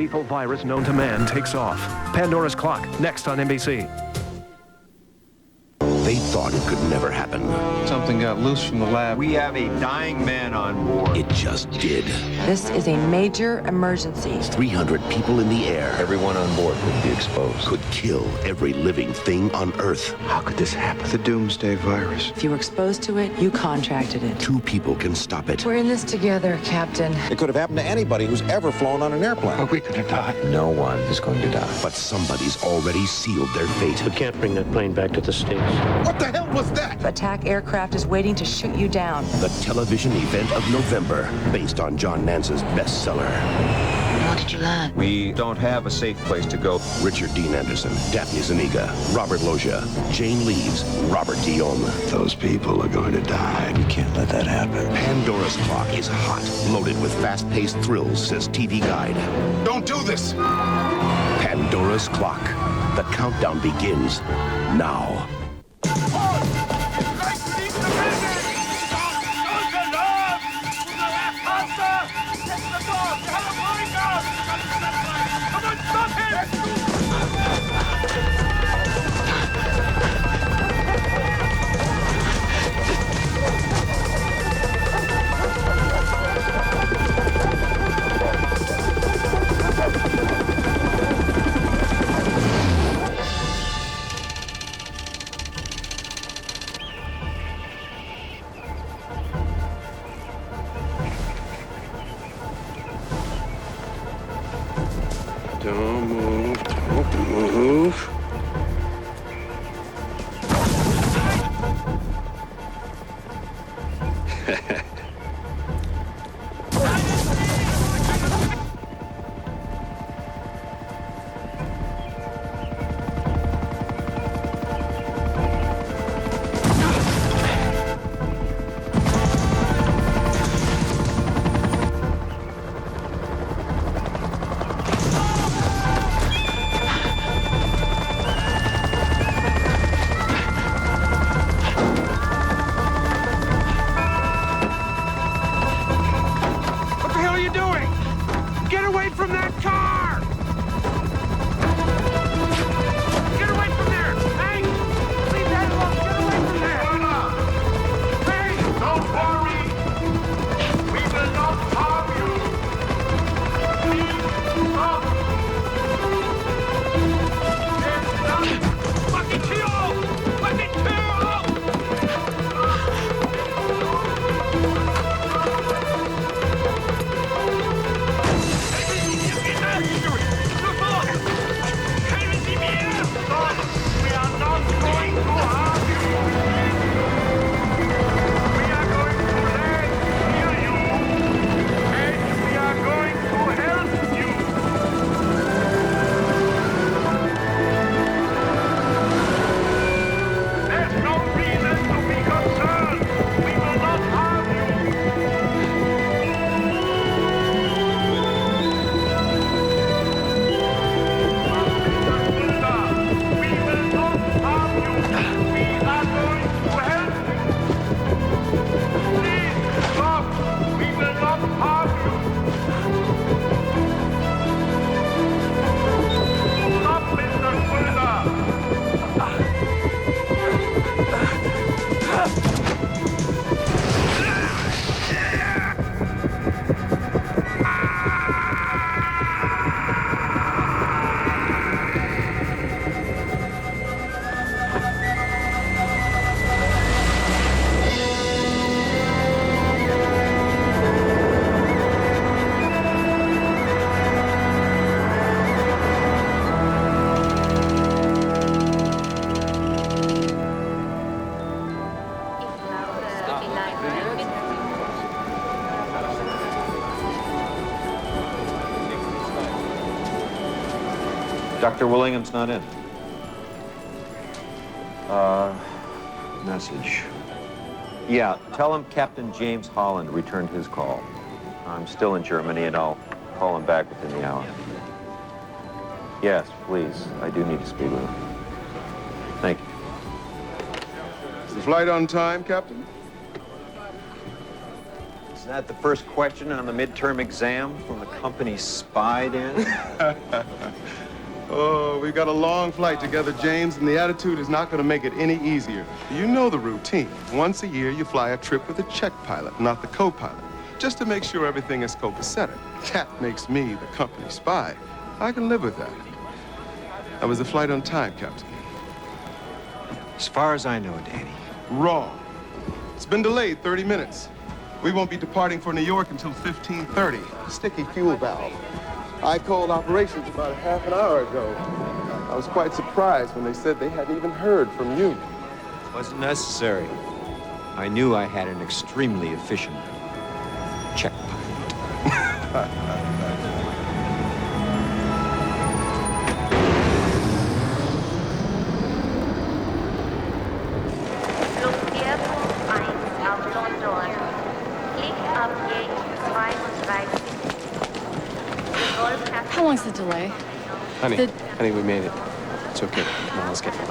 lethal virus known to man takes off. Pandora's Clock, next on NBC. They thought it could never happen. Something got loose from the lab. We have a dying man on board. It just did. This is a major emergency. 300 people in the air. Everyone on board would be exposed. Could kill every living thing on Earth. How could this happen? The doomsday virus. If you were exposed to it, you contracted it. 2 people can stop it. We're in this together, Captain. It could have happened to anybody who's ever flown on an airplane. Are we gonna die? No one is going to die. But somebody's already sealed their fate. We can't bring that plane back to the States. What the hell was that? Attack aircraft is waiting to shoot you down. The television event of November, based on John Nance's bestseller. What did you learn? We don't have a safe place to go. Richard Dean Anderson, Daphne Zuniga, Robert Loggia, Jane Leeves, Robert Guillaume. Those people are going to die. We can't let that happen. Pandora's Clock is hot, loaded with fast-paced thrills, says TV Guide. Don't do this! Pandora's Clock. The countdown begins now. Don't move. Don't move. Dr. Willingham's not in. Message. Yeah, tell him Captain James Holland returned his call. I'm still in Germany, and I'll call him back within the hour. Yes, please. I do need to speak with him. Thank you. Is the flight on time, Captain? Isn't that the first question on the midterm exam from the company spy, Dan? Oh, we've got a long flight together, James, and the attitude is not going to make it any easier. You know the routine. Once a year, you fly a trip with a check pilot, not the co-pilot, just to make sure everything is copacetic. That makes me the company spy. I can live with that. That was the flight on time, Captain. As far as I know, Danny. Wrong. It's been delayed 30 minutes. We won't be departing for New York until 15:30. Sticky fuel valve. I called operations about a half an hour ago. I was quite surprised when they said they hadn't even heard from you. Wasn't necessary. I knew I had an extremely efficient check pilot. How long's the delay? Honey, honey, we made it. It's okay. Come on, let's get going.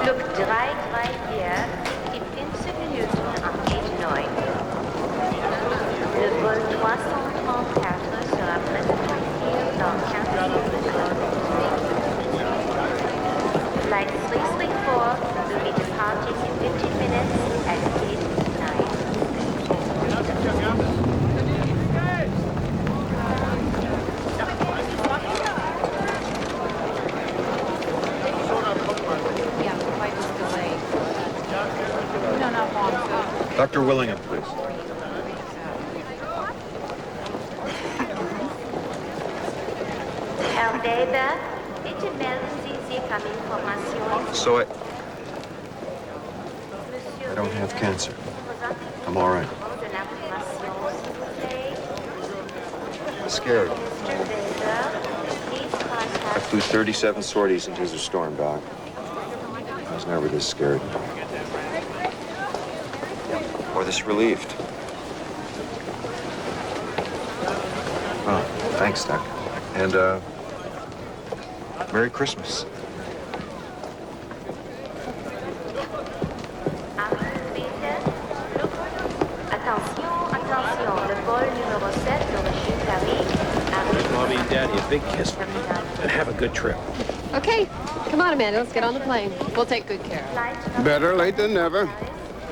Look right here. In 15 Minuten am Gate 9. Le vol 334 sera presque ici dans 15 minutes. Flight 334 will be departing in 15 minutes at Gate 9. Yeah, the flight was delayed. No, not long, so... Dr. Willingham, please. Herr Weber, bitte melden Sie sich am Information. So I Monsieur don't have cancer. Weber, I'm all right. de l'information, s'il vous plaît. I'm scared. Mr. Weber, please contact Flew 37 sorties into the storm, Doc. I was never this scared. Or this relieved. Oh, thanks, Doc. And, Merry Christmas. Attention, attention, le vol numéro 7 d'origine Paris arrive. Mommy and Daddy a big kiss for me. And have a good trip. Okay, come on, Amanda, let's get on the plane. We'll take good care of it. Flight number Better late than never.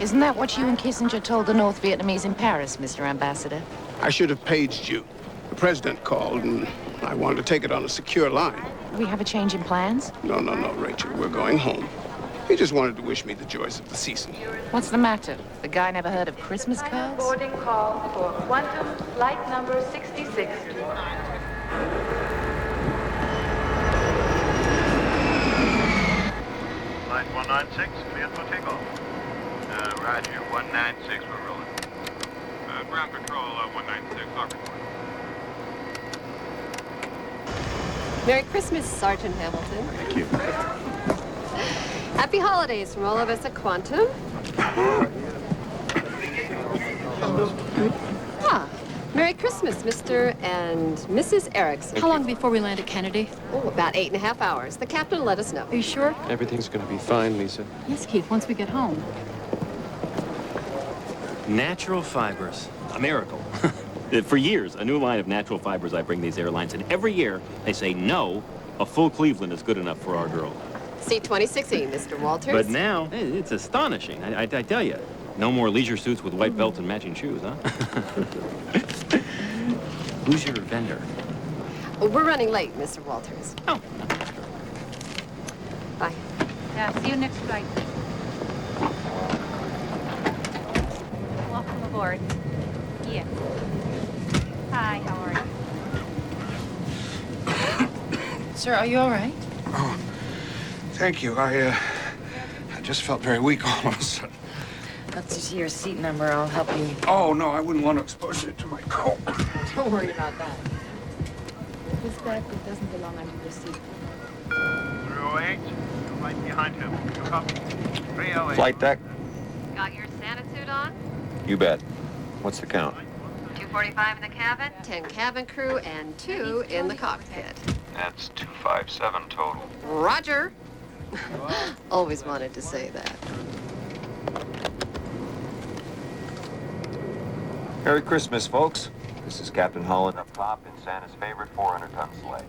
Isn't that what you and Kissinger told the North Vietnamese in Paris, Mr. Ambassador? I should have paged you. The president called, and I wanted to take it on a secure line. We have a change in plans? No, Rachel. We're going home. He just wanted to wish me the joys of the season. What's the matter? The guy never heard of Christmas cards? Boarding call for Quantum flight number 66. Flight 196, cleared for takeoff. Roger, 196, we're rolling. Ground control, 196, Dock report. Merry Christmas, Sergeant Hamilton. Thank you. Happy holidays from all of us at Quantum. Merry Christmas, Mr. and Mrs. Erickson. How long before we land at Kennedy? Oh, about 8.5 hours. The captain will let us know. Are you sure? Everything's going to be fine, Lisa. Yes, Keith, once we get home. Natural fibers. A miracle. For years, a new line of natural fibers I bring these airlines, and every year they say, no, a full Cleveland is good enough for our girl. Seat 2016, Mr. Walters. But now, it's astonishing. I tell you, no more leisure suits with white belts and matching shoes, huh? Who's your vendor? We're running late, Mr. Walters. Oh. Bye. Yeah, see you next flight. Welcome aboard. Yes. Hi, how are you? Sir, are you all right? Oh, thank you. I just felt very weak all of a sudden. Let's see your seat number. I'll help you. Oh, no, I wouldn't want to expose it to my coat. Don't worry about that. This bag that doesn't belong under the seat. 308, you're right behind him. You copy? 308. Flight deck? Got your Santa suit on? You bet. What's the count? 245 in the cabin, 10 cabin crew, and 2 in the cockpit. That's 257 total. Roger. Always wanted to say that. Merry Christmas, folks. This is Captain Holland up top in Santa's favorite 400-ton sleigh.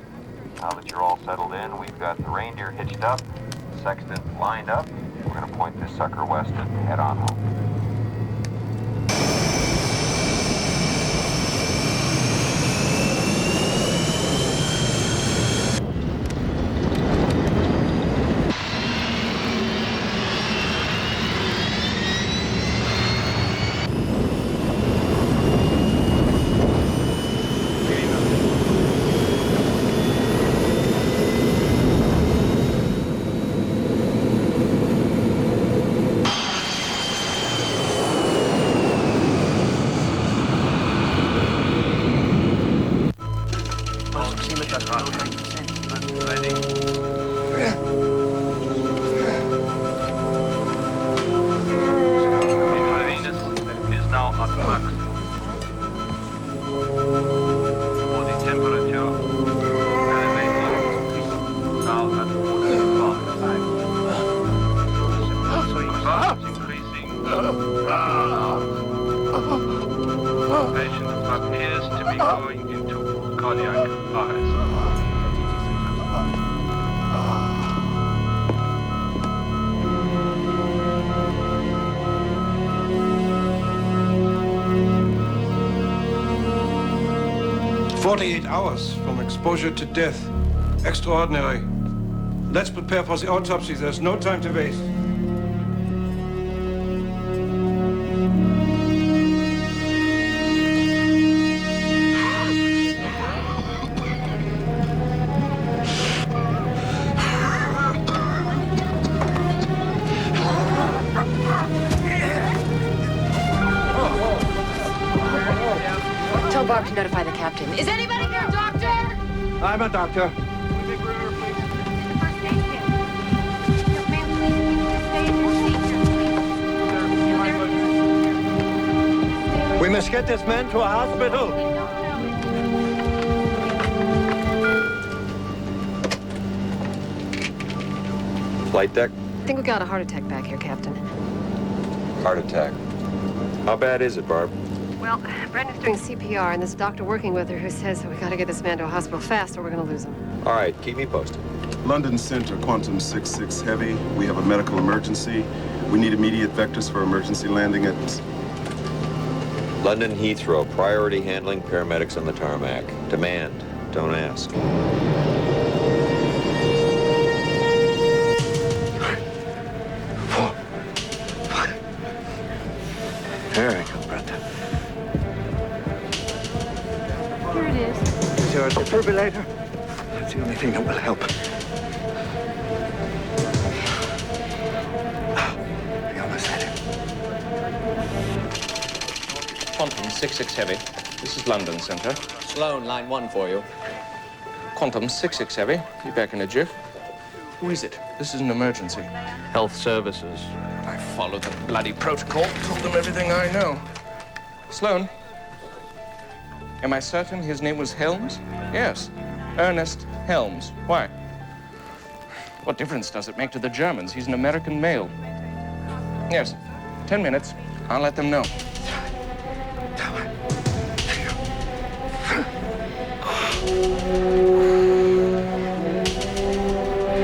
Now that you're all settled in, we've got the reindeer hitched up, the sextant lined up. We're going to point this sucker west and head on home. Hours from exposure to death. Extraordinary. Let's prepare for the autopsy. There's no time to waste. Tell Barb to notify the captain. Is anybody there, doctor? I'm a doctor. We must get this man to a hospital. Flight deck? I think we got a heart attack back here, Captain. Heart attack. How bad is it, Barb? Well, Brendan's doing CPR, and there's a doctor working with her who says that we gotta get this man to a hospital fast or we're gonna lose him. All right, keep me posted. London Center, Quantum 66 Heavy. We have a medical emergency. We need immediate vectors for emergency landing at... London Heathrow, priority handling, paramedics on the tarmac. Demand, don't ask. Here I come, Brenda. Here it is. Is your defibrillator? That's the only thing that will help. We almost had it. Quantum 66 Heavy. This is London Center. Sloan, line 1 for you. Quantum 66 Heavy. Be back in a jiff. Who is it? This is an emergency. Health Services. I followed the bloody protocol, told them everything I know. Sloan, am I certain his name was Helms? Yes, Ernest Helms. Why? What difference does it make to the Germans? He's an American male. Yes, 10 minutes. I'll let them know.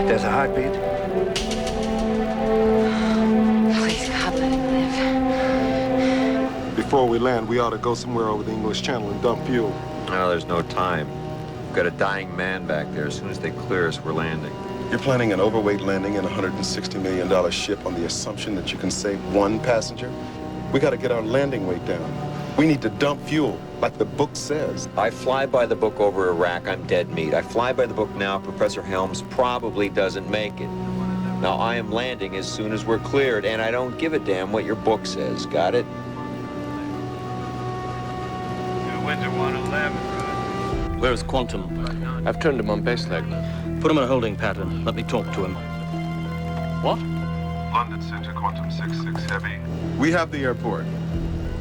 There's a heartbeat. Please, God, let him live. Before we land, we ought to go somewhere over the English Channel and dump fuel. No, there's no time. We've got a dying man back there. As soon as they clear us, we're landing. You're planning an overweight landing in a $160 million ship on the assumption that you can save one passenger? We got to get our landing weight down. We need to dump fuel, like the book says. I fly by the book over Iraq, I'm dead meat. I fly by the book now, Professor Helms probably doesn't make it. Now, I am landing as soon as we're cleared, and I don't give a damn what your book says. Got it? Windsor 111. Where's Quantum? I've turned him on base leg. Put him in a holding pattern. Let me talk to him. What? London Center, Quantum 66 Heavy. We have the airport.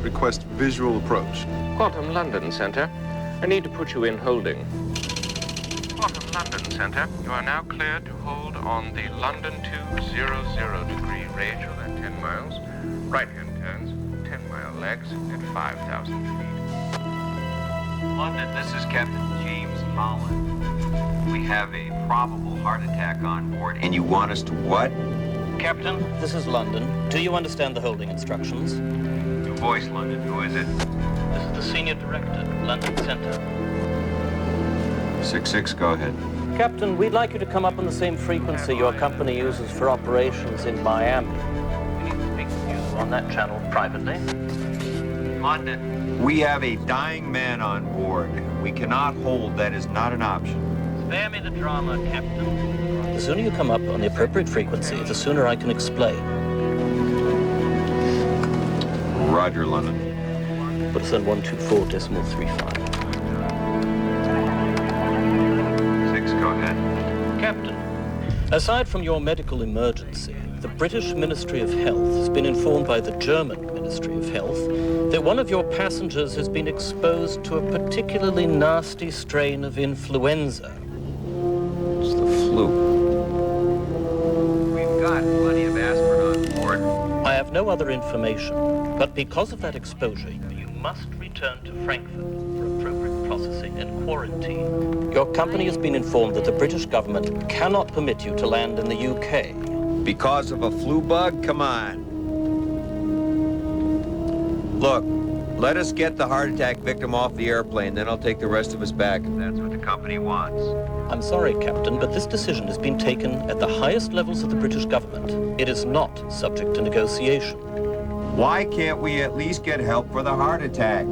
Request visual approach. Quantum London Center. I need to put you in holding. Bottom London Center. You are now cleared to hold on the London to 00-degree range of that 10 miles. Right-hand turns, 10-mile legs at 5,000 feet. London, this is Captain James Holland. We have a probable heart attack on board. And you want us to what? Captain, this is London. Do you understand the holding instructions? New voice, London. Who is it? This is the Senior Director, London Center. 66, go ahead. Captain, we'd like you to come up on the same frequency your company uses for operations in Miami. We need to speak to you on that channel privately. London, we have a dying man on board. We cannot hold. That is not an option. Spare me the drama, Captain. The sooner you come up on the appropriate frequency, the sooner I can explain. Roger, London. Put us on 124.35. 6, go ahead. Captain, aside from your medical emergency, the British Ministry of Health has been informed by the German Ministry of Health that one of your passengers has been exposed to a particularly nasty strain of influenza. It's the flu. We've got plenty of aspirin on board. I have no other information, but because of that exposure, you must return to Frankfurt for appropriate processing and quarantine. Your company has been informed that the British government cannot permit you to land in the UK. Because of a flu bug? Come on. Look, let us get the heart attack victim off the airplane, then I'll take the rest of us back if that's what the company wants. I'm sorry, Captain, but this decision has been taken at the highest levels of the British government. It is not subject to negotiation. Why can't we at least get help for the heart attack?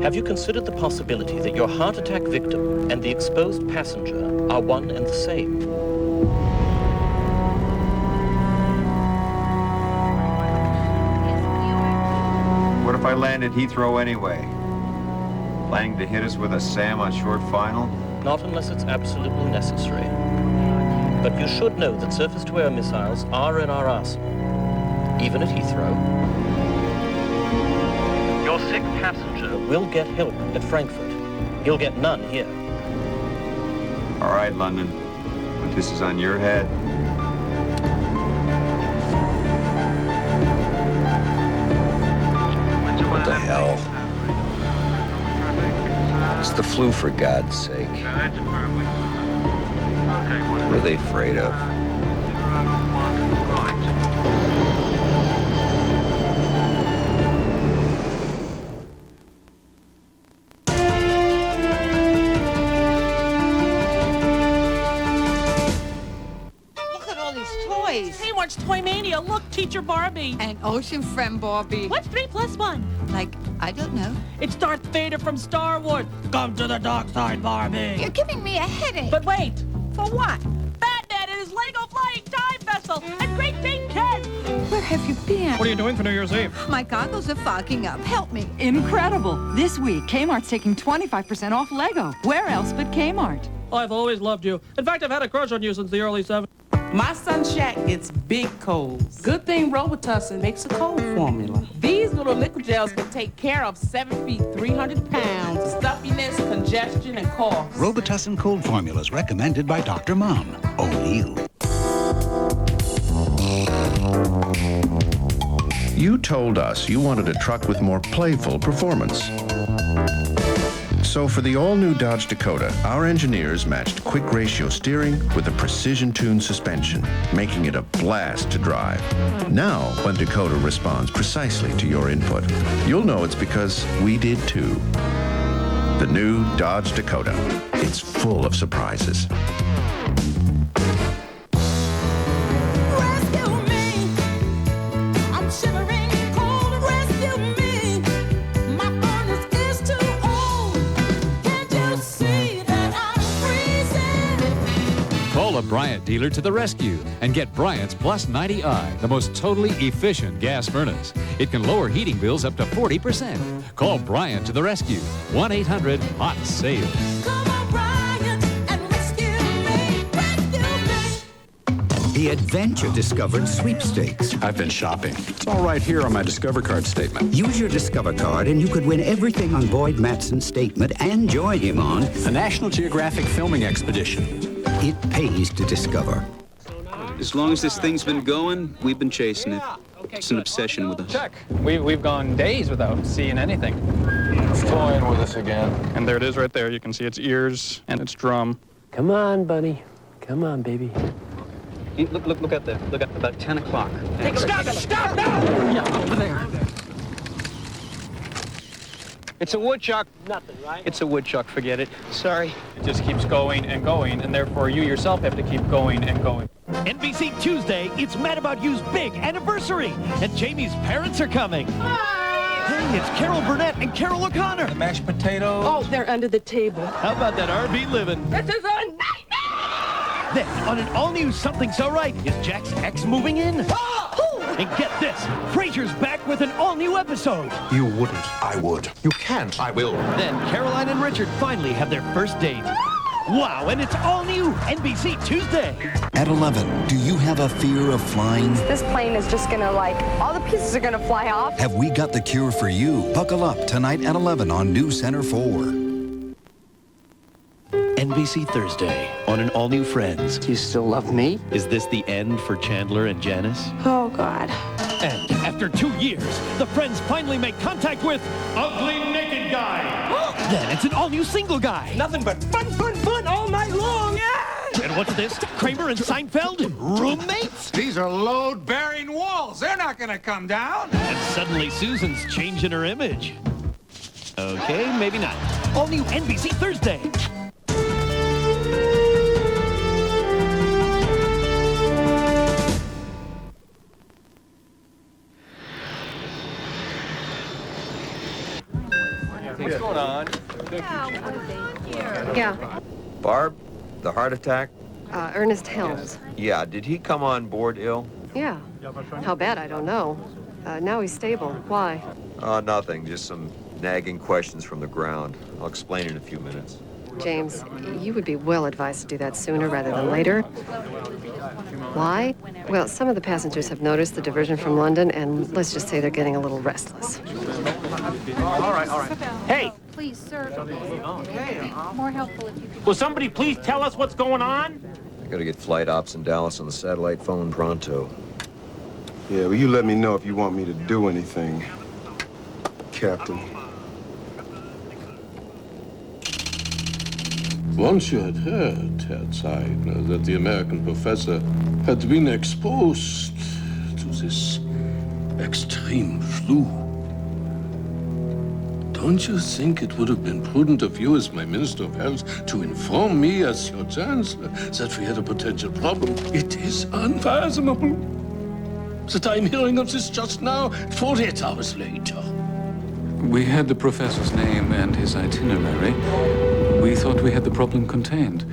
Have you considered the possibility that your heart attack victim and the exposed passenger are one and the same? What if I land at Heathrow anyway? Planning to hit us with a SAM on short final? Not unless it's absolutely necessary. But you should know that surface-to-air missiles are in our arsenal, even at Heathrow. Your sick passenger will get help at Frankfurt. He'll get none here. All right, London, but this is on your head. What the hell? It's the flu, for God's sake. What are they afraid of? Look at all these toys. He wants Toy Mania. Look, Teacher Barbie. And Ocean Friend Barbie. What's 3 + 1? Like, I don't know. It's Darth Vader from Star Wars. Come to the dark side, Barbie. You're giving me a headache. But wait. For what? Batman and his Lego Flying Time Vessel and Great Big Ken. Where have you been? What are you doing for New Year's Eve? My goggles are fogging up. Help me. Incredible. This week, Kmart's taking 25% off Lego. Where else but Kmart? I've always loved you. In fact, I've had a crush on you since the early 70s. My son Shaq gets big colds. Good thing Robitussin makes a cold formula. These little liquid gels can take care of 7 feet, 300 pounds, stuffiness, congestion, and cough. Robitussin cold formulas recommended by Dr. Mom. O'Neill. You told us you wanted a truck with more playful performance. So for the all-new Dodge Dakota, our engineers matched quick ratio steering with a precision-tuned suspension, making it a blast to drive. Now, when Dakota responds precisely to your input, you'll know it's because we did too. The new Dodge Dakota. It's full of surprises. Call a Bryant dealer to the rescue and get Bryant's Plus 90i, the most totally efficient gas furnace. It can lower heating bills up to 40%. Call Bryant to the rescue. 1-800-HOT-SALES. The Adventure Discovered sweepstakes. I've been shopping. It's all right here on my Discover Card statement. Use your Discover Card and you could win everything on Boyd Matson's statement and join him on a National Geographic filming expedition. It pays to discover. As long as this thing's been going, we've been chasing it. It's an obsession with us. Check. We've gone days without seeing anything. It's toying with us again. And there it is right there. You can see its ears and its drum. Come on, buddy. Come on, baby. Hey, look out there. Look at about 10 o'clock. Stop now! Yeah, over there. It's a woodchuck. Nothing, right? It's a woodchuck, forget it. Sorry. It just keeps going, and therefore you yourself have to keep going and going. NBC Tuesday, it's Mad About You's big anniversary, and Jamie's parents are coming. Hey, it's Carol Burnett and Carol O'Connor. The mashed potatoes. Oh, they're under the table. How about that RV living? This is a nightmare! Then, on an all-new Something So Right, is Jack's ex moving in? And get this, Frasier's back with an all-new episode. You wouldn't. I would. You can't. I will. Then Caroline and Richard finally have their first date. Wow, and it's all new NBC Tuesday. At 11, do you have a fear of flying? This plane is just gonna all the pieces are gonna fly off. Have we got the cure for you? Buckle up tonight at 11 on New Center 4. NBC Thursday on an all-new Friends. Do you still love me? Is this the end for Chandler and Janice? Oh, God. And after 2 years, the Friends finally make contact with Ugly Naked Guy. Then it's an all-new Single Guy. Nothing but fun all night long. Yeah! And what's this? Kramer and Seinfeld? Roommates? These are load-bearing walls. They're not gonna come down. And suddenly Susan's changing her image. Okay, maybe not. All new NBC Thursday. What's going on? Yeah. Barb, the heart attack? Ernest Helms. Yeah, did he come on board ill? Yeah. How bad, I don't know. Now he's stable. Why? Nothing, just some nagging questions from the ground. I'll explain in a few minutes. James, you would be well advised to do that sooner rather than later. Why? Well, some of the passengers have noticed the diversion from London, and let's just say they're getting a little restless. All right. Hey! Please, sir. More helpful if you could. Will somebody please tell us what's going on? I gotta get flight ops in Dallas on the satellite phone pronto. Yeah, well, you let me know if you want me to do anything, Captain. Once you had heard, Herr Zeidner, that the American professor had been exposed to this extreme flu. Don't you think it would have been prudent of you as my Minister of Health to inform me as your Chancellor that we had a potential problem? It is unfathomable that I'm hearing of this just now, 48 hours later. We had the professor's name and his itinerary. We thought we had the problem contained.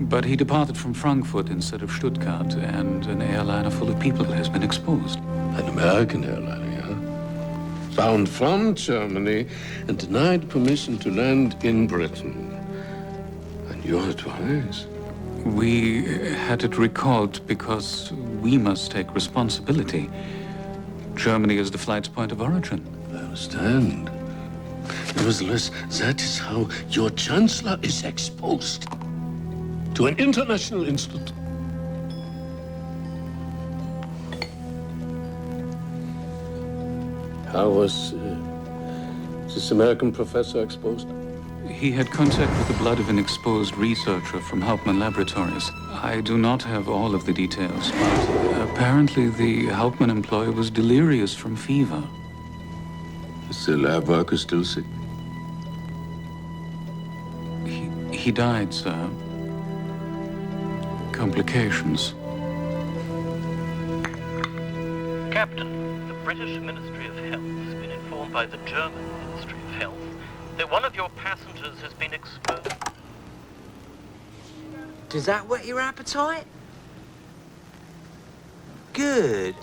But he departed from Frankfurt instead of Stuttgart, and an airliner full of people has been exposed. An American airliner, yeah? Bound from Germany and denied permission to land in Britain. And your advice? We had it recalled because we must take responsibility. Germany is the flight's point of origin. I understand. Nevertheless, that is how your Chancellor is exposed to an international institute. How was this American professor exposed? He had contact with the blood of an exposed researcher from Hauptmann Laboratories. I do not have all of the details, but apparently the Hauptmann employee was delirious from fever. Is the lab worker still sick? He died, sir. Complications. Captain, the British Ministry of Health has been informed by the German Ministry of Health that one of your passengers has been exposed. Does that whet your appetite? Good.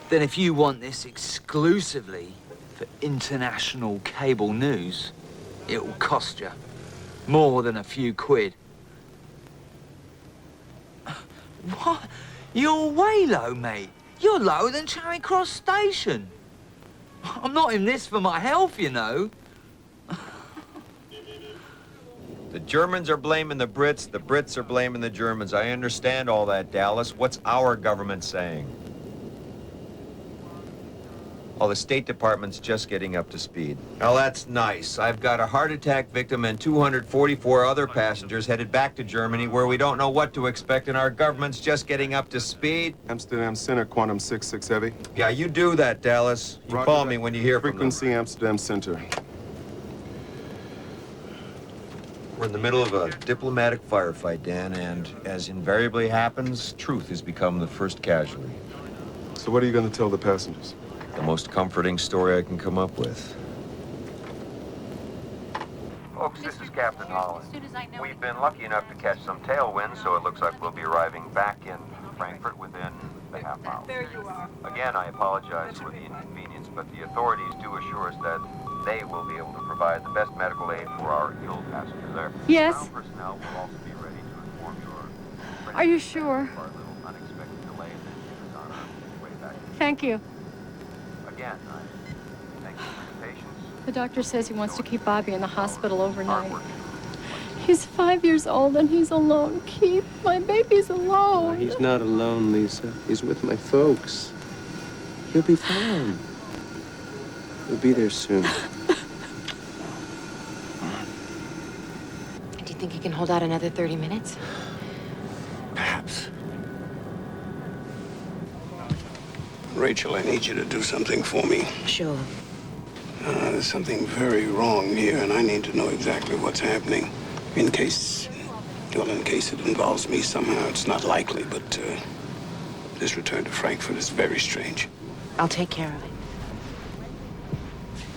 Then if you want this exclusively for international cable news, it will cost you more than a few quid. What? You're way low, mate. You're lower than Charing Cross Station. I'm not in this for my health, you know. The Germans are blaming the Brits are blaming the Germans. I understand all that, Dallas. What's our government saying? Oh, the State Department's just getting up to speed. Well, that's nice. I've got a heart attack victim and 244 other passengers headed back to Germany where we don't know what to expect, and our government's just getting up to speed. Amsterdam Center, Quantum 66 Heavy. Yeah, you do that, Dallas. You call me when you hear from them. Frequency Amsterdam Center. We're in the middle of a diplomatic firefight, Dan, and as invariably happens, truth has become the first casualty. So what are you going to tell the passengers? The most comforting story I can come up with. Folks, this is Captain Holland. We've been lucky enough to catch some tailwind, so it looks like we'll be arriving back in Frankfurt within a half hour. There you are. Again, I apologize for the inconvenience, but the authorities do assure us that they will be able to provide the best medical aid for our ill passenger there. Yes. Ground personnel will also be ready to inform you. Are you sure? For our little unexpected delay in the on our way back. Thank you. Again, I thank you for your patience. The doctor says he wants to keep Bobby in the hospital overnight. He's 5 years old and he's alone. Keith, my baby's alone. He's not alone, Lisa. He's with my folks. He'll be fine. He'll be there soon. Do you think he can hold out another 30 minutes? Perhaps. Rachel, I need you to do something for me. Sure. There's something very wrong here, and I need to know exactly what's happening. In case it involves me somehow. It's not likely, but this return to Frankfurt is very strange. I'll take care of it.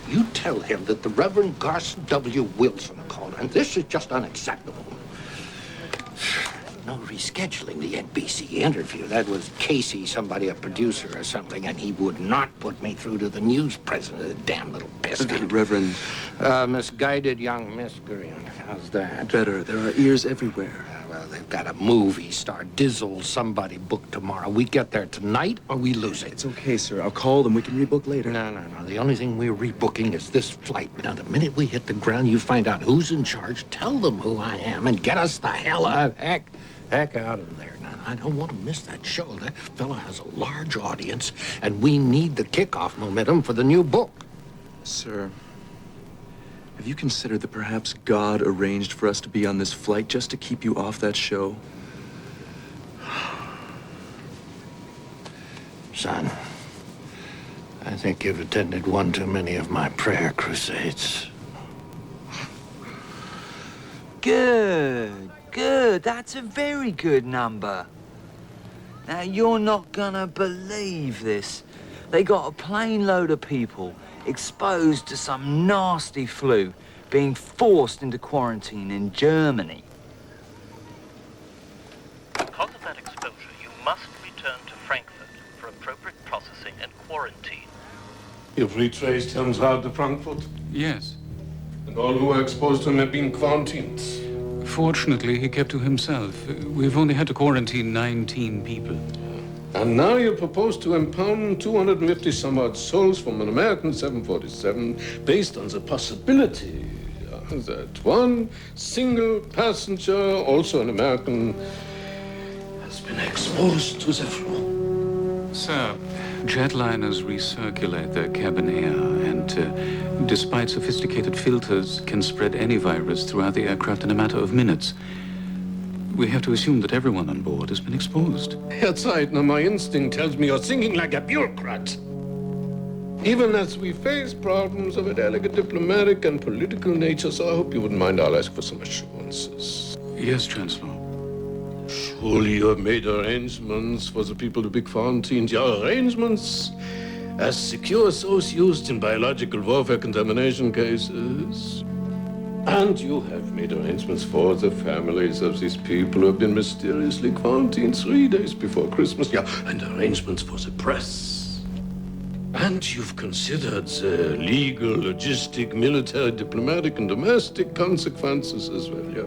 You tell him that the Reverend Garson W. Wilson called, and this is just unacceptable. No rescheduling the NBC interview. That was Casey, somebody, a producer or something, and he would not put me through to the news president, the damn little biscuit. Reverend. Misguided young miscreant. How's that? Better. There are ears everywhere. Well, they've got a movie star, Dizzle, somebody booked tomorrow. We get there tonight or we lose it. It's okay, sir. I'll call them. We can rebook later. No. The only thing we're rebooking is this flight. Now, the minute we hit the ground, you find out who's in charge, tell them who I am, and get us the hell heck out of there. Now, I don't want to miss that show. That fella has a large audience, and we need the kickoff momentum for the new book. Sir, have you considered that perhaps God arranged for us to be on this flight just to keep you off that show? Son, I think you've attended one too many of my prayer crusades. Good. That's a very good number. Now, you're not gonna believe this. They got a plane load of people exposed to some nasty flu being forced into quarantine in Germany. Because of that exposure, you must return to Frankfurt for appropriate processing and quarantine. You've retraced Helm's route to Frankfurt? Yes. And all who were exposed to him have been quarantined? Fortunately, he kept to himself. We've only had to quarantine 19 people. And now you propose to impound 250 some odd souls from an American 747 based on the possibility that one single passenger, also an American, has been exposed to the flu. Sir, jetliners recirculate their cabin air and, despite sophisticated filters, can spread any virus throughout the aircraft in a matter of minutes. We have to assume that everyone on board has been exposed. Herr Zeitner, my instinct tells me you're thinking like a bureaucrat. Even as we face problems of a delicate diplomatic and political nature, so I hope you wouldn't mind I'll ask for some assurances. Yes, Chancellor. Surely you have made arrangements for the people to be quarantined. Your arrangements as secure as those used in biological warfare contamination cases. And you have made arrangements for the families of these people who have been mysteriously quarantined 3 days before Christmas. Yeah, and arrangements for the press. And you've considered the legal, logistic, military, diplomatic, and domestic consequences as well, yeah?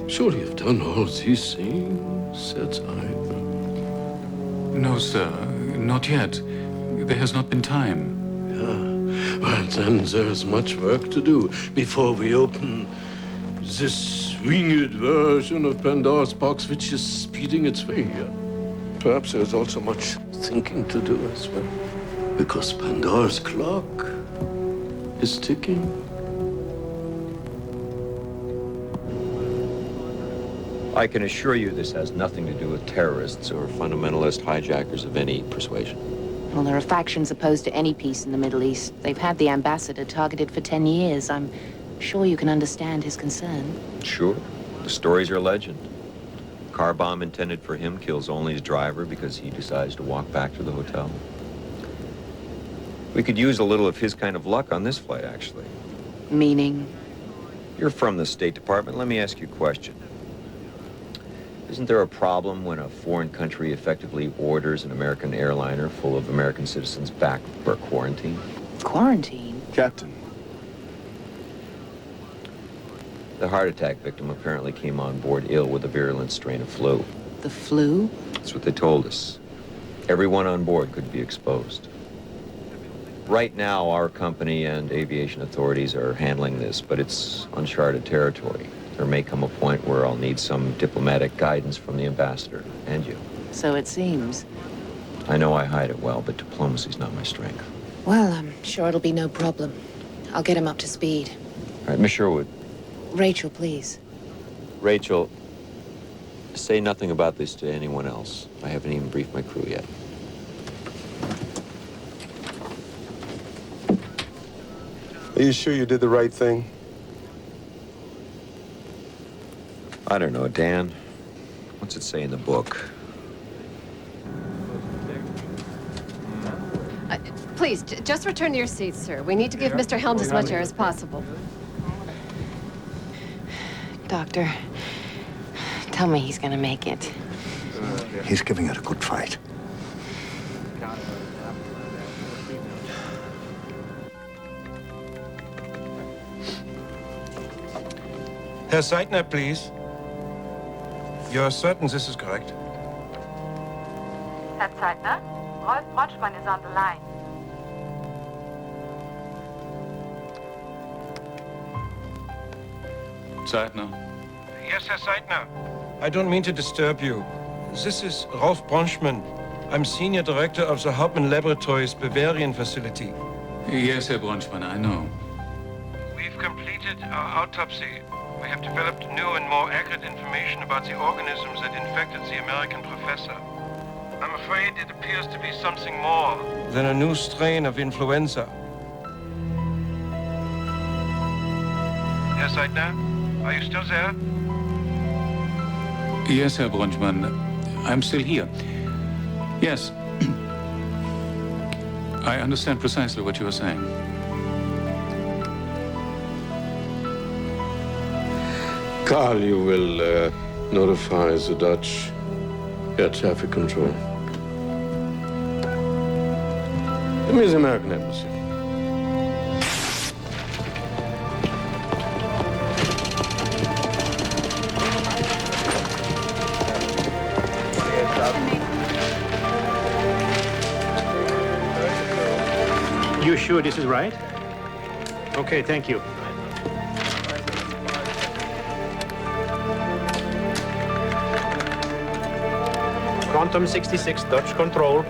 Surely you've done all these things that I... No, sir, not yet. There has not been time. Yeah, well, then there's much work to do before we open this winged version of Pandora's box, which is speeding its way here. Perhaps there's also much thinking to do as well, because Pandora's clock is ticking. I can assure you this has nothing to do with terrorists or fundamentalist hijackers of any persuasion. Well, there are factions opposed to any peace in the Middle East. They've had the ambassador targeted for 10 years. I'm sure you can understand his concern. Sure. The stories are legend. Car bomb intended for him kills only his driver because he decides to walk back to the hotel. We could use a little of his kind of luck on this flight, actually. Meaning? You're from the State Department. Let me ask you a question. Isn't there a problem when a foreign country effectively orders an American airliner full of American citizens back for quarantine? Quarantine? Captain. The heart attack victim apparently came on board ill with a virulent strain of flu. The flu? That's what they told us. Everyone on board could be exposed. Right now, our company and aviation authorities are handling this, but it's uncharted territory. There may come a point where I'll need some diplomatic guidance from the ambassador, and you. So it seems. I know I hide it well, but diplomacy's not my strength. Well, I'm sure it'll be no problem. I'll get him up to speed. All right, Miss Sherwood. Rachel, please. Rachel, say nothing about this to anyone else. I haven't even briefed my crew yet. Are you sure you did the right thing? I don't know, Dan. What's it say in the book? Please, just return to your seats, sir. We need to give Mr. Helms as much air as possible. Doctor, tell me he's gonna make it. He's giving it a good fight. Herr Seidner, please. You're certain this is correct? Herr Zeitner, Rolf Rotschmann is on the line. Zeitner. Yes, Herr Seidner. I don't mean to disturb you. This is Rolf Bronschmann. I'm Senior Director of the Hauptmann Laboratories Bavarian facility. Yes, Herr Bronschmann, I know. We've completed our autopsy. We have developed new and more accurate information about the organisms that infected the American professor. I'm afraid it appears to be something more than a new strain of influenza. Herr Seidner, are you still there? Yes, Herr Bronschmann, I'm still here. Yes. I understand precisely what you are saying. Carl, you will notify the Dutch air traffic control. Give me the American embassy. You sure this is right? Okay, thank you. Quantum 66, Dutch control.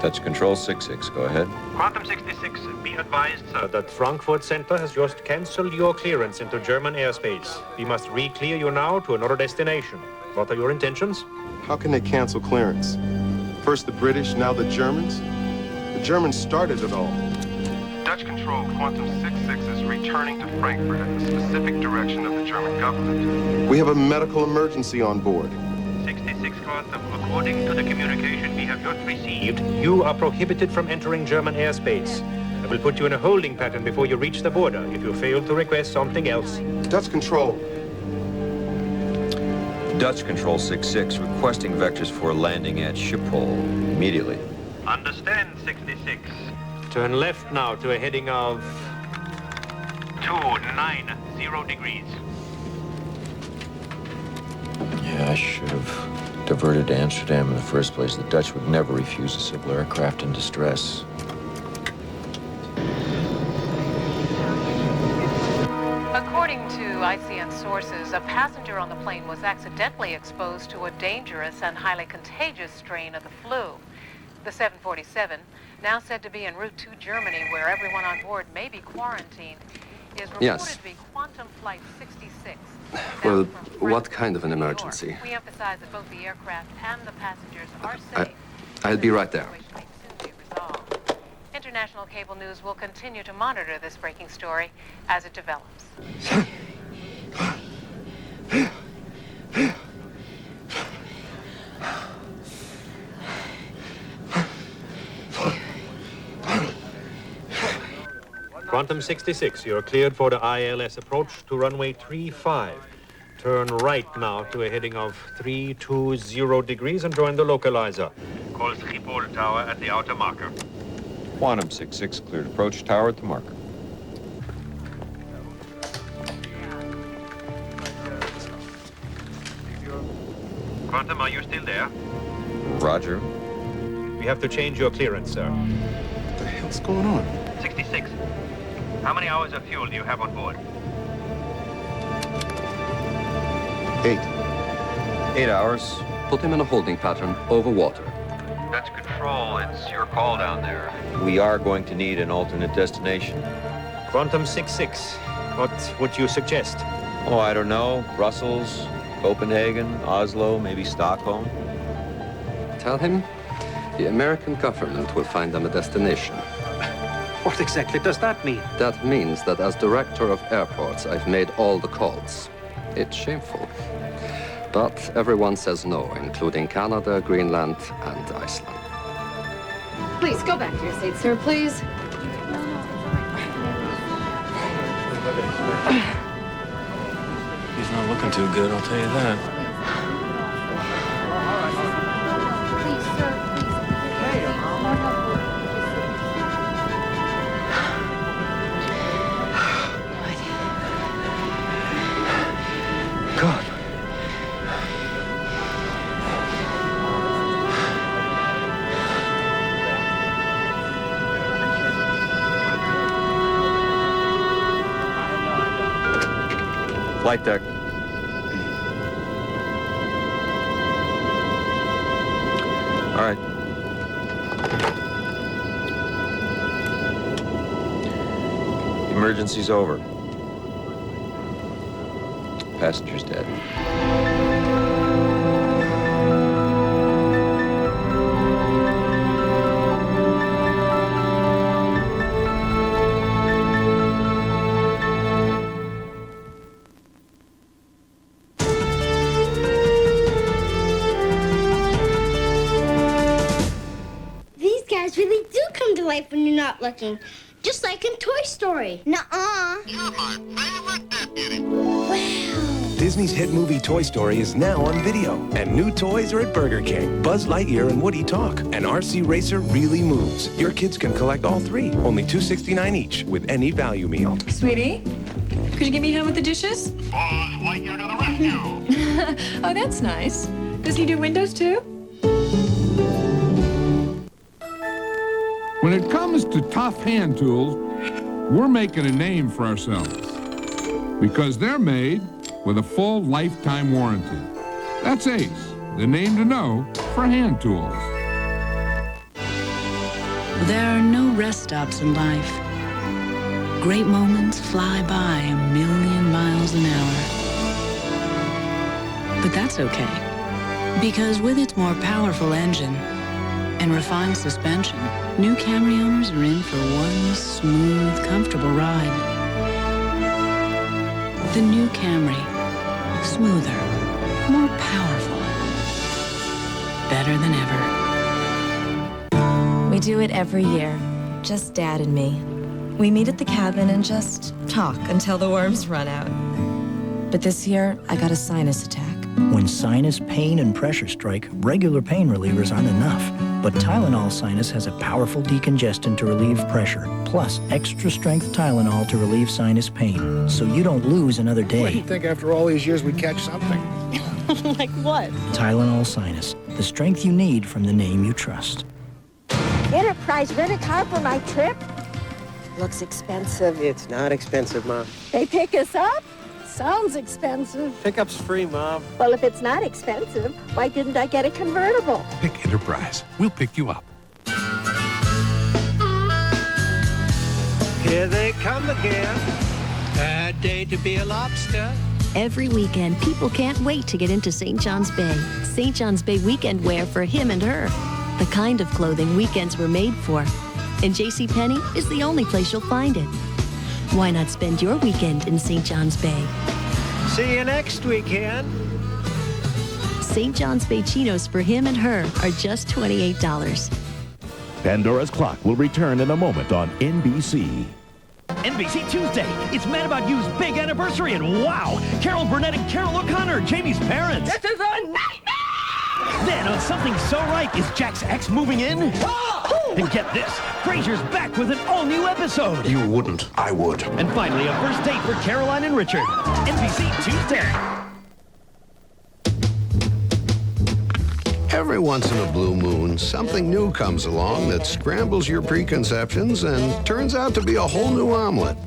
Dutch control 66, go ahead. Quantum 66, be advised, sir, that Frankfurt Center has just cancelled your clearance into German airspace. We must re-clear you now to another destination. What are your intentions? How can they cancel clearance? First the British, now the Germans? The Germans started it all. Dutch control, Quantum 66 is returning to Frankfurt at the specific direction of the German government. We have a medical emergency on board. 66 Quantum, according to the communication we have just received, you are prohibited from entering German airspace. I will put you in a holding pattern before you reach the border if you fail to request something else. Dutch control. Dutch control 66, requesting vectors for landing at Schiphol immediately. Understand, 66. Turn left now to a heading of 290 degrees. Yeah, I should have diverted to Amsterdam in the first place. The Dutch would never refuse a civil aircraft in distress. According to ICN sources, a passenger on the plane was accidentally exposed to a dangerous and highly contagious strain of the flu. The 747, now said to be en route to Germany, where everyone on board may be quarantined, is reported to be Quantum Flight 66. Well, what kind of an emergency? We emphasize that both the aircraft and the passengers are safe. I'll be right there. International cable news will continue to monitor this breaking story as it develops. Quantum 66, you're cleared for the ILS approach to runway 35. Turn right now to a heading of 320 degrees and join the localizer. Call Schiphol Tower at the outer marker. Quantum 66 cleared approach tower at the marker. Quantum, are you still there? Roger. We have to change your clearance, sir. What the hell's going on? 66. How many hours of fuel do you have on board? 8. 8 hours. Put him in a holding pattern over water. That's control. It's your call down there. We are going to need an alternate destination. Quantum 66. What would you suggest? Oh, I don't know. Brussels, Copenhagen, Oslo, maybe Stockholm. Tell him the American government will find them a destination. What exactly does that mean? That means that as director of airports, I've made all the calls. It's shameful. But everyone says no, including Canada, Greenland, and Iceland. Please, go back to your seat, sir, please. He's not looking too good, I'll tell you that. God. Flight deck. All right. Emergency's over. Passenger's dead. These guys really do come to life when you're not looking. Just like in Toy Story. Nuh-uh. You're my favorite deputy. Wow. Disney's hit movie Toy Story is now on video. And new toys are at Burger King. Buzz Lightyear and Woody talk. An RC Racer really moves. Your kids can collect all three. Only $2.69 each with any value meal. Sweetie, could you get me home with the dishes? Buzz Lightyear to the rescue. Oh, that's nice. Does he do windows too? When it comes to tough hand tools, we're making a name for ourselves because they're made with a full lifetime warranty. That's Ace, the name to know for hand tools. There are no rest stops in life. Great moments fly by 1,000,000 miles an hour. But that's okay, because with its more powerful engine and refined suspension, new Camry owners are in for one smooth, comfortable ride. The new Camry. Smoother, more powerful, better than ever. We do it every year, just Dad and me. We meet at the cabin and just talk until the worms run out. But this year, I got a sinus attack. When sinus pain and pressure strike, regular pain relievers aren't enough. But Tylenol Sinus has a powerful decongestant to relieve pressure, plus extra strength Tylenol to relieve sinus pain, so you don't lose another day. Well, you'd think after all these years we'd catch something. Like what? Tylenol Sinus, the strength you need from the name you trust. Enterprise rent a car for my trip? Looks expensive. It's not expensive, Mom. They pick us up? Sounds expensive. Pickup's free, Mom. Well, if it's not expensive, why didn't I get a convertible? Pick Enterprise. We'll pick you up. Here they come again. Bad day to be a lobster. Every weekend, people can't wait to get into St. John's Bay. St. John's Bay weekend wear for him and her. The kind of clothing weekends were made for. And JCPenney is the only place you'll find it. Why not spend your weekend in St. John's Bay? See you next weekend. St. John's Bay chinos for him and her are just $28. Pandora's Clock will return in a moment on NBC. NBC Tuesday, it's Mad About You's big anniversary, and wow, Carol Burnett and Carol O'Connor, Jamie's parents. This is a nightmare! Then on Something So Right, is Jack's ex moving in? And get this, Frasier's back with an all-new episode. You wouldn't. I would. And finally, a first date for Caroline and Richard. NBC Tuesday. Every once in a blue moon, something new comes along that scrambles your preconceptions and turns out to be a whole new omelet.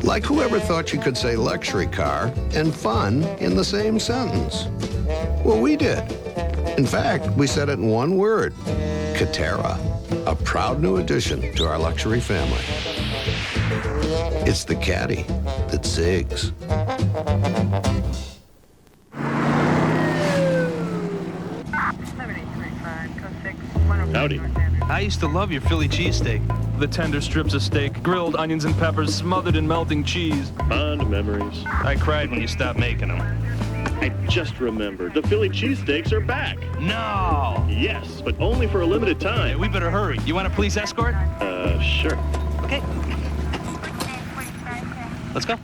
Like whoever thought you could say luxury car and fun in the same sentence? Well, we did. In fact, we said it in one word, Catera, a proud new addition to our luxury family. It's the caddy that zigs. Howdy. I used to love your Philly cheesesteak. The tender strips of steak, grilled onions and peppers smothered in melting cheese. Fond memories. I cried when you stopped making them. I just remembered. The Philly cheesesteaks are back. No! Yes, but only for a limited time. Hey, we better hurry. You want a police escort? Sure. Okay. Let's go.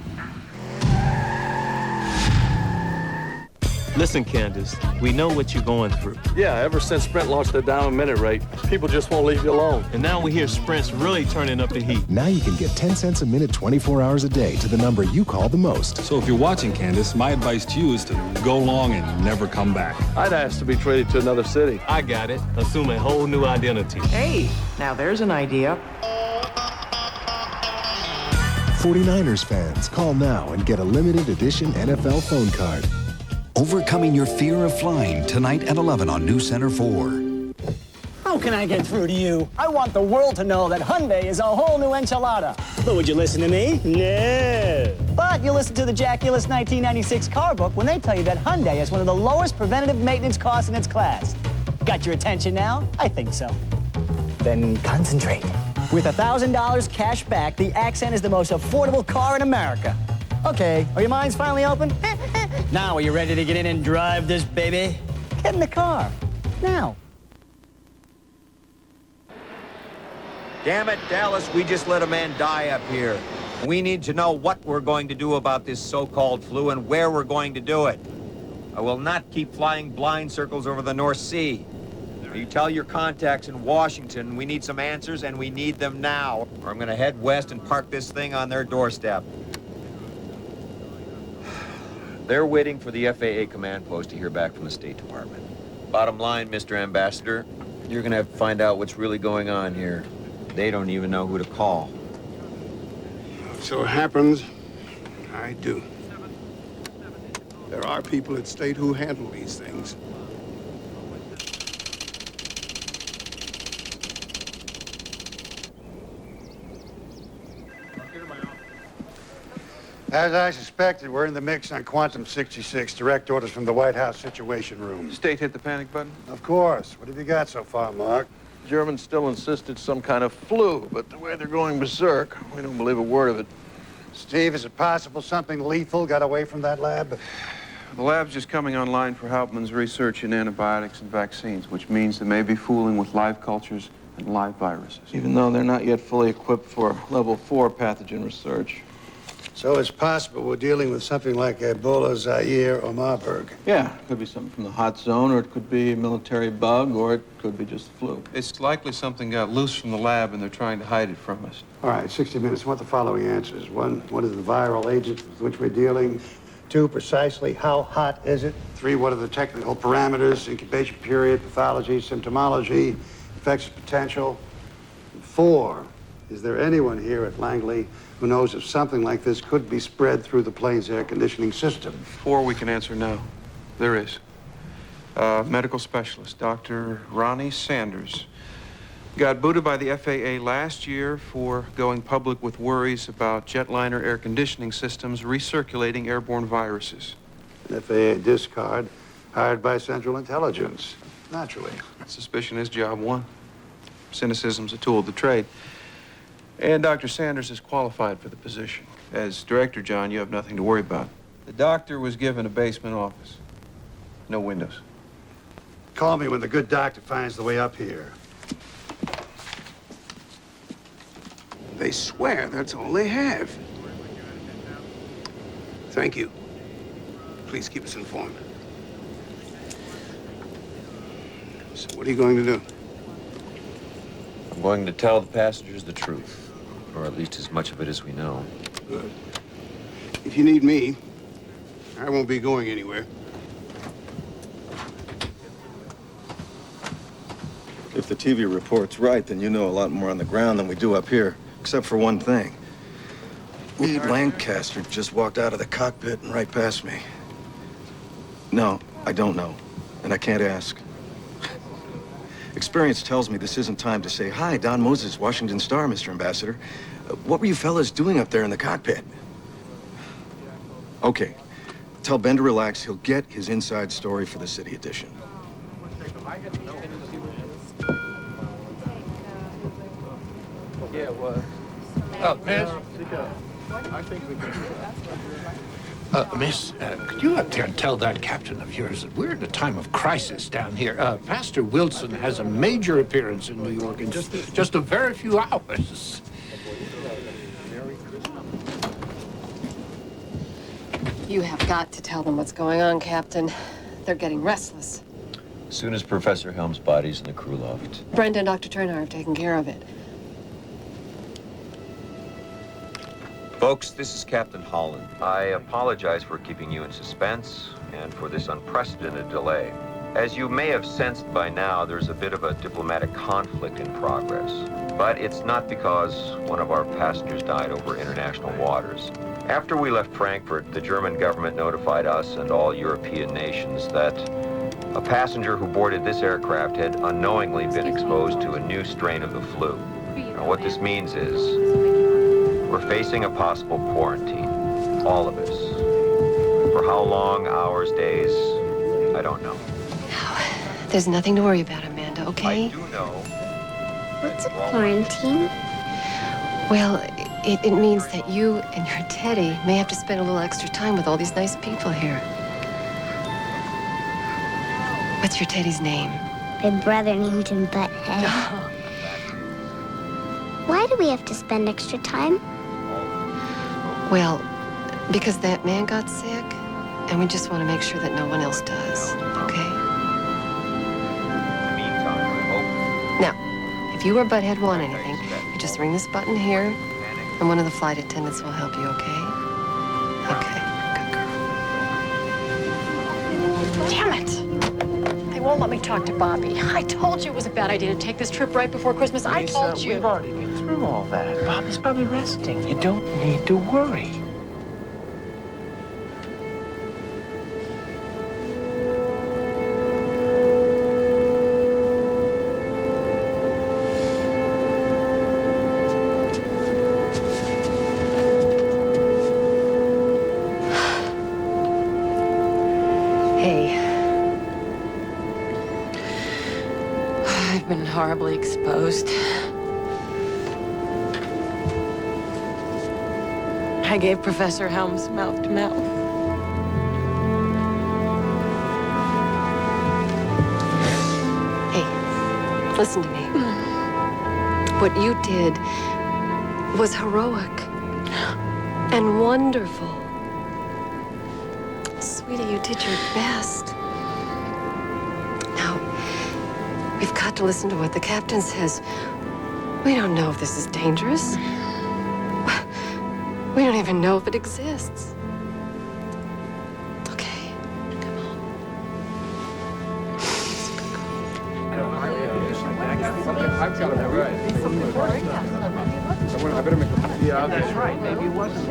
Listen, Candace, we know what you're going through. Yeah, ever since Sprint launched their down-a-minute rate, people just won't leave you alone. And now we hear Sprint's really turning up the heat. Now you can get 10 cents a minute 24 hours a day to the number you call the most. So if you're watching, Candace, my advice to you is to go long and never come back. I'd ask to be traded to another city. I got it. Assume a whole new identity. Hey, now there's an idea. 49ers fans, call now and get a limited edition NFL phone card. Overcoming your fear of flying tonight at 11 on New Center 4. How can I get through to you? I want the world to know that Hyundai is a whole new enchilada. But would you listen to me? No. But you listen to the Jackulus 1996 car book when they tell you that Hyundai is one of the lowest preventative maintenance costs in its class. Got your attention now? I think so. Then concentrate. With $1,000 cash back, the Accent is the most affordable car in America. Okay, are your minds finally open? Now, are you ready to get in and drive this baby? Get in the car, now. Damn it, Dallas, we just let a man die up here. We need to know what we're going to do about this so-called flu and where we're going to do it. I will not keep flying blind circles over the North Sea. You tell your contacts in Washington we need some answers and we need them now, or I'm going to head west and park this thing on their doorstep. They're waiting for the FAA command post to hear back from the State Department. Bottom line, Mr. Ambassador, you're gonna have to find out what's really going on here. They don't even know who to call. So it happens, I do. There are people at State who handle these things. As I suspected, we're in the mix on Quantum 66. Direct orders from the White House Situation Room. State hit the panic button? Of course. What have you got so far, Mark? Germans still insist it's some kind of flu, but the way they're going berserk, we don't believe a word of it. Steve, is it possible something lethal got away from that lab? The lab's just coming online for Hauptmann's research in antibiotics and vaccines, which means they may be fooling with live cultures and live viruses, even though they're not yet fully equipped for level 4 pathogen research. So it's possible we're dealing with something like Ebola, Zaire, or Marburg. Yeah, it could be something from the hot zone, or it could be a military bug, or it could be just flu. It's likely something got loose from the lab and they're trying to hide it from us. All right, 60 minutes. I want the following answers. One, what is the viral agent with which we're dealing? 2, precisely how hot is it? 3, what are the technical parameters, incubation period, pathology, symptomology, infectious potential? 4, is there anyone here at Langley who knows if something like this could be spread through the plane's air conditioning system? 4, we can answer no. There is. Medical specialist, Dr. Ronnie Sanders, got booted by the FAA last year for going public with worries about jetliner air conditioning systems recirculating airborne viruses. An FAA discard hired by Central Intelligence, naturally. Suspicion is job one. Cynicism's a tool of the trade. And Dr. Sanders is qualified for the position. As director, John, you have nothing to worry about. The doctor was given a basement office. No windows. Call me when the good doctor finds the way up here. They swear that's all they have. Thank you. Please keep us informed. So what are you going to do? I'm going to tell the passengers the truth, or at least as much of it as we know. Good. If you need me, I won't be going anywhere. If the TV report's right, then you know a lot more on the ground than we do up here, except for one thing. Reed Lancaster just walked out of the cockpit and right past me. No, I don't know, and I can't ask. Experience tells me this isn't time to say, "Hi, Don Moses, Washington Star, Mr. Ambassador. What were you fellas doing up there in the cockpit?" Okay, tell Ben to relax. He'll get his inside story for the city edition. Yeah, it was. Miss? I think we can. Miss, could you up there and tell that captain of yours that we're in a time of crisis down here? Pastor Wilson has a major appearance in New York in just a very few hours. You have got to tell them what's going on, Captain. They're getting restless. As soon as Professor Helm's body's in the crew loft. Brenda and Dr. Turner have taken care of it. Folks, this is Captain Holland. I apologize for keeping you in suspense and for this unprecedented delay. As you may have sensed by now, there's a bit of a diplomatic conflict in progress. But it's not because one of our passengers died over international waters. After we left Frankfurt, the German government notified us and all European nations that a passenger who boarded this aircraft had unknowingly been exposed to a new strain of the flu. Now, what this means is we're facing a possible quarantine, all of us. For how long, hours, days, I don't know. There's nothing to worry about, Amanda, okay? I do know. What's a quarantine? Well, it means that you and your Teddy may have to spend a little extra time with all these nice people here. What's your Teddy's name? My brother named him Butthead. Why do we have to spend extra time? Well, because that man got sick, and we just want to make sure that no one else does, okay? Now, if you or Butthead want anything, you just ring this button here, and one of the flight attendants will help you, okay? Okay, good girl. Damn it! They won't let me talk to Bobby. I told you it was a bad idea to take this trip right before Christmas. I told you. We've already been through all that. Bobby's probably resting. You don't need to worry. I've been horribly exposed. I gave Professor Helms mouth to mouth. Hey, listen to me. What you did was heroic and wonderful. Sweetie, you did your best. Now, we've got to listen to what the captain says. We don't know if this is dangerous. We don't even know if it exists. I've got him right. I better make a... Yeah, that's right. Maybe it wasn't.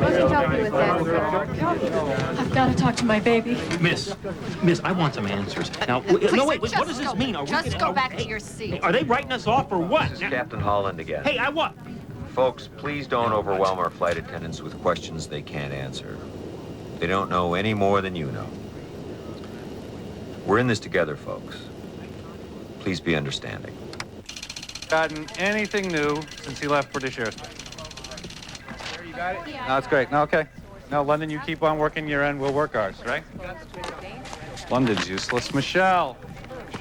I've got to talk to my baby. Miss, I want some answers. Now, no, wait, what does this mean? Are Just go back to your seat. Are they writing us off or what? This is Captain Holland again. Hey, I what? Folks, please don't overwhelm our flight attendants with questions they can't answer. They don't know any more than you know. We're in this together, folks. Please be understanding. Gotten anything new since he left British airspace? You got it? No, it's great. No, okay. No, London, you keep on working your end. We'll work ours, right? London's useless. Michelle,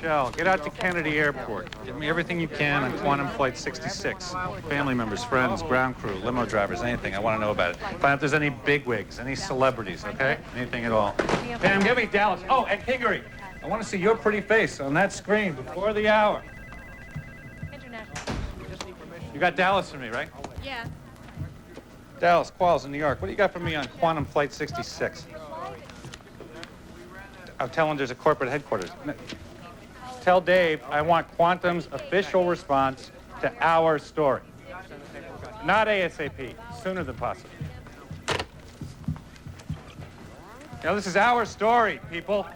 get out to Kennedy Airport. Give me everything you can on Quantum Flight 66. Family members, friends, ground crew, limo drivers, anything. I want to know about it. Find out if there's any bigwigs, any celebrities, okay? Anything at all. Pam, give me Dallas. Oh, and Kingery. I want to see your pretty face on that screen before the hour. You got Dallas for me, right? Yeah. Dallas, Qualls in New York. What do you got for me on Quantum Flight 66? I'll tell him there's a corporate headquarters. Tell Dave I want Quantum's official response to our story. Not ASAP, sooner than possible. Now, this is our story, people.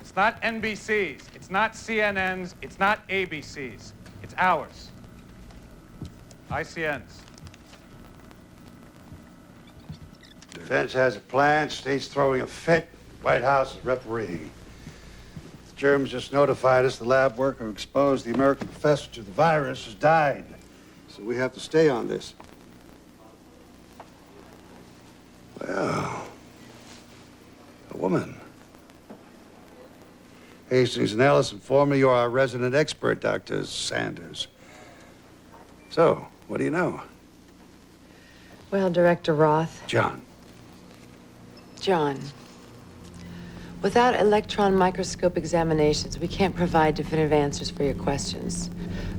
It's not NBC's, it's not CNN's, it's not ABC's. It's ours. ICN's. Defense has a plan, state's throwing a fit, White House is refereeing. The Germans just notified us the lab worker who exposed the American professor to the virus has died. So we have to stay on this. Well, a woman. Hastings and Ellis inform me you're our resident expert, Dr. Sanders. So, what do you know? Well, Director Roth. John. John. Without electron microscope examinations, we can't provide definitive answers for your questions.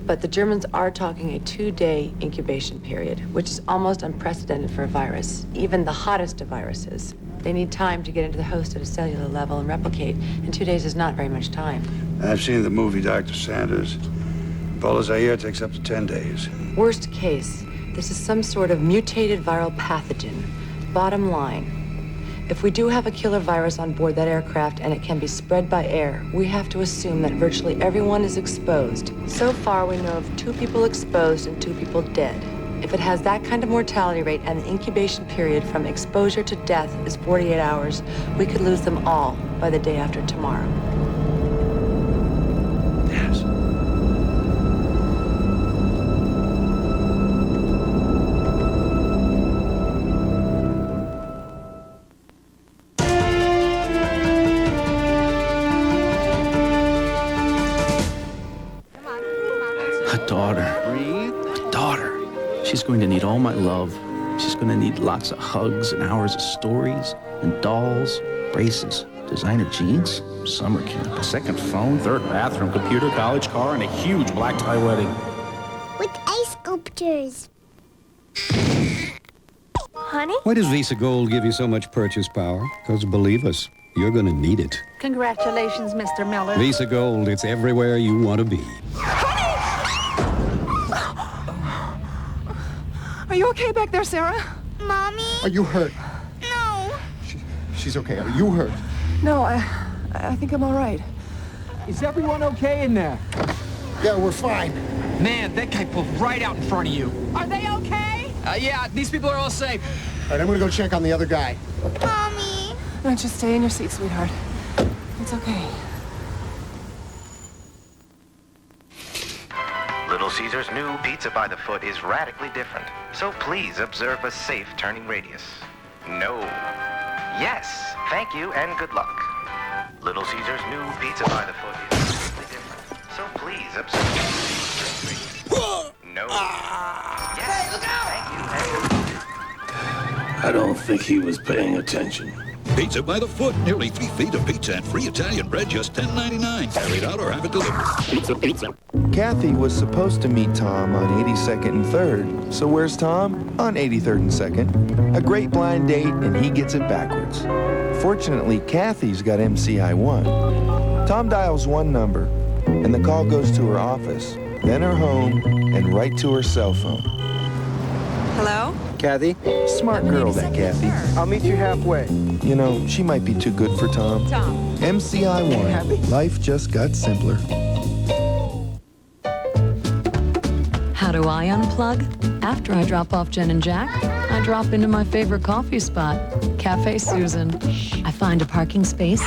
But the Germans are talking a 2-day incubation period, which is almost unprecedented for a virus, even the hottest of viruses. They need time to get into the host at a cellular level and replicate, and 2 days is not very much time. I've seen the movie, Dr. Sanders. Ebola Zaire takes up to 10 days. Worst case, this is some sort of mutated viral pathogen. Bottom line, if we do have a killer virus on board that aircraft and it can be spread by air, we have to assume that virtually everyone is exposed. So far, we know of 2 people exposed and 2 people dead. If it has that kind of mortality rate and the incubation period from exposure to death is 48 hours, we could lose them all by the day after tomorrow. Yes. A daughter. A daughter. She's going to need all my love. She's going to need lots of hugs and hours of stories and dolls, braces, designer jeans, summer camp, a second phone, 3rd bathroom, computer, college car, and a huge black tie wedding. With ice sculptures. Honey? Why does Visa Gold give you so much purchase power? Because believe us, you're going to need it. Congratulations, Mr. Miller. Visa Gold, it's everywhere you want to be. Are you okay back there, Sarah? Mommy? Are you hurt? No. She's okay. Are you hurt? No, I think I'm all right. Is everyone okay in there? Yeah, we're fine. Man, that guy pulled right out in front of you. Are they okay? Yeah, these people are all safe. All right, I'm going to go check on the other guy. Mommy? No, just stay in your seat, sweetheart. It's okay. Little Caesar's new pizza by the foot is radically different, so please observe a safe turning radius. No. Yes. Thank you and good luck. Little Caesar's new pizza by the foot is radically different, so please observe a safe turning radius. No. Yes. Thank you and good luck. I don't think he was paying attention. Pizza by the foot. Nearly 3 feet of pizza and free Italian bread, just $10.99. Carried out or have it delivered. Pizza. Kathy was supposed to meet Tom on 82nd and 3rd. So where's Tom? On 83rd and 2nd. A great blind date, and he gets it backwards. Fortunately, Kathy's got MCI1. Tom dials one number, and the call goes to her office. then her home, and right to her cell phone. Hello? Kathy? Smart girl, that Kathy. I'll meet you halfway. You know, she might be too good for Tom. Tom. MCI1. Life just got simpler. How do I unplug? After I drop off Jen and Jack, I drop into my favorite coffee spot, Cafe Susan. I find a parking space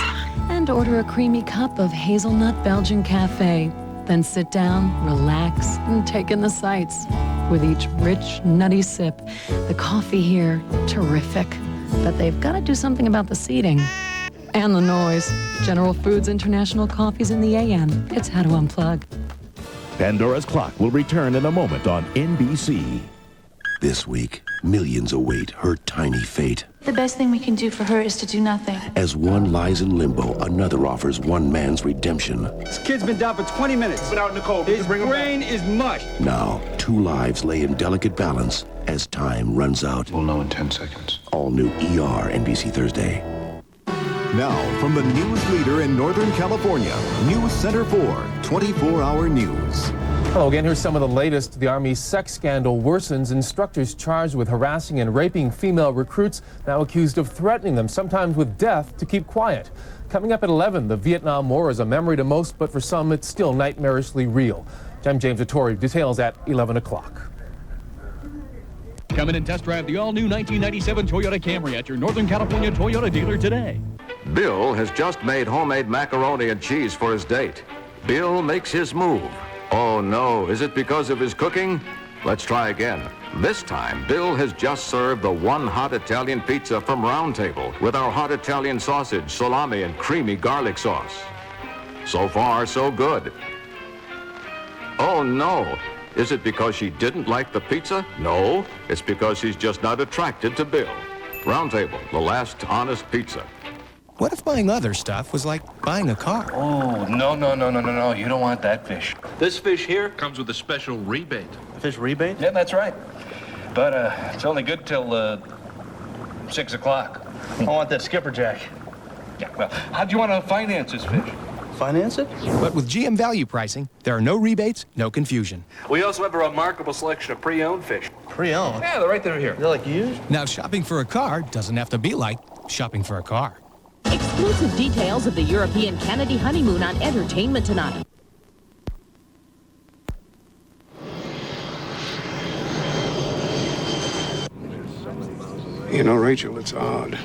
and order a creamy cup of hazelnut Belgian cafe. Then sit down, relax, and take in the sights. With each rich, nutty sip, the coffee here, terrific. But they've got to do something about the seating. And the noise. General Foods International Coffee's in the AM. It's how to unplug. Pandora's Clock will return in a moment on NBC. This week, millions await her tiny fate. The best thing we can do for her is to do nothing. As one lies in limbo, another offers one man's redemption. This kid's been down for 20 minutes. Been out in the cold. His brain is mush. Now, two lives lay in delicate balance as time runs out. We'll know in 10 seconds. All new ER, NBC Thursday. Now, from the news leader in Northern California, News Center 4, 24-hour news. Hello again. Here's some of the latest. The Army's sex scandal worsens. Instructors charged with harassing and raping female recruits now accused of threatening them, sometimes with death, to keep quiet. Coming up at 11, the Vietnam War is a memory to most, but for some it's still nightmarishly real. I'm James Vittori. Details at 11 o'clock. Come in and test drive the all-new 1997 Toyota Camry at your Northern California Toyota dealer today. Bill has just made homemade macaroni and cheese for his date. Bill makes his move. Oh no, is it because of his cooking? Let's try again. This time, Bill has just served the one hot Italian pizza from Round Table with our hot Italian sausage, salami, and creamy garlic sauce. So far, so good. Oh no, is it because she didn't like the pizza? No, it's because she's just not attracted to Bill. Round Table, the last honest pizza. What if buying other stuff was like buying a car? Oh, no. You don't want that fish. This fish here comes with a special rebate. A fish rebate? Yeah, that's right. But it's only good till 6 o'clock. I want that skipperjack. Yeah, well, how do you want to finance this fish? Finance it? But with GM value pricing, there are no rebates, no confusion. We also have a remarkable selection of pre-owned fish. Pre-owned? Yeah, they're right there here. They're like used? Now, shopping for a car doesn't have to be like shopping for a car. Exclusive details of the European Kennedy honeymoon on Entertainment Tonight. You know, Rachel, it's odd.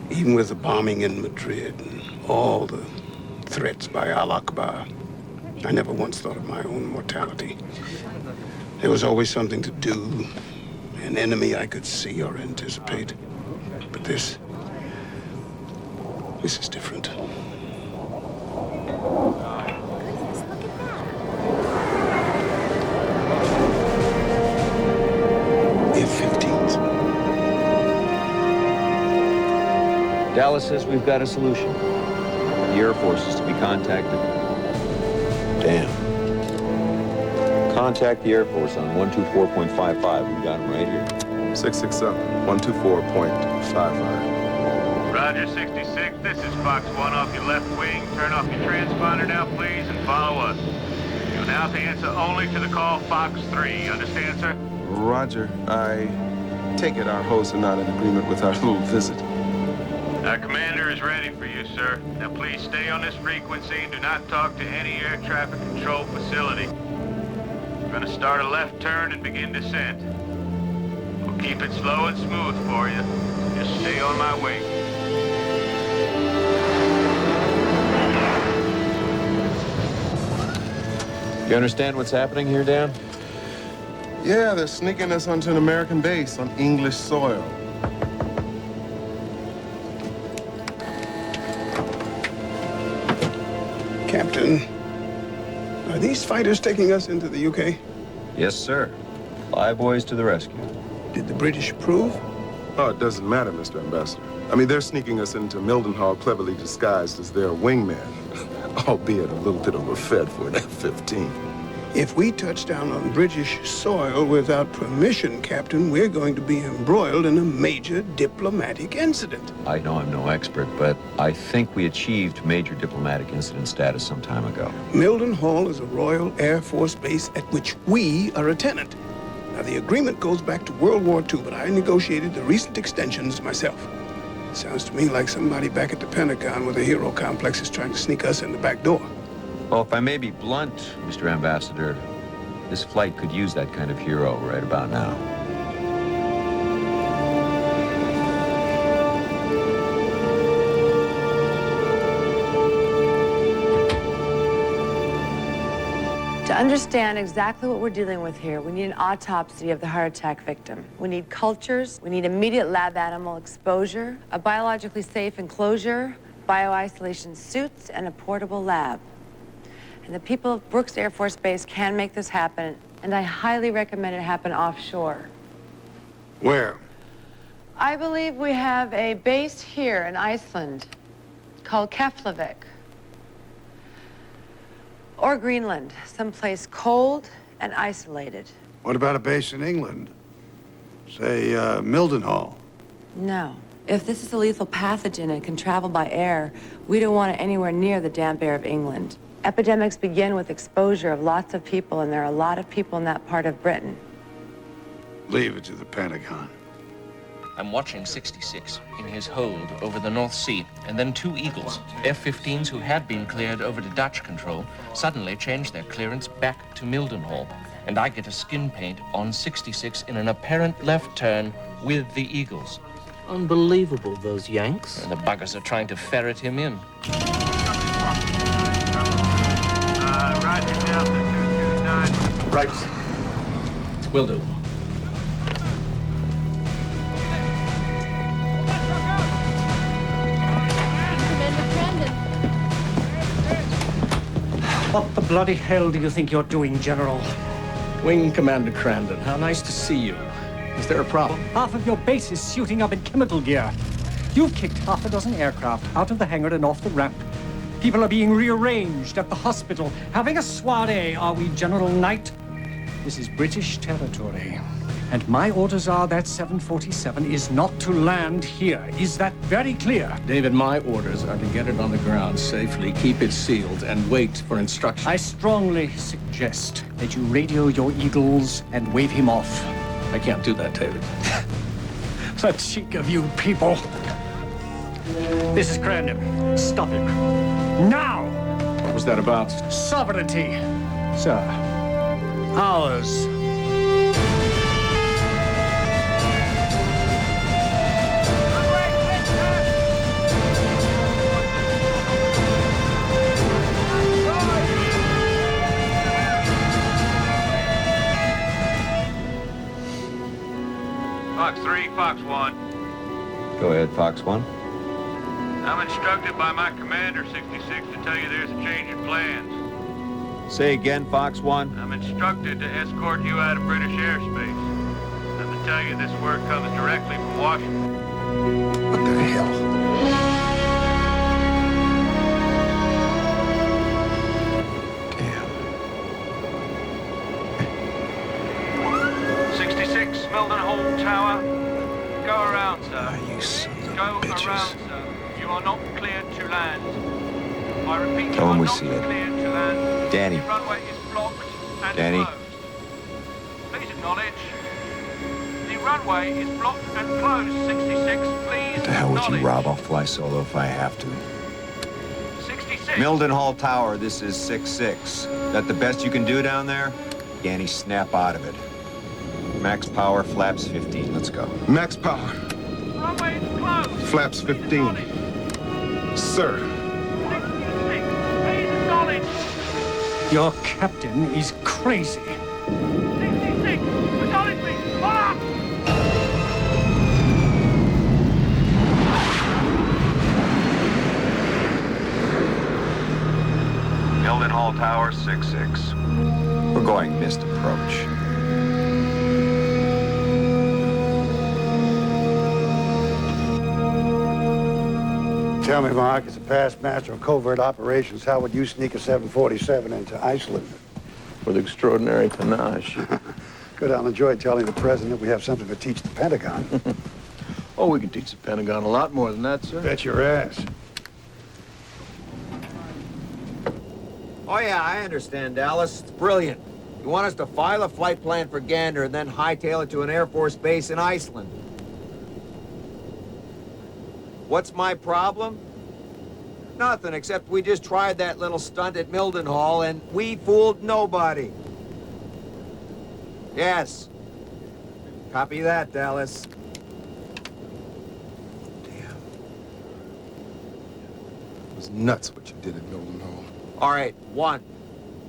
Even with the bombing in Madrid and all the threats by Al-Akbar, I never once thought of my own mortality. There was always something to do, an enemy I could see or anticipate. But this is different. F-15s. Dallas says we've got a solution. The Air Force is to be contacted. Damn. Contact the Air Force on 124.55. We got him right here. 667, 124.55. Roger, 66. This is Fox 1 off your left wing. Turn off your transponder now, please, and follow us. You'll now have to answer only to the call Fox 3. Understand, sir? Roger. I take it our hosts are not in agreement with our little visit. Our commander is ready for you, sir. Now, please stay on this frequency and do not talk to any air traffic control facility. We're going to start a left turn and begin descent. We'll keep it slow and smooth for you. Just stay on my wing. You understand what's happening here, Dan? Yeah, they're sneaking us onto an American base on English soil. Captain, are these fighters taking us into the UK? Yes, sir. Fly boys to the rescue. Did the British approve? Oh, it doesn't matter, Mr. Ambassador. I mean, they're sneaking us into Mildenhall cleverly disguised as their wingman, albeit a little bit overfed for an F-15. If we touch down on British soil without permission, Captain, we're going to be embroiled in a major diplomatic incident. I know I'm no expert, but I think we achieved major diplomatic incident status some time ago. Mildenhall is a Royal Air Force base at which we are a tenant. Now, the agreement goes back to World War II, but I negotiated the recent extensions myself. Sounds to me like somebody back at the Pentagon with a hero complex is trying to sneak us in the back door. Well, if I may be blunt, Mr. Ambassador, this flight could use that kind of hero right about now. To understand exactly what we're dealing with here, we need an autopsy of the heart attack victim. We need cultures, we need immediate lab animal exposure, a biologically safe enclosure, bio-isolation suits, and a portable lab. And the people of Brooks Air Force Base can make this happen, and I highly recommend it happen offshore. Where? I believe we have a base here in Iceland called Keflavik. Or Greenland, someplace cold and isolated. What about a base in England? Say, Mildenhall. No. If this is a lethal pathogen and can travel by air, we don't want it anywhere near the damp air of England. Epidemics begin with exposure of lots of people, and there are a lot of people in that part of Britain. Leave it to the Pentagon. I'm watching 66 in his hold over the North Sea, and then two Eagles, F-15s who had been cleared over to Dutch control, suddenly changed their clearance back to Mildenhall, and I get a skin paint on 66 in an apparent left turn with the Eagles. Unbelievable, those Yanks. And the buggers are trying to ferret him in. Roger, Delta 229. Right. Will do. What the bloody hell do you think you're doing, General? Wing Commander Crandon, how nice to see you. Is there a problem? Half of your base is suiting up in chemical gear. You've kicked half a dozen aircraft out of the hangar and off the ramp. People are being rearranged at the hospital, having a soiree. Are we, General Knight? This is British territory. And my orders are that 747 is not to land here. Is that very clear? David, my orders are to get it on the ground safely, keep it sealed, and wait for instructions. I strongly suggest that you radio your Eagles and wave him off. I can't do that, David. The cheek of you people. This is Crandon. Stop him. Now! What was that about? Sovereignty, sir. Ours. Fox 3, Fox 1. Go ahead, Fox 1. I'm instructed by my commander, 66, to tell you there's a change in plans. Say again, Fox 1. I'm instructed to escort you out of British airspace. And to tell you this word comes directly from Washington. What the hell? Damn. 66, Mildenhall Tower. Go around, sir. You son of Go bitches. around, sir. You are not cleared to land. I repeat, Tell you him are we not see it. cleared to land. Danny. The runway is blocked and Danny. closed. Please acknowledge. The runway is blocked and closed. 66, please. What the hell would you, acknowledge. Rob? I'll fly solo if I have to. 66. Mildenhall Tower, this is 6-6. That the best you can do down there? Danny, snap out of it. Max power, flaps 15. Let's go. Max power. Runway is closed. Flaps 15. Sir. 66, please acknowledge. Your captain is crazy. 66, acknowledge me. Ah! Mildenhall Tower, 6-6. We're going missed approach. Tell me, Mark, as a past master of covert operations, how would you sneak a 747 into Iceland? with extraordinary panache. Good, I'll enjoy telling the president we have something to teach the Pentagon. Oh, we can teach the Pentagon a lot more than that, sir. Bet your ass. Oh, yeah, I understand, Dallas. It's brilliant. You want us to file a flight plan for Gander and then hightail it to an Air Force base in Iceland. What's my problem? Nothing, except we just tried that little stunt at Mildenhall and we fooled nobody. Yes. Copy that, Dallas. It was nuts what you did at Mildenhall. All right, 1,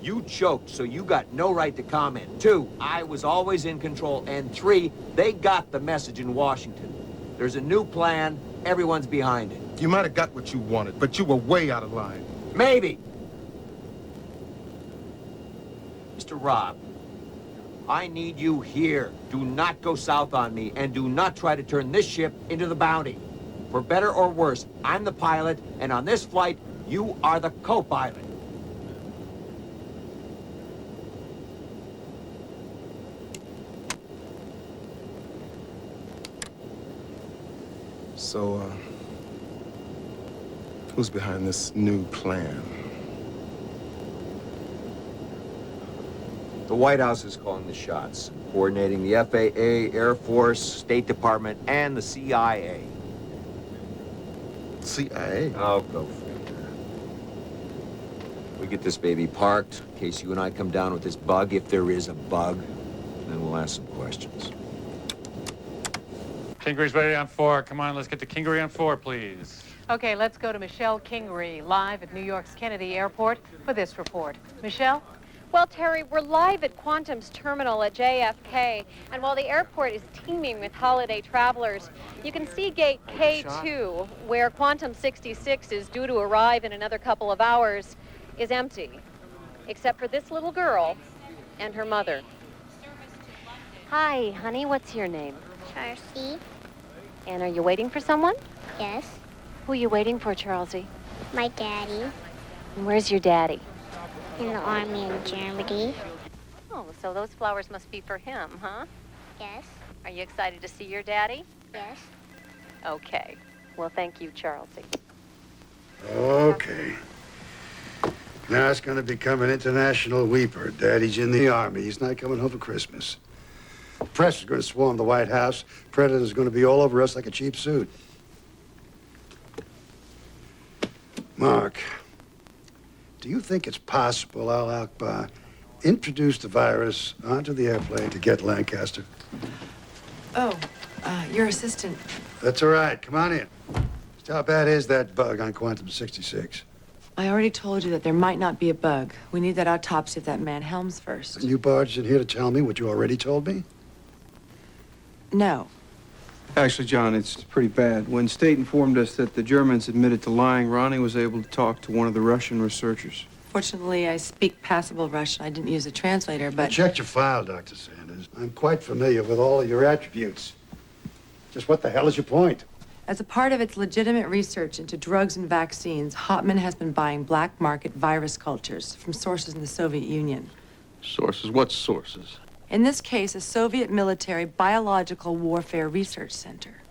you choked, so you got no right to comment. 2, I was always in control. And 3, they got the message in Washington. There's a new plan, everyone's behind it. You might have got what you wanted, but you were way out of line. Maybe. Mr. Robb, I need you here. Do not go south on me, and do not try to turn this ship into the Bounty. For better or worse, I'm the pilot, and on this flight, you are the co-pilot. So, who's behind this new plan? The White House is calling the shots, coordinating the FAA, Air Force, State Department, and the CIA. CIA? Oh, go figure. We get this baby parked, in case you and I come down with this bug, if there is a bug, then we'll ask some questions. Kingery's ready on 4. Come on, let's get to Kingery on 4, please. Okay, let's go to Michelle Kingery, live at New York's Kennedy Airport for this report. Michelle? Well, Terry, we're live at Quantum's terminal at JFK, and while the airport is teeming with holiday travelers, you can see gate K2, where Quantum 66 is due to arrive in another couple of hours, is empty, except for this little girl and her mother. Hi, honey, what's your name? Charlie. And are you waiting for someone? Yes. Who are you waiting for, Charlesy? My daddy. And where's your daddy? In the army in Germany. Oh, so those flowers must be for him, huh? Yes. Are you excited to see your daddy? Yes. Okay. Well, thank you, Charlesy. Okay. Now it's going to become an international weeper. Daddy's in the army. He's not coming home for Christmas. The press is going to swarm the White House. Predator's going to be all over us like a cheap suit. Mark, do you think it's possible Al Akbar introduced the virus onto the airplane to get Lancaster? Oh, your assistant. That's all right. Come on in. Just how bad is that bug on Quantum 66? I already told you that there might not be a bug. We need that autopsy of that man Helms first. And you barged in here to tell me what you already told me? No. Actually, John, it's pretty bad. When State informed us that the Germans admitted to lying, Ronnie was able to talk to one of the Russian researchers. Fortunately, I speak passable Russian. I didn't use a translator, but... I checked your file, Dr. Sanders. I'm quite familiar with all of your attributes. Just what the hell is your point? As a part of its legitimate research into drugs and vaccines, Hauptmann has been buying black market virus cultures from sources in the Soviet Union. Sources? What sources? In this case, a Soviet military biological warfare research center.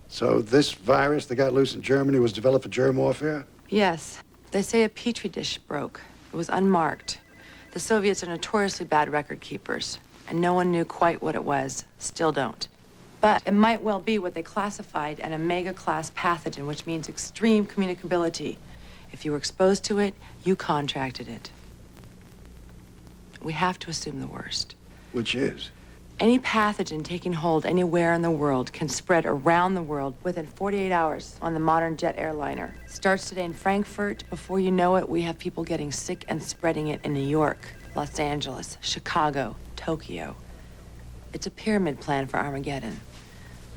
So this virus that got loose in Germany was developed for germ warfare? Yes. They say a petri dish broke. It was unmarked. The Soviets are notoriously bad record keepers, and no one knew quite what it was. Still don't. But it might well be what they classified an omega-class pathogen, which means extreme communicability. If you were exposed to it, you contracted it. We have to assume the worst. Which is? Any pathogen taking hold anywhere in the world can spread around the world within 48 hours on the modern jet airliner. Starts today in Frankfurt. Before you know it, we have people getting sick and spreading it in New York, Los Angeles, Chicago, Tokyo. It's a pyramid plan for Armageddon.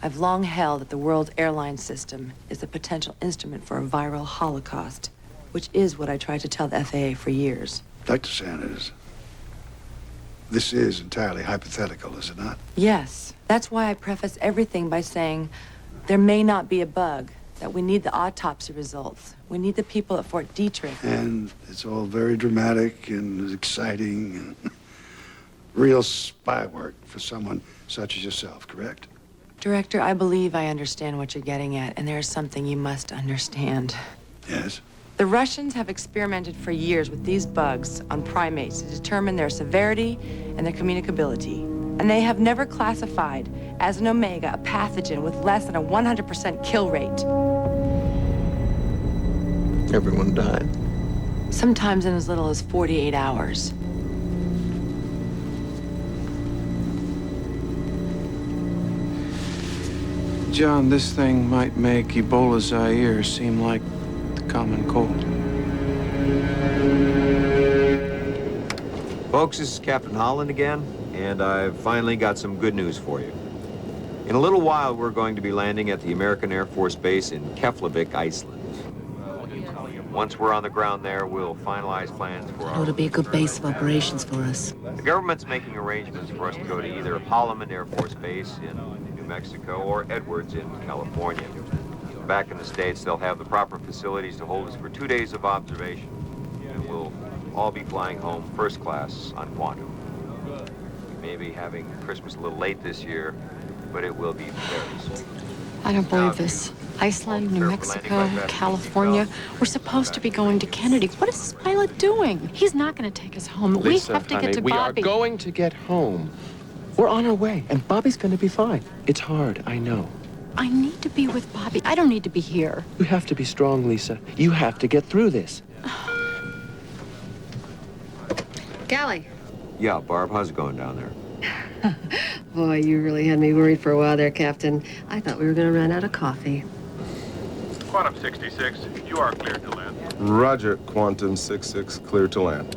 I've long held that the world's airline system is a potential instrument for a viral holocaust, which is what I tried to tell the FAA for years. Dr. Sanders, this is entirely hypothetical, is it not? Yes. That's why I preface everything by saying there may not be a bug, that we need the autopsy results. We need the people at Fort Detrick. And it's all very dramatic and exciting and real spy work for someone such as yourself, correct? Director, I believe I understand what you're getting at, and there's something you must understand. Yes? The Russians have experimented for years with these bugs on primates to determine their severity and their communicability. And they have never classified as an omega a pathogen with less than a 100% kill rate. Everyone died. Sometimes in as little as 48 hours. John, this thing might make Ebola Zaire seem like the common cold. Folks, this is Captain Holland again, and I've finally got some good news for you. In a little while, we're going to be landing at the American Air Force Base in Keflavik, Iceland. Once we're on the ground there, we'll finalize plans for It ought to be a good base of operations for us. The government's making arrangements for us to go to either Holloman Air Force Base in New Mexico or Edwards in California. Back in the States, they'll have the proper facilities to hold us for 2 days of observation. And we'll all be flying home first class on Quantum. We may be having Christmas a little late this year, but it will be very soon. I don't believe this. Iceland, New Mexico, California. We're supposed to be going to Kennedy. What is this pilot doing? He's not going to take us home. Lisa, we have to honey, get to we Bobby. are going to get home. We're on our way, and Bobby's going to be fine. It's hard, I know. I need to be with Bobby. I don't need to be here. You have to be strong, Lisa. You have to get through this. Gally. Yeah, Barb, how's it going down there? Boy, you really had me worried for a while there, Captain. I thought we were going to run out of coffee. Quantum 66, you are cleared to land. Roger, Quantum 66, clear to land.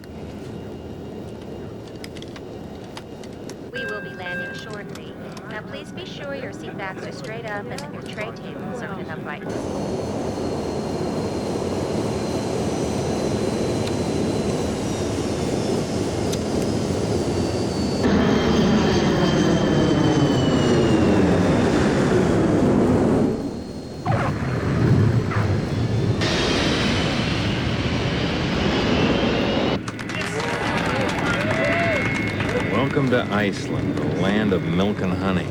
We will be landing shortly. Now please be sure your seat backs are straight up and that your tray tables are in upright. Welcome to Iceland, the land of milk and honey.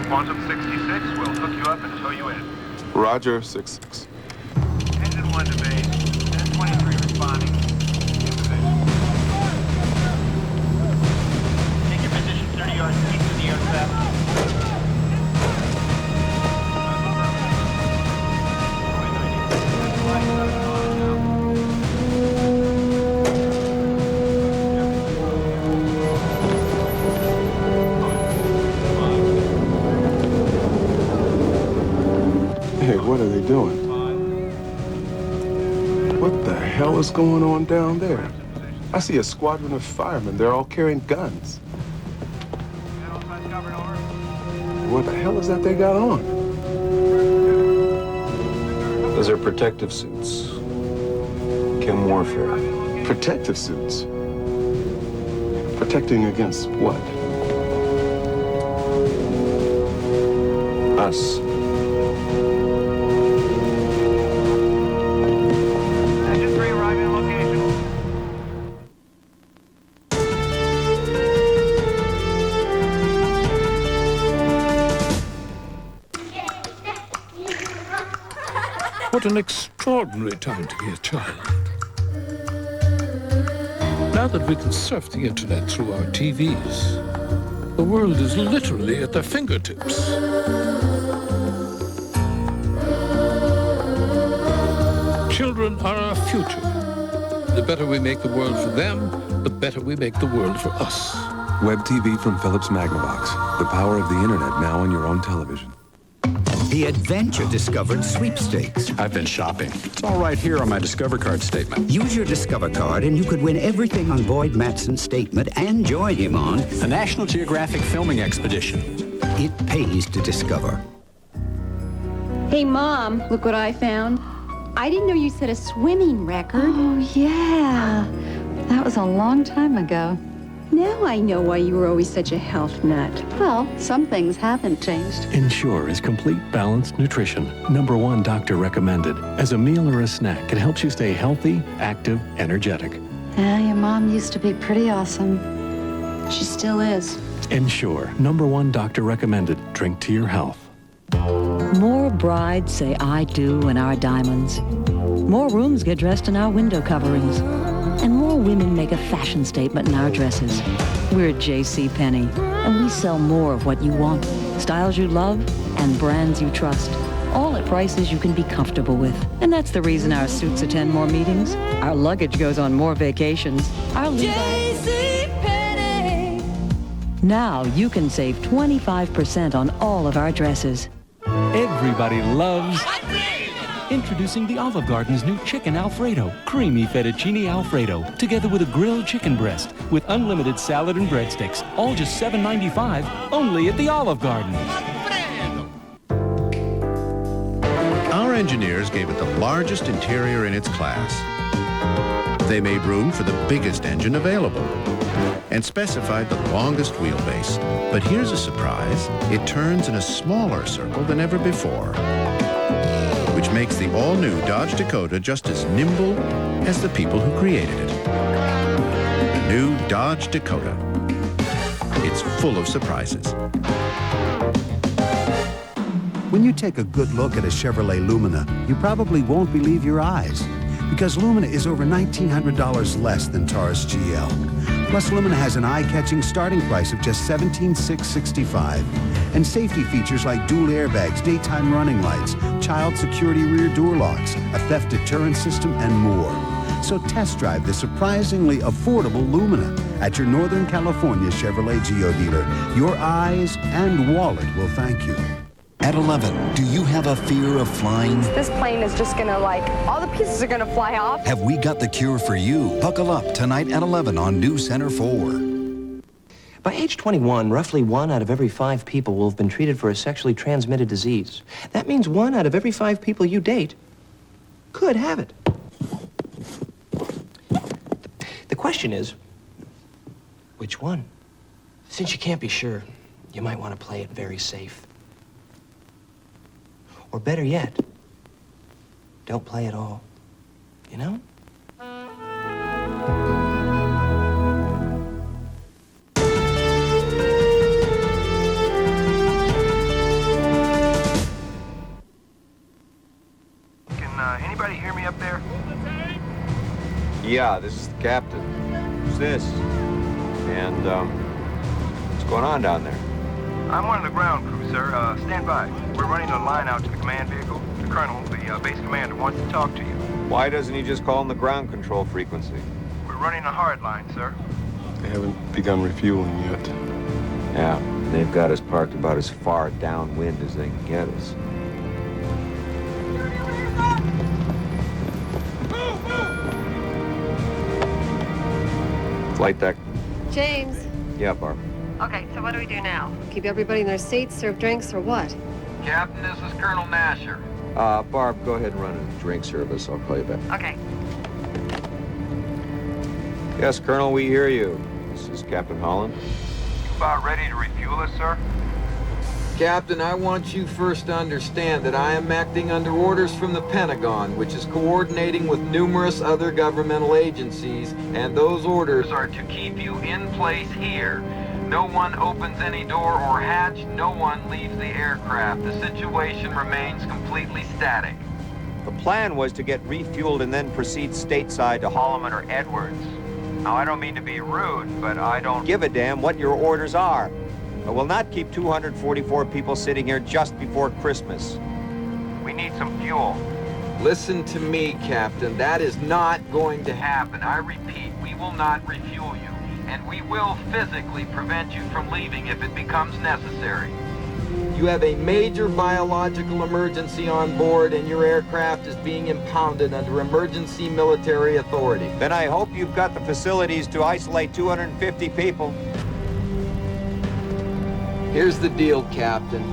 Quantum 66 will hook you up and tow you in. Roger, 66. Engine 1 to base, 1023 responding. In position. Take your position 30 yards east of the aircraft. Hey, what are they doing? What the hell is going on down there? I see a squadron of firemen. They're all carrying guns. What the hell is that they got on? Those are protective suits. Chem warfare. Protective suits? Protecting against what? Us. Engine 3 arriving in location. What an extraordinary time to be a child. Now that we can surf the internet through our TVs, the world is literally at their fingertips. Children are our future. The better we make the world for them, the better we make the world for us. Web TV from Philips Magnavox. The power of the internet now on your own television. The Adventure Discovered Sweepstakes. I've been shopping. It's all right here on my Discover Card statement. Use your Discover Card and you could win everything on Boyd Matson's statement and join him on the National Geographic Filming Expedition. It pays to discover. Hey, Mom, look what I found. I didn't know you set a swimming record. Oh, yeah. That was a long time ago. Now I know why you were always such a health nut. Well, some things haven't changed. Ensure is complete balanced nutrition. #1 doctor recommended. As a meal or a snack, it helps you stay healthy, active, energetic. Yeah, your mom used to be pretty awesome. She still is. Ensure, #1 doctor recommended. Drink to your health. More brides say I do in our diamonds. More rooms get dressed in our window coverings. And more women make a fashion statement in our dresses. We're JCPenney, and we sell more of what you want. Styles you love and brands you trust. All at prices you can be comfortable with. And that's the reason our suits attend more meetings. Our luggage goes on more vacations. Our JCPenney. Now you can save 25% on all of our dresses. Everybody loves... Introducing the Olive Garden's new Chicken Alfredo, creamy fettuccine Alfredo, together with a grilled chicken breast, with unlimited salad and breadsticks, all just $7.95, only at the Olive Garden. Our engineers gave it the largest interior in its class. They made room for the biggest engine available and specified the longest wheelbase. But here's a surprise. It turns in a smaller circle than ever before, which makes the all-new Dodge Dakota just as nimble as the people who created it. The new Dodge Dakota. It's full of surprises. When you take a good look at a Chevrolet Lumina, you probably won't believe your eyes, because Lumina is over $1,900 less than Taurus GL. Plus, Lumina has an eye-catching starting price of just $17,665, and safety features like dual airbags, daytime running lights, child security rear door locks, a theft deterrent system, and more. So test drive the surprisingly affordable Lumina at your Northern California Chevrolet Geo dealer. Your eyes and wallet will thank you. At 11, do you have a fear of flying? This plane is just gonna all the pieces are gonna fly off. Have we got the cure for you? Buckle up tonight at 11 on New Center 4. By age 21, roughly 1 out of every 5 people will have been treated for a sexually transmitted disease. That means 1 out of every 5 people you date could have it. The question is, which one? Since you can't be sure, you might want to play it very safe. Or better yet, don't play at all. You know? Anybody hear me up there? Yeah, this is the captain. Who's this? And, what's going on down there? I'm one of the ground crew, sir. Stand by. We're running a line out to the command vehicle. The colonel, the base commander, wants to talk to you. Why doesn't he just call on the ground control frequency? We're running a hard line, sir. They haven't begun refueling yet. Yeah, they've got us parked about as far downwind as they can get us. Flight deck. James. Yeah, Barb. Okay, so what do we do now? Keep everybody in their seats, serve drinks, or what? Captain, this is Colonel Nasher. Barb, go ahead and run a drink service. I'll call you back. Okay. Yes, Colonel, we hear you. This is Captain Holland. About ready to refuel us, sir? Captain, I want you first to understand that I am acting under orders from the Pentagon, which is coordinating with numerous other governmental agencies, and those orders are to keep you in place here. No one opens any door or hatch, no one leaves the aircraft. The situation remains completely static. The plan was to get refueled and then proceed stateside to Holloman or Edwards. Now, I don't mean to be rude, but I don't give a damn what your orders are. I will not keep 244 people sitting here just before Christmas. We need some fuel. Listen to me, Captain. That is not going to happen. I repeat, we will not refuel you, and we will physically prevent you from leaving if it becomes necessary. You have a major biological emergency on board, and your aircraft is being impounded under emergency military authority. Then I hope you've got the facilities to isolate 250 people. Here's the deal, Captain.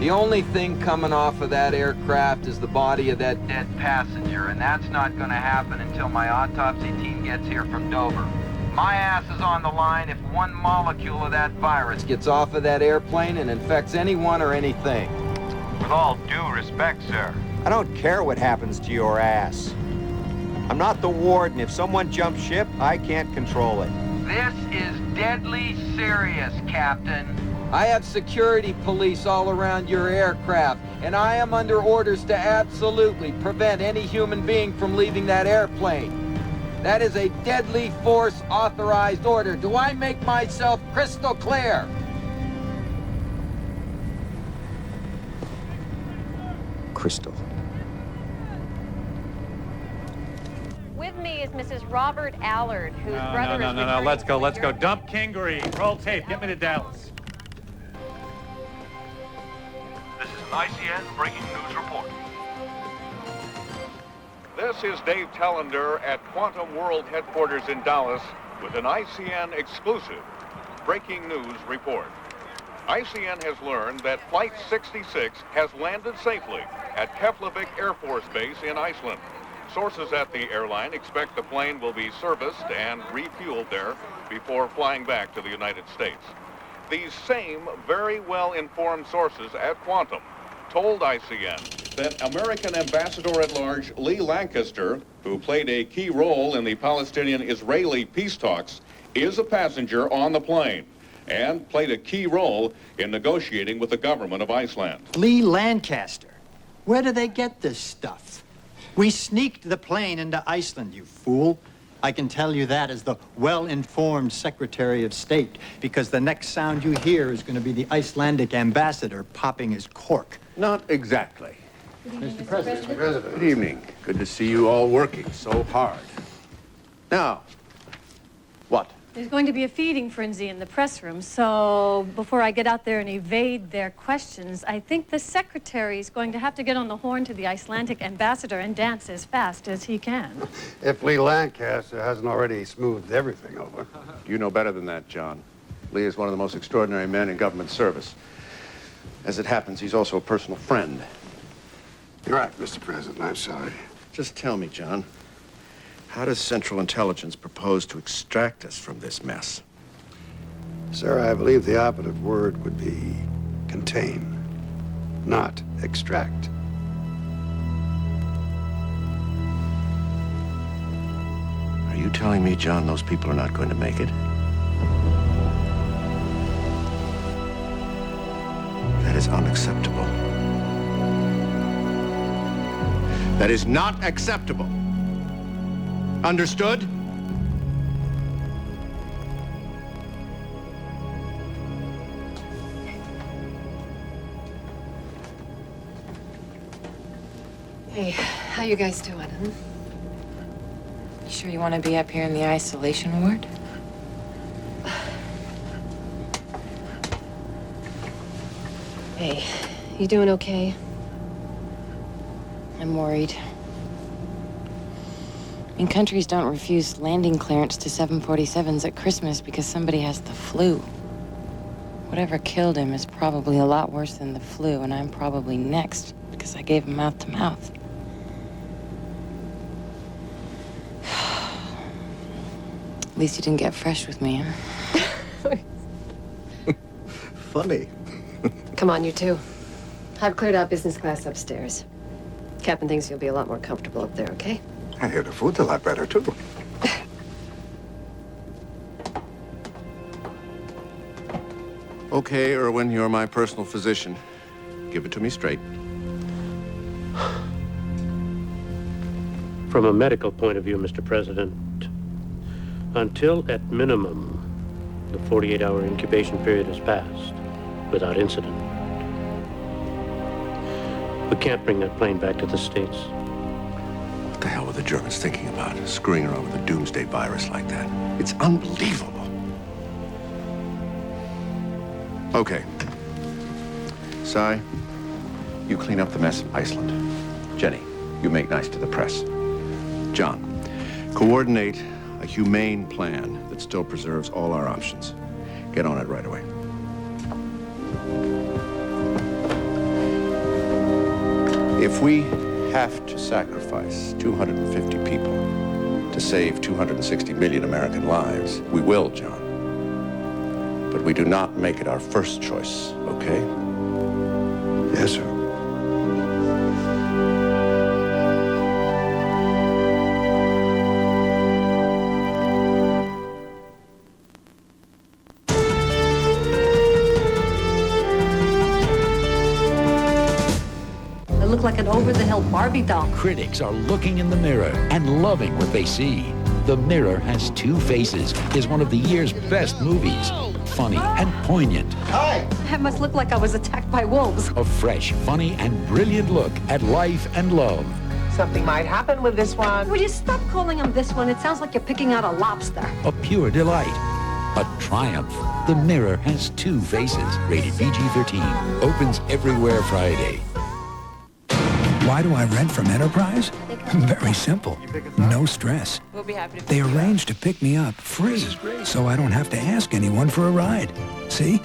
The only thing coming off of that aircraft is the body of that dead passenger, and that's not going to happen until my autopsy team gets here from Dover. My ass is on the line if one molecule of that virus Gets off of that airplane and infects anyone or anything. With all due respect, sir. I don't care what happens to your ass. I'm not the warden. If someone jumps ship, I can't control it. This is deadly serious, Captain. I have security police all around your aircraft, and I am under orders to absolutely prevent any human being from leaving that airplane. That is a deadly force authorized order. Do I make myself crystal clear? Crystal. With me is Mrs. Robert Allard, whose brother is No. Let's go. Dump Kingery. Roll tape. Get me to Dallas. This is an ICN breaking news report. This is Dave Tellender at Quantum World headquarters in Dallas with an ICN exclusive breaking news report. ICN has learned that Flight 66 has landed safely at Keflavik Air Force Base in Iceland. Sources at the airline expect the plane will be serviced and refueled there before flying back to the United States. These same very well-informed sources at Quantum told ICN that American Ambassador-at-Large Lee Lancaster, who played a key role in the Palestinian-Israeli peace talks, is a passenger on the plane and played a key role in negotiating with the government of Iceland. Lee Lancaster. Where do they get this stuff? We sneaked the plane into Iceland, you fool. I can tell you that as the well-informed Secretary of State, because the next sound you hear is going to be the Icelandic ambassador popping his cork. Not exactly. Mr. President. Good evening. Good to see you all working so hard. Now, what? There's going to be a feeding frenzy in the press room, so before I get out there and evade their questions, I think the secretary is going to have to get on the horn to the Icelandic ambassador and dance as fast as he can. If Lee Lancaster hasn't already smoothed everything over. You know better than that, John. Lee is one of the most extraordinary men in government service. As it happens, he's also a personal friend. You're right, Mr. President. I'm sorry. Just tell me, John, how does Central Intelligence propose to extract us from this mess? Sir, I believe the operative word would be contain, not extract. Are you telling me, John, those people are not going to make it? That is unacceptable. That is not acceptable. Understood? Hey, how you guys doing, huh? You sure you want to be up here in the isolation ward? Hey, you doing okay? I'm worried. And countries don't refuse landing clearance to 747s at Christmas because somebody has the flu. Whatever killed him is probably a lot worse than the flu, and I'm probably next because I gave him mouth to mouth. At least you didn't get fresh with me, huh? Funny. Come on, you two. I've cleared out business class upstairs. Captain thinks you'll be a lot more comfortable up there, okay? I hear the food's a lot better, too. Okay, Irwin, you're my personal physician. Give it to me straight. From a medical point of view, Mr. President, until at minimum the 48-hour incubation period has passed without incident, we can't bring that plane back to the States. What the hell were the Germans thinking about? Screwing around with a doomsday virus like that? It's unbelievable. Okay. Cy, you clean up the mess in Iceland. Jenny, you make nice to the press. John, coordinate a humane plan that still preserves all our options. Get on it right away. If we have to sacrifice 250 people, to save 260 million American lives, we will, John. But we do not make it our first choice, okay? Yes, sir. I look like an over-the-hill Barbie doll. Critics are looking in the mirror and loving what they see. The Mirror Has Two Faces is one of the year's best movies. Funny and poignant. Hi! That must look like I was attacked by wolves. A fresh, funny, and brilliant look at life and love. Something might happen with this one. Will you stop calling him this one? It sounds like you're picking out a lobster. A pure delight. A triumph. The Mirror Has Two Faces. Rated PG-13. Opens everywhere Friday. Why do I rent from Enterprise? Very simple. No stress. We'll be happy to They arranged to pick me up free, so I don't have to ask anyone for a ride. See?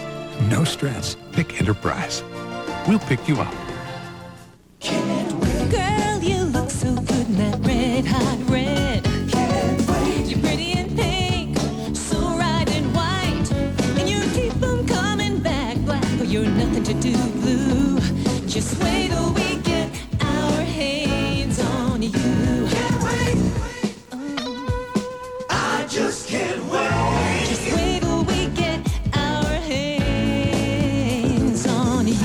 No stress. Pick Enterprise. We'll pick you up. Girl, you look so good in that red, hot red. You're pretty in pink, so right in white. And you keep them coming back black, but you're nothing to do blue. Just wait till we get our hands on you. Can't wait. I just can't wait. Just wait till we get our hands on you.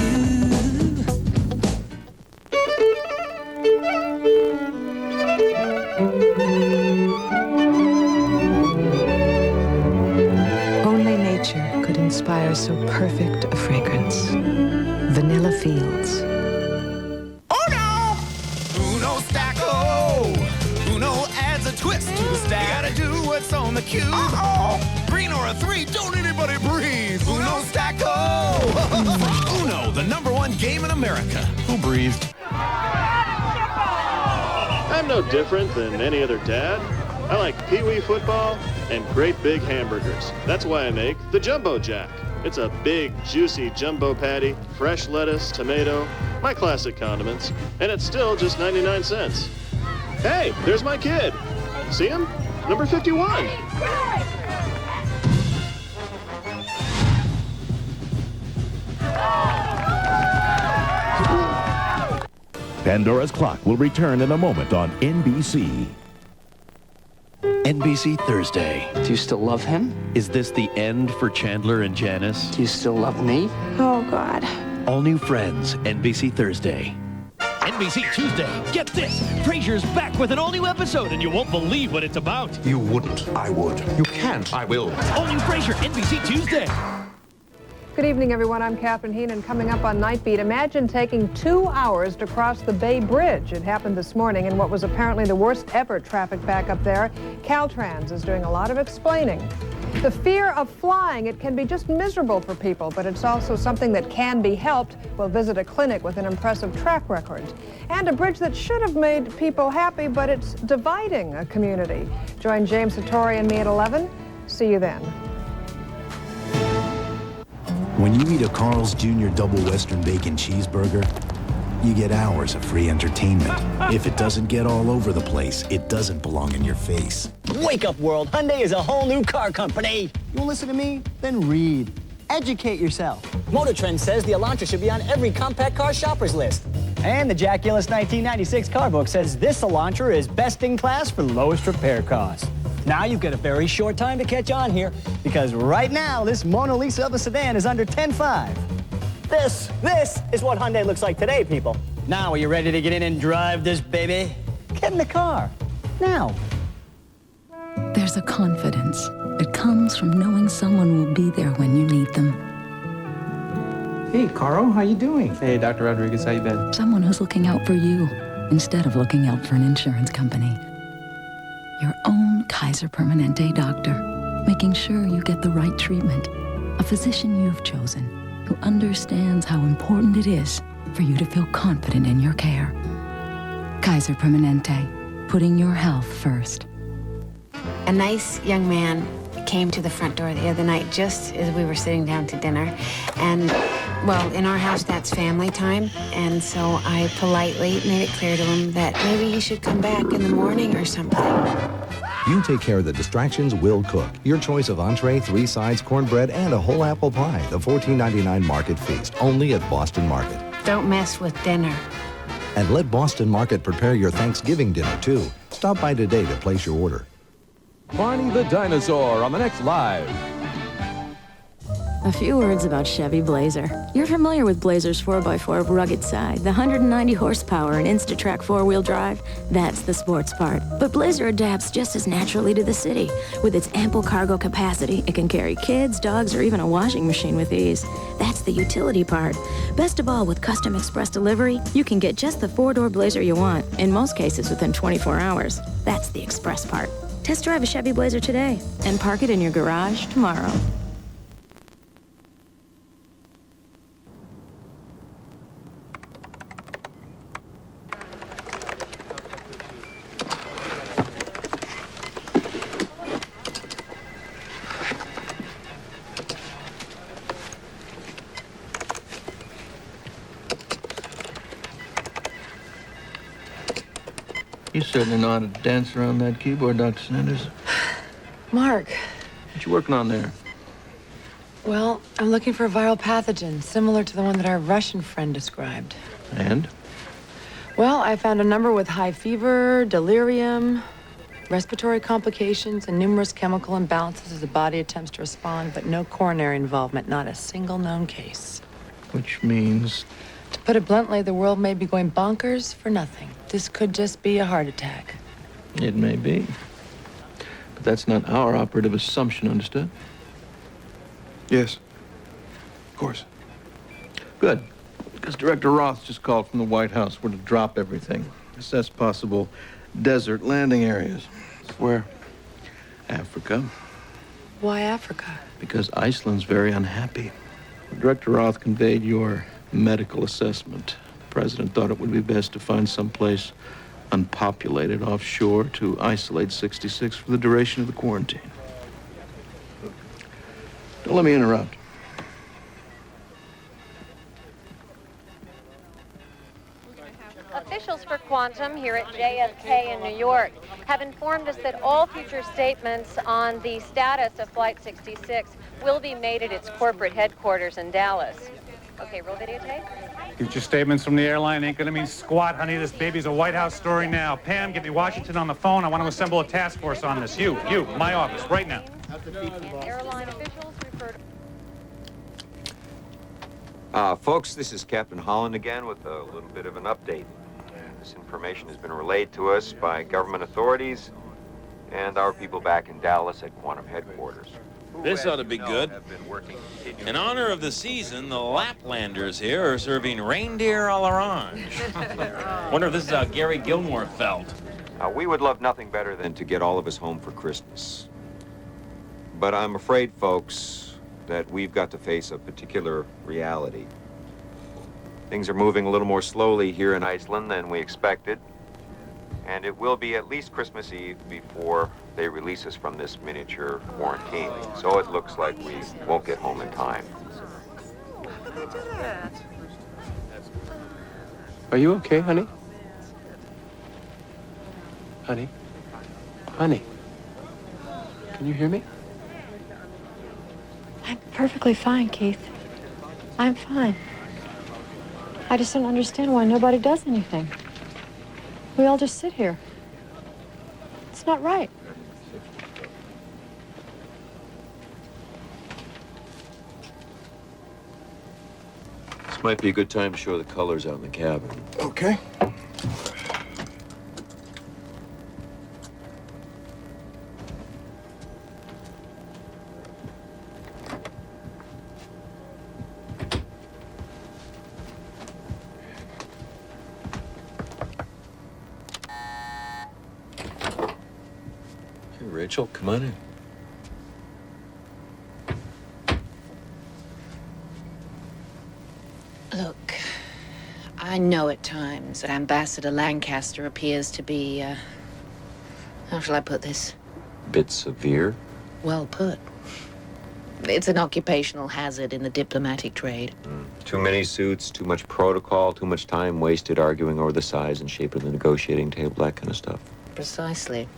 Only nature could inspire so perfect a fragrance. Vanilla Fields. Uno stacko. Uno adds a twist to the stack. You gotta do what's on the cue. Green or a three, don't anybody breathe. Uno stacko. Uno, the #1 game in America. Who breathed? I'm no different than any other dad. I like pee-wee football and great big hamburgers. That's why I make the Jumbo Jack. It's a big, juicy jumbo patty, fresh lettuce, tomato, my classic condiments, and it's still just 99 cents. Hey, there's my kid. See him? Number 51. Pandora's Clock will return in a moment on NBC. NBC Thursday. Do you still love him? Is this the end for Chandler and Janice? Do you still love me? Oh, God. All new Friends, NBC Thursday. NBC Tuesday. Get this. Frasier's back with an all-new episode, and you won't believe what it's about. You wouldn't. I would. You can't. I will. All-new Frasier, NBC Tuesday. Good evening, everyone. I'm Catherine Heenan. Coming up on Night Beat, imagine taking 2 hours to cross the Bay Bridge. It happened this morning in what was apparently the worst ever traffic backup there. Caltrans is doing a lot of explaining. The fear of flying, it can be just miserable for people, but it's also something that can be helped. We'll visit a clinic with an impressive track record. And a bridge that should have made people happy, but it's dividing a community. Join James Satori and me at 11. See you then. When you eat a Carl's Jr. Double Western Bacon Cheeseburger, you get hours of free entertainment. If it doesn't get all over the place, it doesn't belong in your face. Wake up, world. Hyundai is a whole new car company. You won't listen to me? Then read. Educate yourself. Motor Trend says the Elantra should be on every compact car shopper's list. And the Jack Gillis 1996 car book says this Elantra is best in class for lowest repair costs. Now you've got a very short time to catch on here, because right now, this Mona Lisa of a sedan is under $10,500. This is what Hyundai looks like today, people. Now, are you ready to get in and drive this baby? Get in the car, now. There's a confidence that comes from knowing someone will be there when you need them. Hey, Carl, how you doing? Hey, Dr. Rodriguez, how you been? Someone who's looking out for you instead of looking out for an insurance company. Your own Kaiser Permanente doctor, making sure you get the right treatment. A physician you've chosen who understands how important it is for you to feel confident in your care. Kaiser Permanente, putting your health first. A nice young man came to the front door the other night just as we were sitting down to dinner. And, well, in our house, that's family time. And so I politely made it clear to him that maybe he should come back in the morning or something. You take care of the distractions, we'll cook. Your choice of entree, 3 sides, cornbread, and a whole apple pie. The $14.99 Market Feast, only at Boston Market. Don't mess with dinner. And let Boston Market prepare your Thanksgiving dinner, too. Stop by today to place your order. Barney the Dinosaur on the next Live. A few words about Chevy Blazer. You're familiar with Blazer's 4x4 rugged side, the 190 horsepower and Instatrack four-wheel drive. That's the sports part. But Blazer adapts just as naturally to the city. With its ample cargo capacity, it can carry kids, dogs, or even a washing machine with ease. That's the utility part. Best of all, with custom express delivery, you can get just the 4-door Blazer you want, in most cases within 24 hours. That's the express part. Test drive a Chevy Blazer today and park it in your garage tomorrow. You certainly know how to dance around that keyboard, Dr. Sanders. Mark, What you working on there? well, I'm looking for a viral pathogen similar to the one that our Russian friend described. And? Well, I found a number with high fever, delirium, respiratory complications, and numerous chemical imbalances as the body attempts to respond, but no coronary involvement, not a single known case. Which means... To put it bluntly, the world may be going bonkers for nothing. This could just be a heart attack. It may be. But that's not our operative assumption, understood? Yes. Of course. Good. Because Director Roth just called from the White House. We're to drop everything. Assess possible desert landing areas. Where? Africa. Why Africa? Because Iceland's very unhappy. Director Roth conveyed your medical assessment. The president thought it would be best to find some place unpopulated offshore to isolate 66 for the duration of the quarantine. Don't let me interrupt. Officials for Quantum here at JFK in New York have informed us that all future statements on the status of Flight 66 will be made at its corporate headquarters in Dallas. Okay, roll videotape. Future statements from the airline ain't gonna mean squat, honey. This baby's a White House story now. Pam, get me Washington on the phone. I want to assemble a task force on this. You, my office, right now. And airline officials referred... Folks, this is Captain Holland again with a little bit of an update. This information has been relayed to us by government authorities and our people back in Dallas at Quantum headquarters. This ought to be good. In honor of the season, the Laplanders here are serving reindeer a l'orange. Wonder if this is how Gary Gilmore felt. We would love nothing better than to get all of us home for Christmas. But I'm afraid, folks, that we've got to face a particular reality. Things are moving a little more slowly here in Iceland than we expected. And it will be at least Christmas Eve before they release us from this miniature quarantine. So it looks like we won't get home in time. Are you okay, honey? Honey? Honey? Can you hear me? I'm perfectly fine, Keith. I'm fine. I just don't understand why nobody does anything. We all just sit here. It's not right. This might be a good time to show the colors out in the cabin. Okay. Hey, Rachel, come on in. Look, I know at times that Ambassador Lancaster appears to be, how shall I put this? Bit severe? Well put. It's an occupational hazard in the diplomatic trade. Too many suits, too much protocol, too much time wasted arguing over the size and shape of the negotiating table, that kind of stuff. Precisely.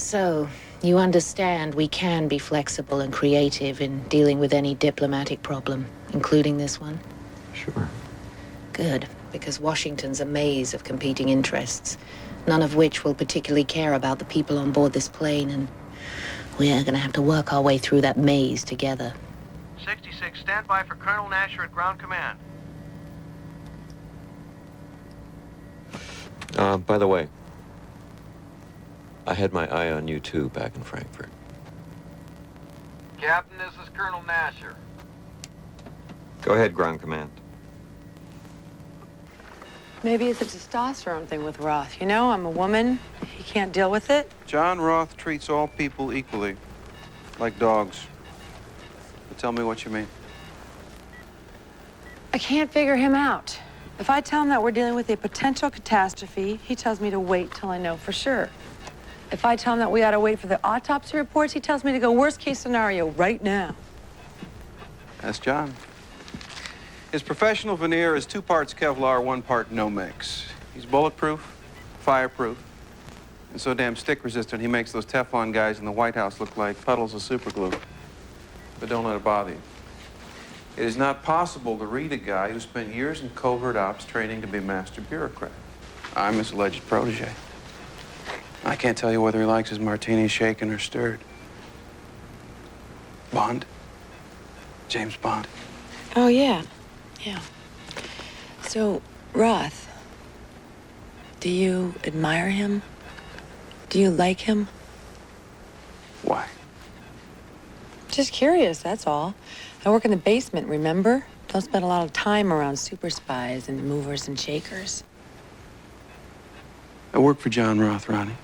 So, you understand we can be flexible and creative in dealing with any diplomatic problem, including this one? Sure. Good, because Washington's a maze of competing interests, none of which will particularly care about the people on board this plane, and we're gonna have to work our way through that maze together. 66, stand by for Colonel Nasher at ground command. By the way, I had my eye on you too back in Frankfurt. Captain, this is Colonel Nasher. Go ahead, ground command. Maybe it's a testosterone thing with Roth. You know, I'm a woman. He can't deal with it. John Roth treats all people equally, like dogs. But tell me what you mean. I can't figure him out. If I tell him that we're dealing with a potential catastrophe, he tells me to wait till I know for sure. If I tell him that we ought to wait for the autopsy reports, he tells me to go worst case scenario right now. That's John. His professional veneer is 2 parts Kevlar, 1 part no-mix. He's bulletproof, fireproof, and so damn stick-resistant he makes those Teflon guys in the White House look like puddles of superglue. But don't let it bother you. It is not possible to read a guy who spent years in covert ops training to be a master bureaucrat. I'm his alleged protege. I can't tell you whether he likes his martini shaken or stirred. Bond? James Bond. Oh, yeah. Yeah. So, Roth, do you admire him? Do you like him? Why? Just curious, that's all. I work in the basement, remember? Don't spend a lot of time around super spies and movers and shakers. I work for John Roth, Ronnie.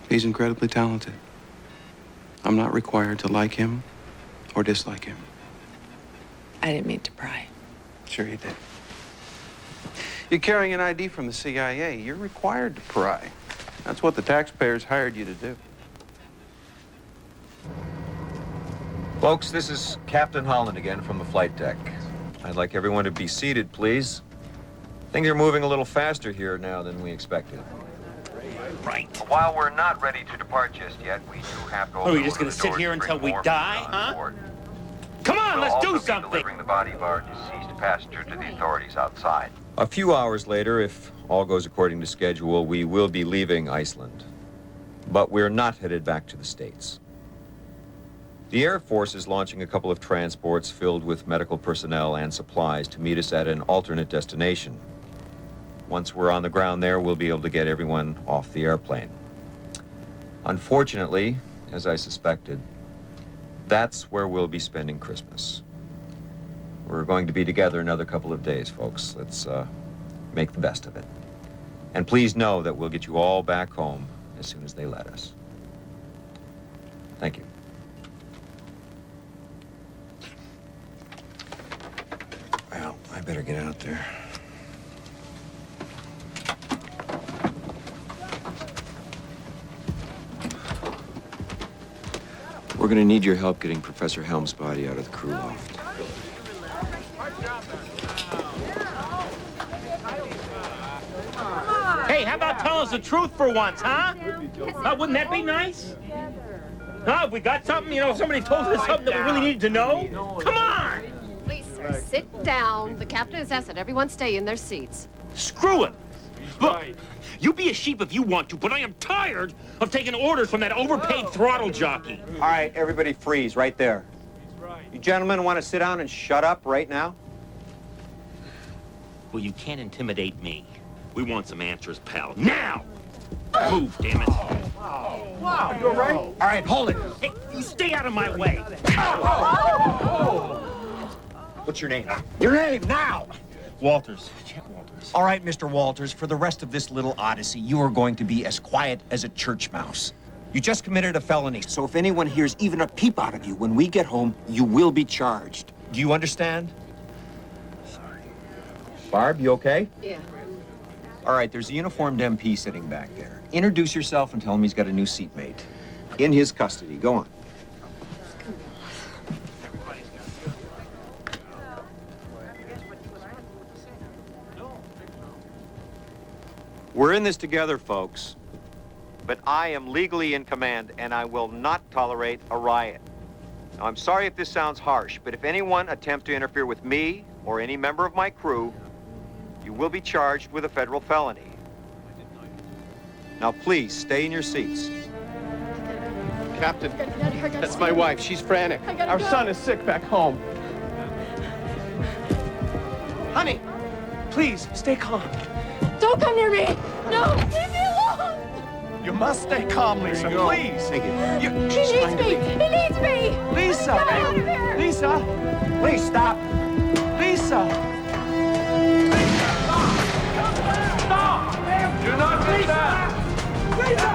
He's incredibly talented. I'm not required to like him or dislike him. I didn't mean to pry. Sure you did. You're carrying an ID from the CIA. You're required to pry. That's what the taxpayers hired you to do. Folks, this is Captain Holland again from the flight deck. I'd like everyone to be seated, please. Things are moving a little faster here now than we expected. Right. While we're not ready to depart just yet, we do have to Are we just gonna sit here until we die, huh? Come on, let's do something! Delivering the body of our deceased passenger to the authorities outside. A few hours later, if all goes according to schedule, we will be leaving Iceland. But we're not headed back to the States. The Air Force is launching a couple of transports filled with medical personnel and supplies to meet us at an alternate destination. Once we're on the ground there, we'll be able to get everyone off the airplane. Unfortunately, as I suspected, that's where we'll be spending Christmas. We're going to be together another couple of days, folks. Let's make the best of it. And please know that we'll get you all back home as soon as they let us. Thank you. Well, I better get out there. We're going to need your help getting Professor Helm's body out of the crew loft. Hey, how about telling us the truth for once, huh? Wouldn't that be nice? Huh? We got something, you know, somebody told us something that we really needed to know? Come on! Please, sir, sit down. The captain has asked that everyone stay in their seats. Screw it! Look, you be a sheep if you want to, but I am tired of taking orders from that overpaid throttle jockey. All right, everybody freeze right there. You gentlemen want to sit down and shut up right now? Well, you can't intimidate me. We want some answers, pal. Now! Move, damn it. Wow, you all right? All right, hold it. Hey, you stay out of my way. What's your name? Your name, now! Walters. Chet Walters. All right, Mr. Walters, for the rest of this little odyssey, you are going to be as quiet as a church mouse. You just committed a felony, so if anyone hears even a peep out of you when we get home, you will be charged. Do you understand? Sorry. Barb, you okay? Yeah. All right, there's a uniformed MP sitting back there. Introduce yourself and tell him he's got a new seatmate. In his custody. Go on. We're in this together, folks. but I am legally in command, and I will not tolerate a riot. Now, I'm sorry if this sounds harsh, but if anyone attempts to interfere with me or any member of my crew, you will be charged with a federal felony. Now, please, stay in your seats. Captain, that's my wife. She's frantic. Our son is sick back home. Honey, please, stay calm. Don't come near me! No! Leave me alone! You must stay calm, Lisa, please. Thank you. He needs me! He needs me! Lisa! Get out of here! Lisa! Please stop! Lisa! Stop! Do not do that! Lisa!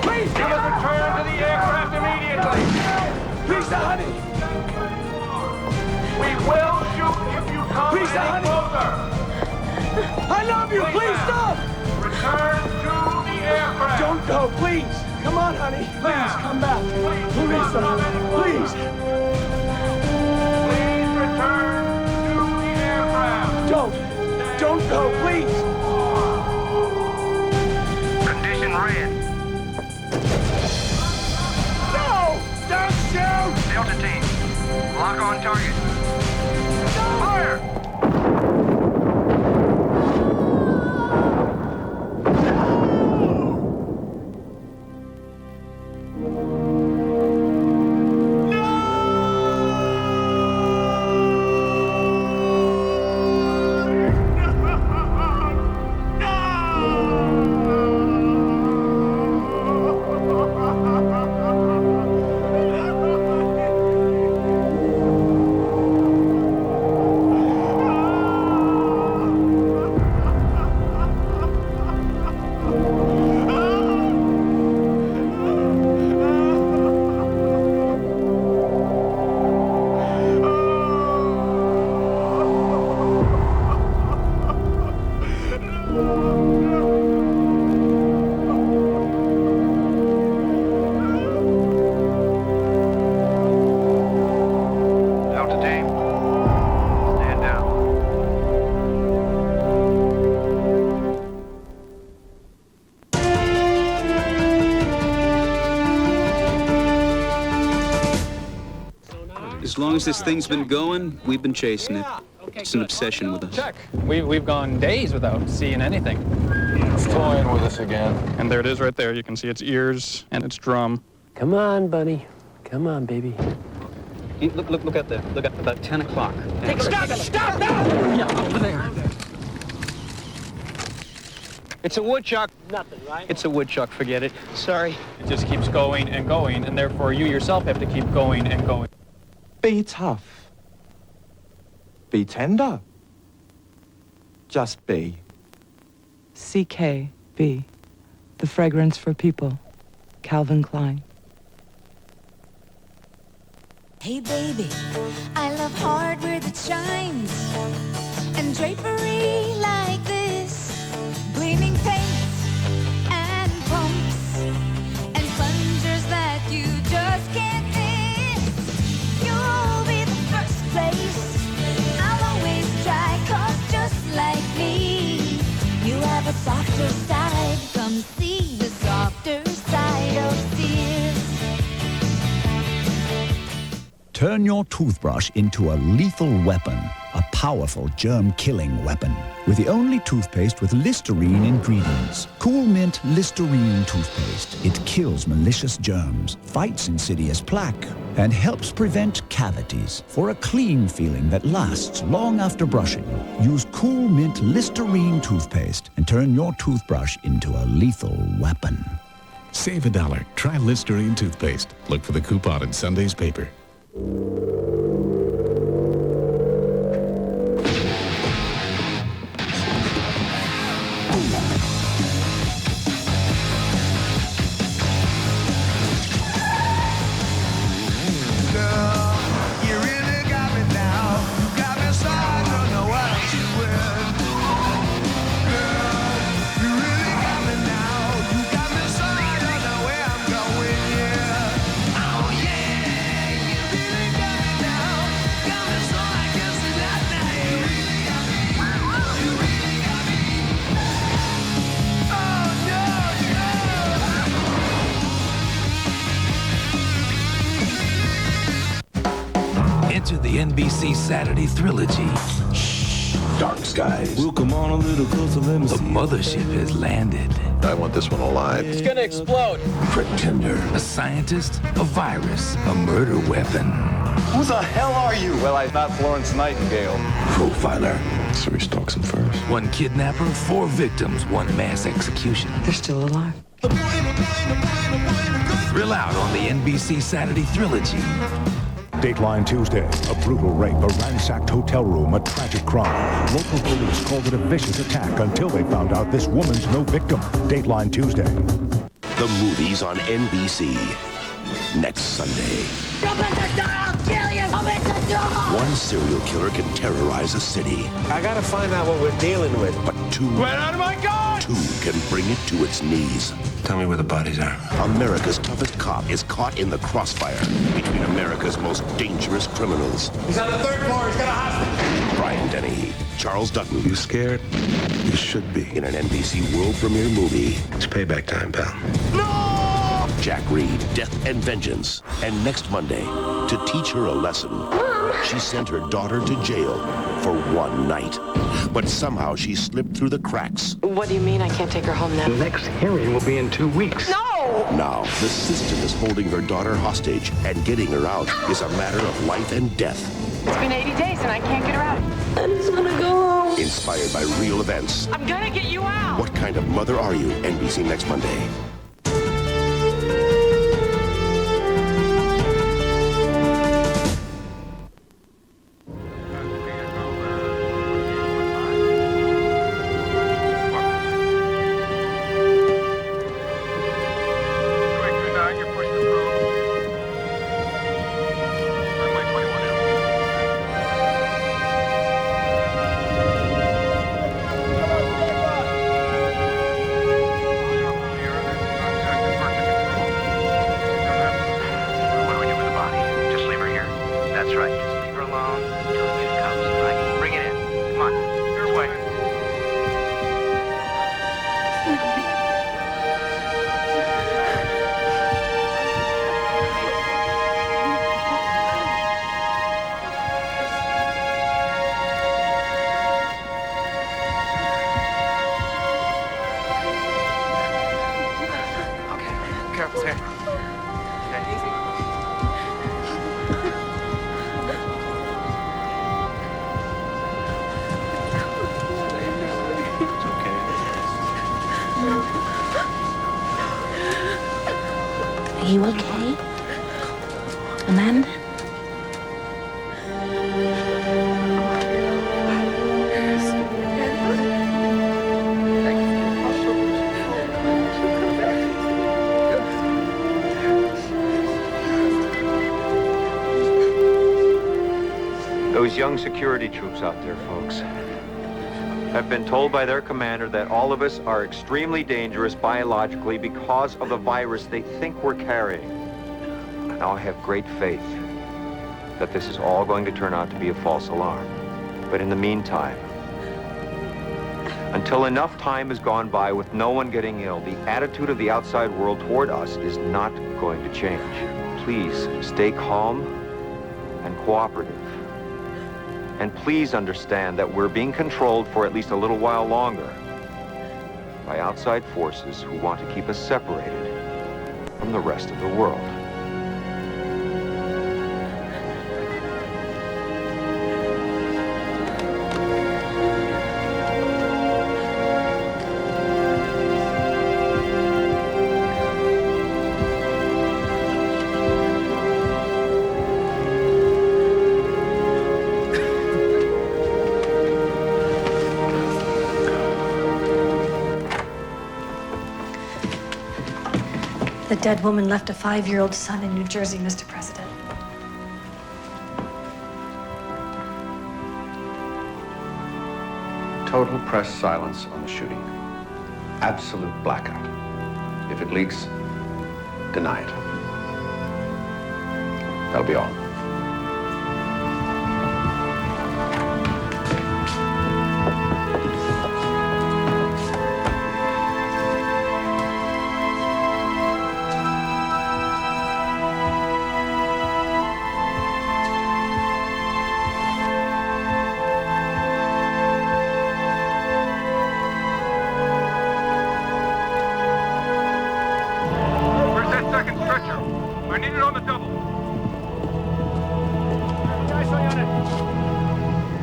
Please! You must return to the aircraft immediately! Lisa, honey! We will shoot if you come Lisa, any honey! closer! I love you! Please stop! Return to the aircraft. Don't go, please! Come on, honey! Please, come back! Lisa, please! Please return to the aircraft. Don't go, please! Condition red. No! Don't shoot! Delta team, lock on target. Fire! As long as this thing's been going, we've been chasing it. It's an obsession with us. Check. We've gone days without seeing anything. It's toying with us again. And there it is right there. You can see its ears and its drum. Come on, Bunny. Come on, baby. Look out there. Look at about 10 o'clock. Stop now! Yeah, over there. It's a woodchuck. Nothing, right? It's a woodchuck, forget it. Sorry. It just keeps going, and therefore you yourself have to keep going and going. Be tough. Be tender. Just be. CKB, the fragrance for people. Calvin Klein. Hey baby, I love hardware that shines and drapery like this, gleaming paints and pumps and plungers that you just can't miss. You'll be the first place I'll always try, 'cause just like me, you have a softer side. Come see the softer side of Sears. Turn your toothbrush into a lethal weapon, a powerful germ-killing weapon, with the only toothpaste with Listerine ingredients. Cool Mint Listerine toothpaste. It kills malicious germs, fights insidious plaque, and helps prevent cavities. For a clean feeling that lasts long after brushing, use Cool Mint Listerine toothpaste and turn your toothbrush into a lethal weapon. Save $1. Try Listerine toothpaste. Look for the coupon in Sunday's paper. Oh! NBC Saturday Trilogy. Dark skies. We'll come on a little closer, let me see. The mothership has landed. I want this one alive. It's gonna explode. Pretender. A scientist, a virus, a murder weapon. Who the hell are you? Well, I'm not Florence Nightingale. Profiler. So he stalks him first. One kidnapper, 4 victims, 1 mass execution. They're still alive. Thrill out on the NBC Saturday Trilogy. Dateline Tuesday. A brutal rape, a ransacked hotel room, a tragic crime. Local police called it a vicious attack until they found out this woman's no victim. Dateline Tuesday. The movies on NBC. Next Sunday. Open the door! I'll kill you! Open the door! One serial killer can terrorize a city. I gotta find out what we're dealing with. But 2... Get out of my car! 2 can bring it to its knees. Tell me where the bodies are. America's toughest cop is caught in the crossfire between America's most dangerous criminals. He's on the 3rd floor. He's got a hostage. Brian Dennehy, Charles Dutton. You scared? You should be. In an NBC world premiere movie. It's payback time, pal. No! Jack Reed, Death and Vengeance. And next Monday, to teach her a lesson, she sent her daughter to jail for 1 night. But somehow she slipped through the cracks. What do you mean I can't take her home now? The next hearing will be in 2 weeks. No! Now, the system is holding her daughter hostage, and getting her out is a matter of life and death. It's been 80 days and I can't get her out. I just want to go home. Inspired by real events. I'm gonna get you out! What kind of mother are you? NBC next Monday. Are you okay? Amanda? Those young security troops out there, folks, have been told by their commander that all of us are extremely dangerous biologically because of the virus they think we're carrying. Now, I have great faith that this is all going to turn out to be a false alarm. But in the meantime, until enough time has gone by with no one getting ill, the attitude of the outside world toward us is not going to change. Please stay calm and cooperative. And please understand that we're being controlled for at least a little while longer by outside forces who want to keep us separated from the rest of the world. The dead woman left a 5-year-old son in New Jersey, Mr. President. Total press silence on the shooting. Absolute blackout. If it leaks, deny it. That'll be all.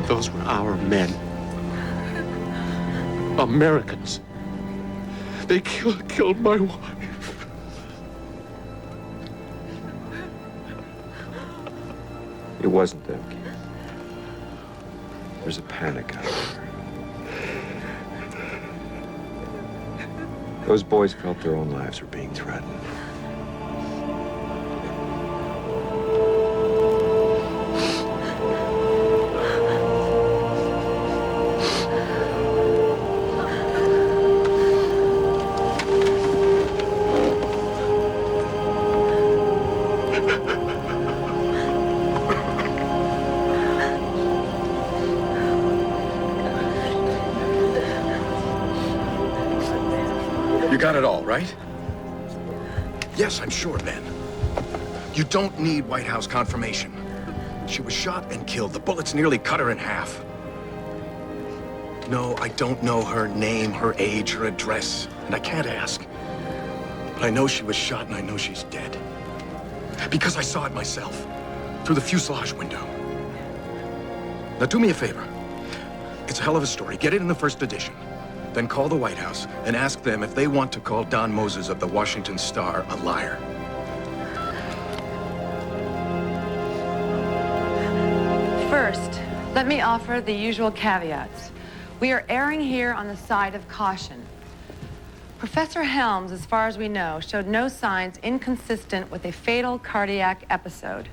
Those were our men. Americans. They killed my wife. It wasn't them, Keith. There's a panic out there. Those boys felt their own lives were being threatened. You got it all, right? Yes, I'm sure, Ben. You don't need White House confirmation. She was shot and killed. The bullets nearly cut her in half. No, I don't know her name, her age, her address, and I can't ask. But I know she was shot and I know she's dead. Because I saw it myself, through the fuselage window. Now do me a favor. It's a hell of a story. Get it in the first edition. Then call the White House and ask them if they want to call Don Moses of the Washington Star a liar. First, let me offer the usual caveats. We are erring here on the side of caution. Professor Helms, as far as we know, showed no signs inconsistent with a fatal cardiac episode.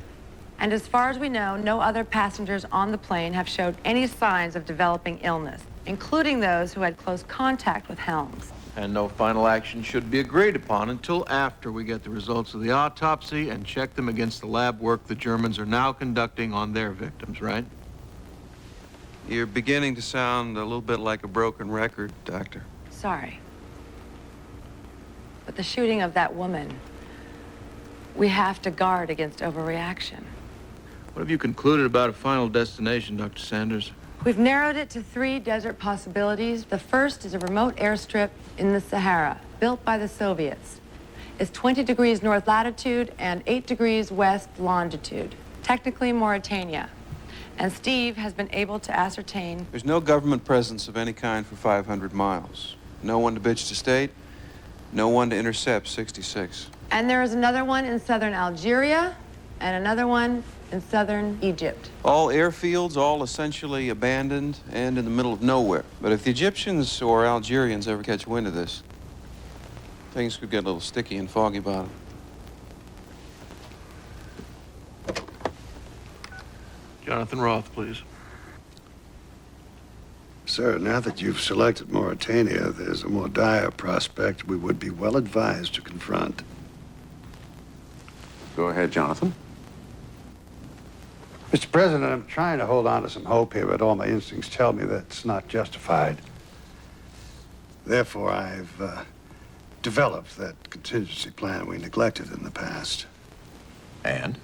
And as far as we know, no other passengers on the plane have showed any signs of developing illness, including those who had close contact with Helms. And no final action should be agreed upon until after we get the results of the autopsy and check them against the lab work the Germans are now conducting on their victims, right? You're beginning to sound a little bit like a broken record, Doctor. Sorry. But the shooting of that woman, we have to guard against overreaction. What have you concluded about a final destination, Dr. Sanders? We've narrowed it to 3 desert possibilities. The first is a remote airstrip in the Sahara, built by the Soviets. It's 20 degrees north latitude and 8 degrees west longitude, technically Mauritania. And Steve has been able to ascertain... There's no government presence of any kind for 500 miles. No one to bitch to state, no one to intercept 66. And there is another one in southern Algeria and another one in southern Egypt. All airfields, all essentially abandoned and in the middle of nowhere. But if the Egyptians or Algerians ever catch wind of this, things could get a little sticky and foggy about it. Jonathan Roth, please. Sir, now that you've selected Mauritania, there's a more dire prospect we would be well advised to confront. Go ahead, Jonathan. Mr. President, I'm trying to hold on to some hope here, but all my instincts tell me that's not justified. Therefore, I've developed that contingency plan we neglected in the past. And?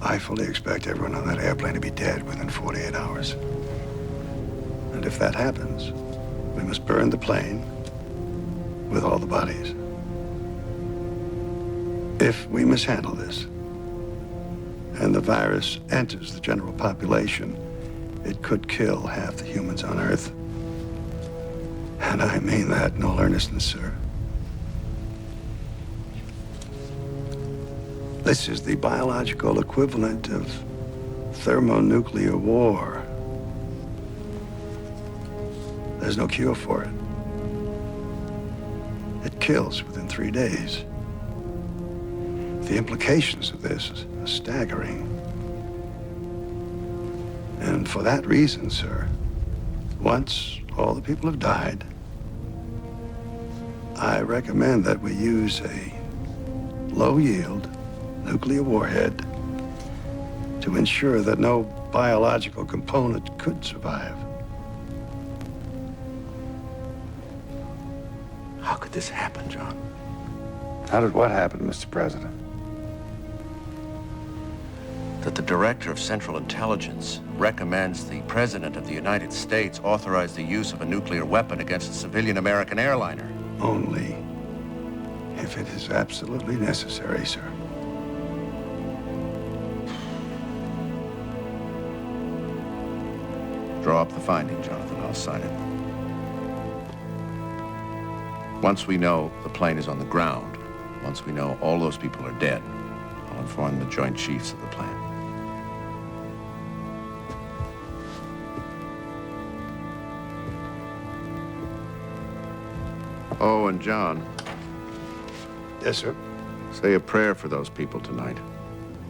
I fully expect everyone on that airplane to be dead within 48 hours. And if that happens, we must burn the plane with all the bodies. If we mishandle this, and the virus enters the general population, it could kill half the humans on Earth. And I mean that in all earnestness, sir. This is the biological equivalent of thermonuclear war. There's no cure for it. It kills within 3 days. The implications of this are staggering. And for that reason, sir, once all the people have died, I recommend that we use a low-yield nuclear warhead to ensure that no biological component could survive. How could this happen, John? How did what happen, Mr. President? That the Director of Central Intelligence recommends the President of the United States authorize the use of a nuclear weapon against a civilian American airliner. Only if it is absolutely necessary, sir. Draw up the finding, Jonathan. I'll sign it. Once we know the plane is on the ground, once we know all those people are dead, I'll inform the Joint Chiefs of the plan. Oh, and John. Yes, sir. Say a prayer for those people tonight,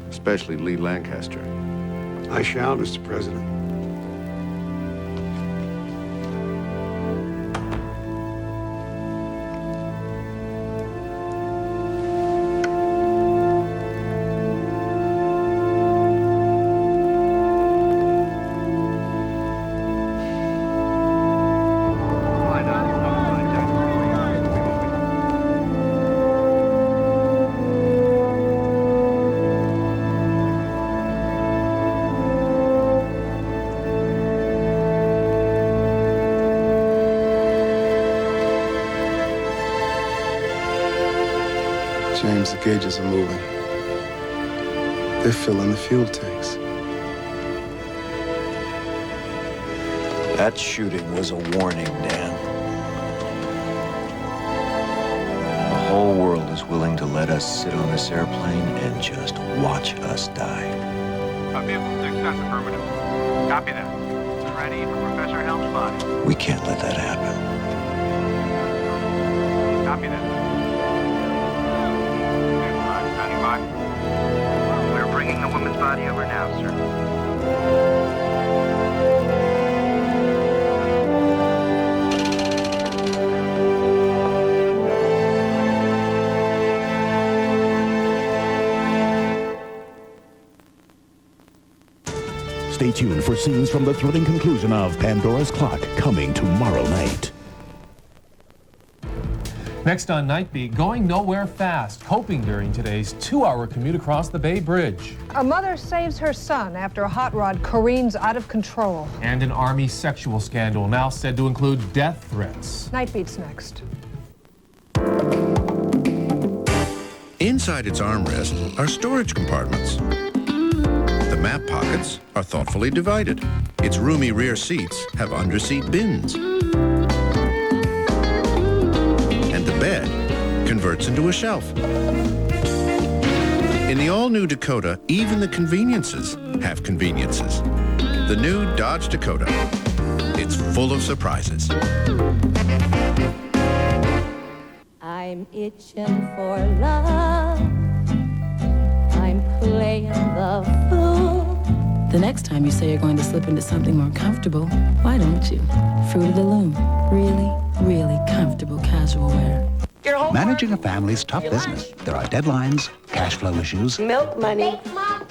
especially Lee Lancaster. I shall, Mr. President. James, the gauges are moving. They're filling the fuel tanks. That shooting was a warning, Dan. The whole world is willing to let us sit on this airplane and just watch us die. Vehicle 6, that's affirmative. Copy that. Ready for Professor Helm's body. We can't let that happen. Copy that. Standing by. We're bringing the woman's body over now, sir. Stay tuned for scenes from the thrilling conclusion of Pandora's Clock, coming tomorrow night. Next on Nightbeat, going nowhere fast, coping during today's 2-hour commute across the Bay Bridge. A mother saves her son after a hot rod careens out of control. And an Army sexual scandal now said to include death threats. Nightbeat's next. Inside its armrest are storage compartments. The map pockets are thoughtfully divided. Its roomy rear seats have underseat bins. And the bed converts into a shelf. In the all-new Dakota, even the conveniences have conveniences. The new Dodge Dakota. It's full of surprises. I'm itching for love. I'm playing the fool. The next time you say you're going to slip into something more comfortable, why don't you? Fruit of the Loom. Really, really comfortable casual wear. Managing a family's tough business. There are deadlines, cash flow issues. Milk money.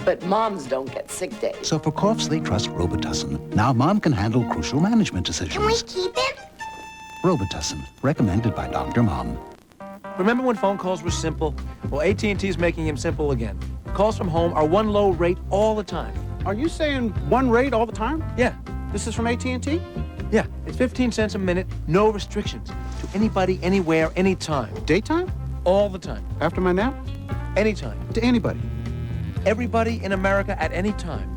But moms don't get sick days. So for coughs, they trust Robitussin. Now mom can handle crucial management decisions. Can we keep it? Robitussin, recommended by Dr. Mom. Remember when phone calls were simple? Well, AT&T's making him simple again. Calls from home are one low rate all the time. Are you saying one rate all the time? Yeah. This is from AT&T? Yeah, it's 15 cents a minute, no restrictions. To anybody, anywhere, anytime. Daytime? All the time. After my nap? Anytime. To anybody? Everybody in America at any time.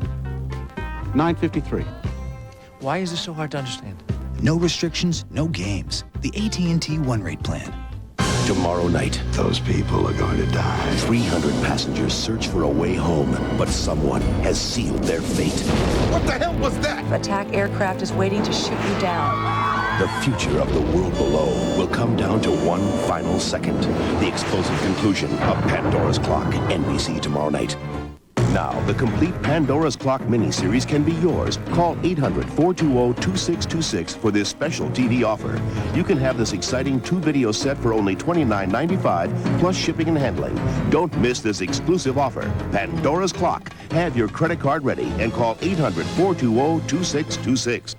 953. Why is this so hard to understand? No restrictions, no games. The AT&T one-rate plan. Tomorrow night, those people are going to die. 300 passengers search for a way home, but someone has sealed their fate. What the hell was that? Attack aircraft is waiting to shoot you down. The future of the world below will come down to one final second. The explosive conclusion of Pandora's Clock, NBC tomorrow night. Now, the complete Pandora's Clock miniseries can be yours. Call 800-420-2626 for this special TV offer. You can have this exciting 2-video set for only $29.95 plus shipping and handling. Don't miss this exclusive offer. Pandora's Clock. Have your credit card ready and call 800-420-2626.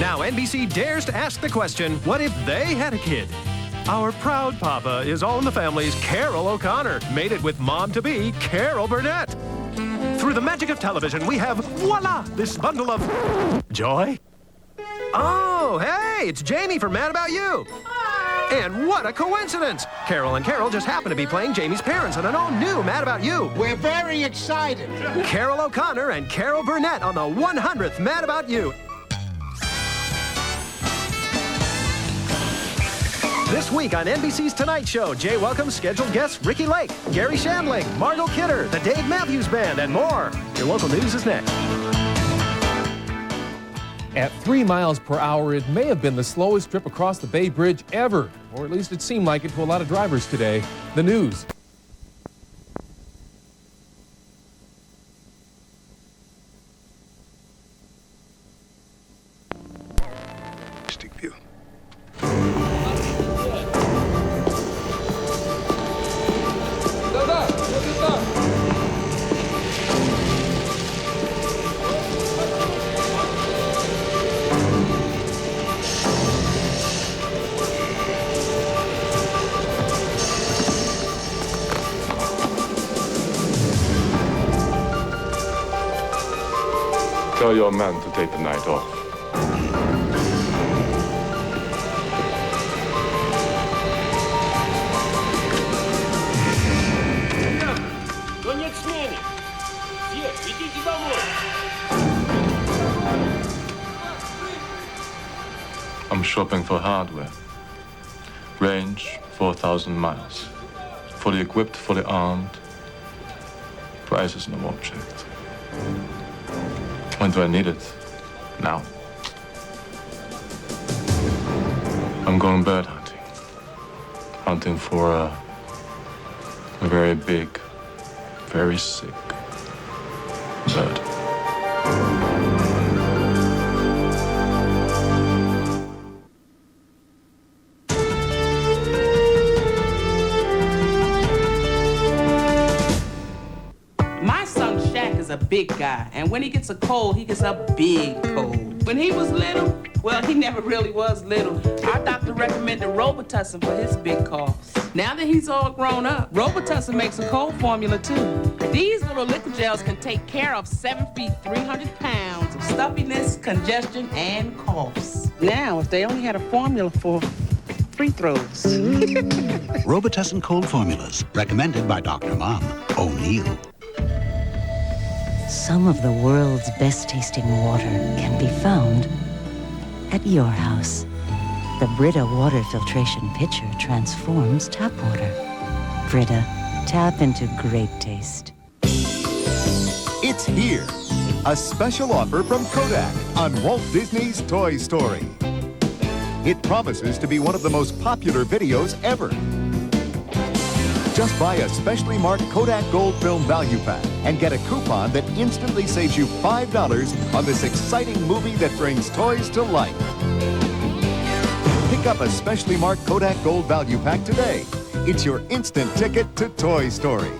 Now NBC dares to ask the question, what if they had a kid? Our proud papa is All in the Family's Carol O'Connor, mated with mom-to-be Carol Burnett. Through the magic of television, we have, voila, this bundle of joy. Oh, hey, it's Jamie from Mad About You. And what a coincidence! Carol and Carol just happen to be playing Jamie's parents in an all-new Mad About You. We're very excited. Carol O'Connor and Carol Burnett on the 100th Mad About You. This week on NBC's Tonight Show, Jay welcomes scheduled guests Ricky Lake, Gary Shandling, Margot Kidder, the Dave Matthews Band, and more. Your local news is next. At 3 miles per hour, it may have been the slowest trip across the Bay Bridge ever, or at least it seemed like it to a lot of drivers today. The news. Stick view. Tell your men to take the night off. I'm shopping for hardware. Range 4,000 miles. Fully equipped, fully armed. Price is no object. When do I need it? Now. I'm going bird hunting. Hunting for a very big, very sick bird. My son Shaq is a big guy, and when he gets a cold, he gets a big cold. When he was little, well, he never really was little. Our doctor recommended Robitussin for his big coughs. Now that he's all grown up, Robitussin makes a cold formula too. These little liquid gels can take care of 7 feet, 300 pounds of stuffiness, congestion, and coughs. Now, if they only had a formula for free throws. Robitussin cold formulas, recommended by Dr. Mom O'Neill. Some of the world's best tasting water can be found at your house. The Brita water filtration pitcher transforms tap water. Brita, tap into great taste. It's here. A special offer from Kodak on Walt Disney's Toy Story. It promises to be one of the most popular videos ever. Just buy a specially marked Kodak Gold Film Value Pack and get a coupon that instantly saves you $5 on this exciting movie that brings toys to life. Pick up a specially marked Kodak Gold Value Pack today. It's your instant ticket to Toy Story.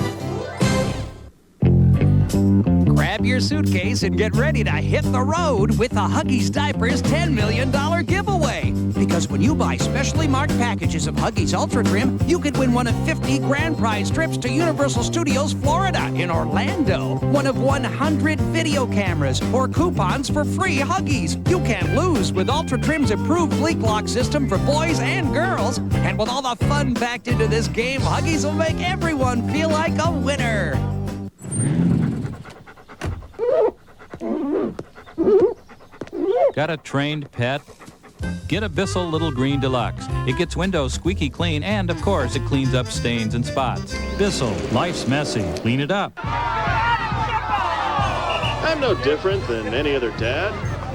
Grab your suitcase and get ready to hit the road with the Huggies Diapers $10 million giveaway. Because when you buy specially marked packages of Huggies Ultra Trim, you could win one of 50 grand prize trips to Universal Studios Florida in Orlando. One of 100 video cameras or coupons for free Huggies. You can't lose with Ultra Trim's improved leak lock system for boys and girls. And with all the fun packed into this game, Huggies will make everyone feel like a winner. Got a trained pet? Get a Bissell Little Green Deluxe. It gets windows squeaky clean, and of course, it cleans up stains and spots. Bissell, life's messy. Clean it up. I'm no different than any other dad.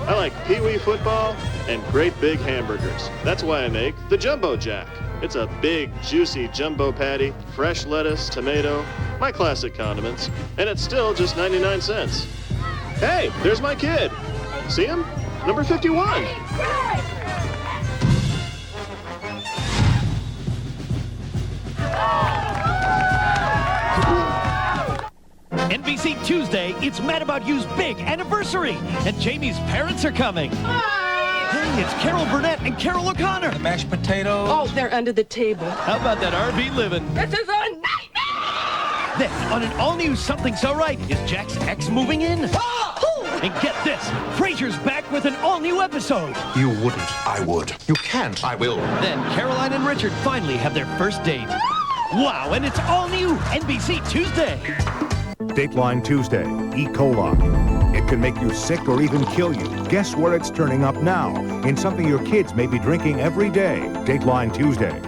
I like pee-wee football and great big hamburgers. That's why I make the Jumbo Jack. It's a big, juicy jumbo patty, fresh lettuce, tomato, my classic condiments, and it's still just 99 cents. Hey, there's my kid. See him? Number 51. NBC Tuesday, it's Mad About You's big anniversary, and Jamie's parents are coming. Hey, it's Carol Burnett and Carol O'Connor. The mashed potatoes. Oh, they're under the table. How about that RV living? This is a nightmare! Then, on an all-new Something So Right, is Jack's ex moving in? Oh, And get this, Frasier's back with an all-new episode. You wouldn't. I would. You can't. I will. Then Caroline and Richard finally have their first date. Wow, and it's all new NBC Tuesday. Dateline Tuesday, E. coli. It can make you sick or even kill you. Guess where it's turning up now? In something your kids may be drinking every day. Dateline Tuesday.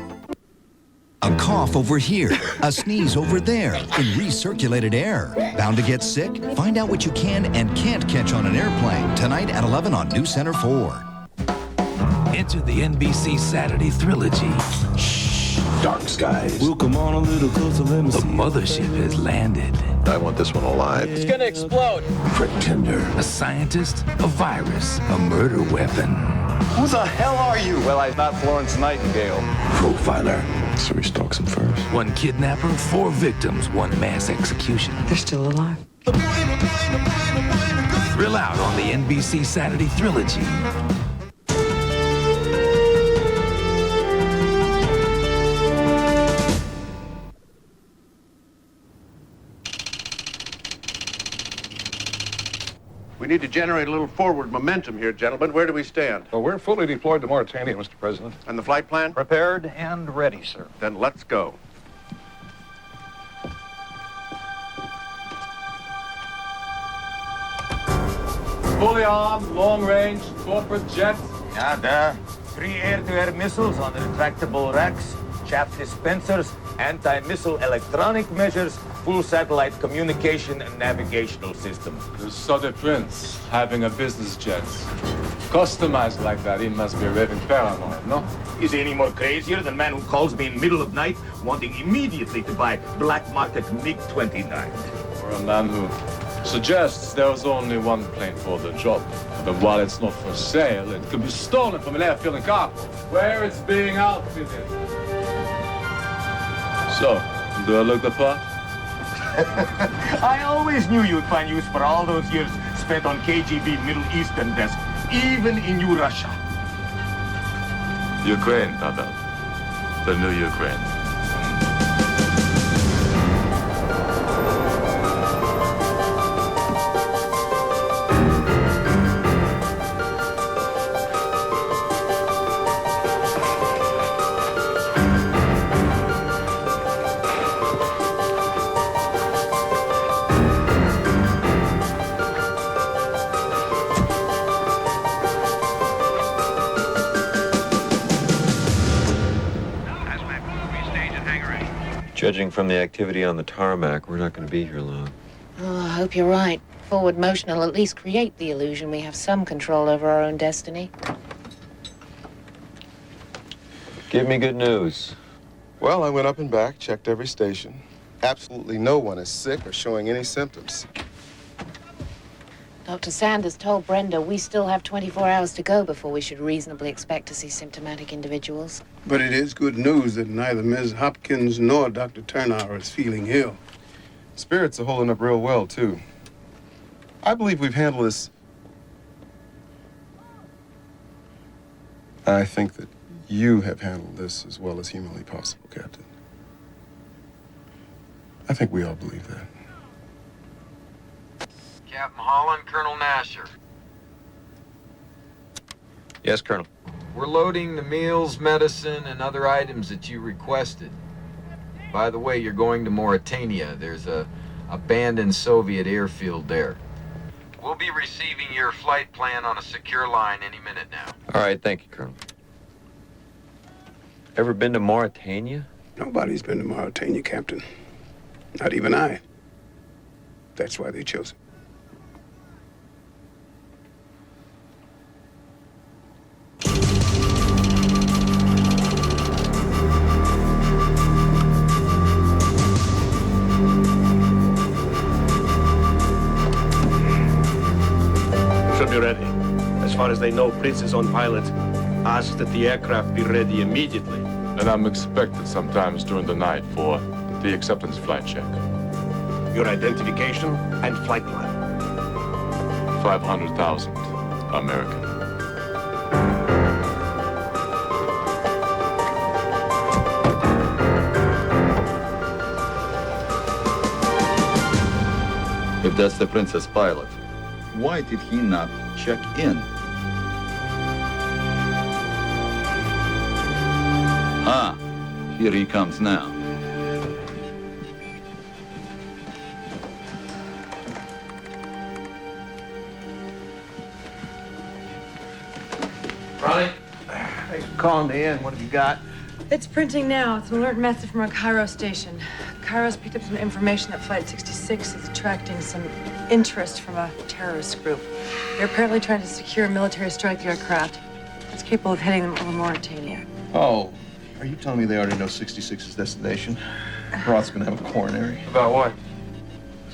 A cough over here, a sneeze over there, in recirculated air. Bound to get sick? Find out what you can and can't catch on an airplane tonight at 11 on New Center 4. Enter the NBC Saturday Trilogy. Shh, dark skies. We'll come on a little closer, let me see. The mothership has landed. I want this one alive. It's gonna explode. Pretender, a scientist, a virus, a murder weapon. Who the hell are you? Well, I'm not Florence Nightingale. Profiler. So we stalk him first. One kidnapper, 4 victims, 1 mass execution. They're still alive. Thrill out on the NBC Saturday Trilogy. We need to generate a little forward momentum here, gentlemen. Where do we stand? Well, we're fully deployed to Mauritania, Mr. President. And the flight plan? Prepared and ready, sir. Then let's go. Fully armed, long-range, corporate jet. Yeah, there. 3 air-to-air missiles on retractable racks, chaff dispensers, anti-missile electronic measures, full satellite communication and navigational system. You saw the prince having a business jet. Customized like that, he must be raving paranoid, no? Is he any more crazier than man who calls me in middle of night wanting immediately to buy black market MiG-29? Or a man who suggests there's only one plane for the job. But while it's not for sale, it could be stolen from an airfield in Carpo, where it's being outfitted. So, do I look the part? I always knew you'd find use for all those years spent on KGB Middle Eastern desk, even in you Russia. Ukraine, Pavel. The new Ukraine. Judging from the activity on the tarmac, we're not going to be here long. Oh, I hope you're right. Forward motion will at least create the illusion we have some control over our own destiny. Give me good news. Well, I went up and back, checked every station. Absolutely no one is sick or showing any symptoms. Dr. Sanders told Brenda we still have 24 hours to go before we should reasonably expect to see symptomatic individuals. But it is good news that neither Ms. Hopkins nor Dr. Turnauer is feeling ill. Spirits are holding up real well, too. I believe we've handled this. I think that you have handled this as well as humanly possible, Captain. I think we all believe that. Captain Holland, Colonel Nasher. Yes, Colonel. We're loading the meals, medicine, and other items that you requested. By the way, you're going to Mauritania. There's a abandoned Soviet airfield there. We'll be receiving your flight plan on a secure line any minute now. All right, thank you, Colonel. Ever been to Mauritania? Nobody's been to Mauritania, Captain. Not even I. That's why they chose it. Should be ready. As far as they know, Prince is on pilot. Ask that the aircraft be ready immediately. And I'm expected sometimes during the night for the acceptance flight check. Your identification and flight plan. 500,000 American. If that's the Princess pilot, Why did he not check in? Ah, here he comes now. Ronnie? Thanks for calling me in. What have you got? It's printing now. It's an alert message from our Cairo station. Cairo's picked up some information that Flight 66 is attracting some interest from a terrorist group. They're apparently trying to secure a military strike aircraft that's capable of hitting them over Mauritania. Oh, are you telling me they already know 66's destination? Roth's gonna have a coronary. About what?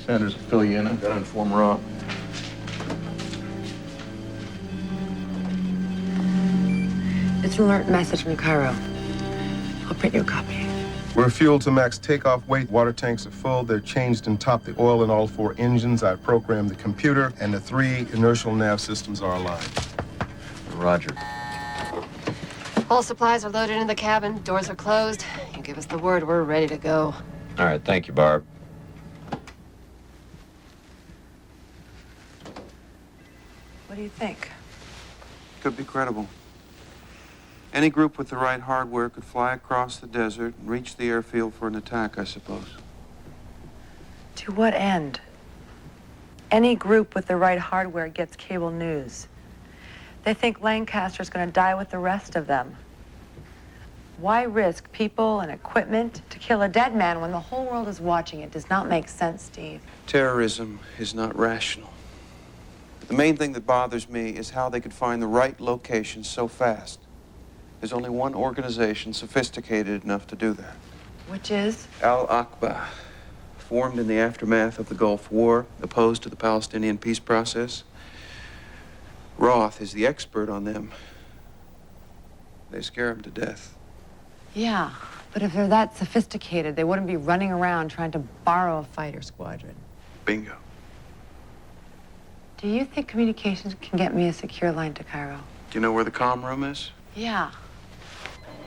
Sanders will fill you in. I've got to inform Roth. It's an alert message from Cairo. I'll print you a copy. We're fueled to max takeoff weight. Water tanks are full. They're changed and topped the oil in all 4 engines. I programmed the computer, and the 3 inertial nav systems are aligned. Roger. All supplies are loaded in the cabin. Doors are closed. You give us the word, we're ready to go. All right, thank you, Barb. What do you think? Could be credible. Any group with the right hardware could fly across the desert and reach the airfield for an attack, I suppose. To what end? Any group with the right hardware gets cable news. They think Lancaster's going to die with the rest of them. Why risk people and equipment to kill a dead man when the whole world is watching? It does not make sense, Steve. Terrorism is not rational. The main thing that bothers me is how they could find the right location so fast. There's only one organization sophisticated enough to do that. Which is? Al-Aqba, formed in the aftermath of the Gulf War, opposed to the Palestinian peace process. Roth is the expert on them. They scare him to death. Yeah, but if they're that sophisticated, they wouldn't be running around trying to borrow a fighter squadron. Bingo. Do you think communications can get me a secure line to Cairo? Do you know where the comm room is? Yeah.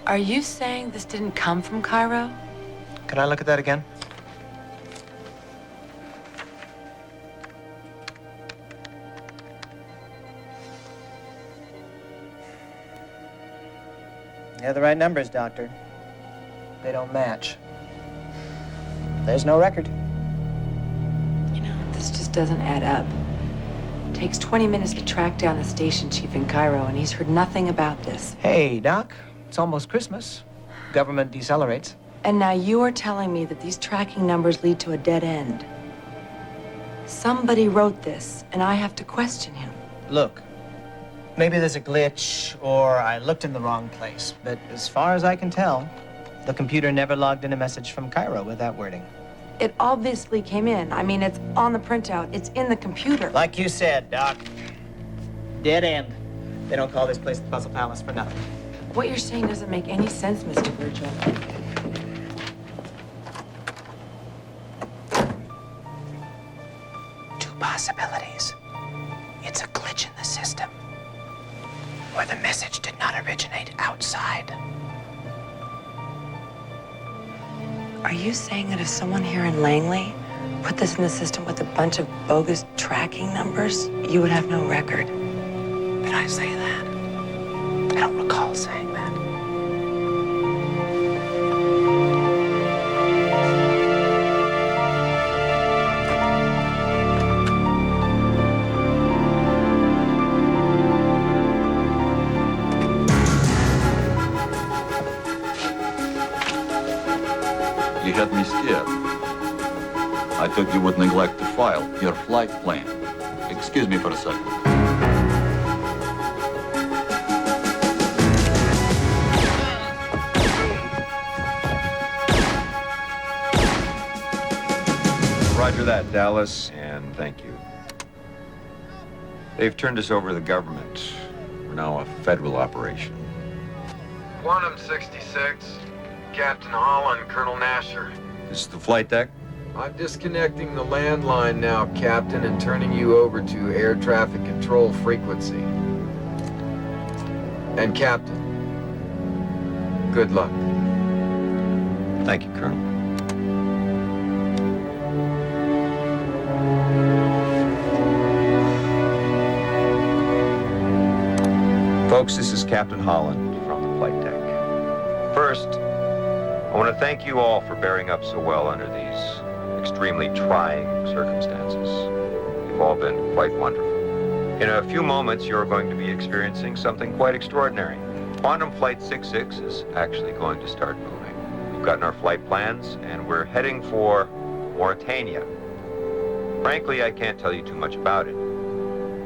Are you saying this didn't come from Cairo? Can I look at that again? You have the right numbers, Doctor. They don't match. There's no record. You know, this just doesn't add up. It takes 20 minutes to track down the station chief in Cairo, and he's heard nothing about this. Hey, Doc. It's almost Christmas. Government decelerates. And now you are telling me that these tracking numbers lead to a dead end. Somebody wrote this, and I have to question him. Look, maybe there's a glitch, or I looked in the wrong place. But as far as I can tell, the computer never logged in a message from Cairo with that wording. It obviously came in. I mean, it's on the printout. It's in the computer. Like you said, Doc. Dead end. They don't call this place the Puzzle Palace for nothing. What you're saying doesn't make any sense, Mr. Virgil. Two possibilities. It's a glitch in the system, or the message did not originate outside. Are you saying that if someone here in Langley put this in the system with a bunch of bogus tracking numbers, you would have no record? Did I say that? I don't recall saying that. You had me scared. I thought you would neglect to file your flight plan. Excuse me for a second. Roger that, Dallas, and thank you. They've turned us over to the government. We're now a federal operation. Quantum 66, Captain Hall and Colonel Nasher. This is the flight deck? I'm disconnecting the landline now, Captain, and turning you over to air traffic control frequency. And Captain, good luck. Thank you, Colonel. Folks, this is Captain Holland from the flight deck. First, I want to thank you all for bearing up so well under these extremely trying circumstances. You've all been quite wonderful. In a few moments, you're going to be experiencing something quite extraordinary. Quantum Flight 66 is actually going to start moving. We've gotten our flight plans, and we're heading for Mauritania. Frankly, I can't tell you too much about it,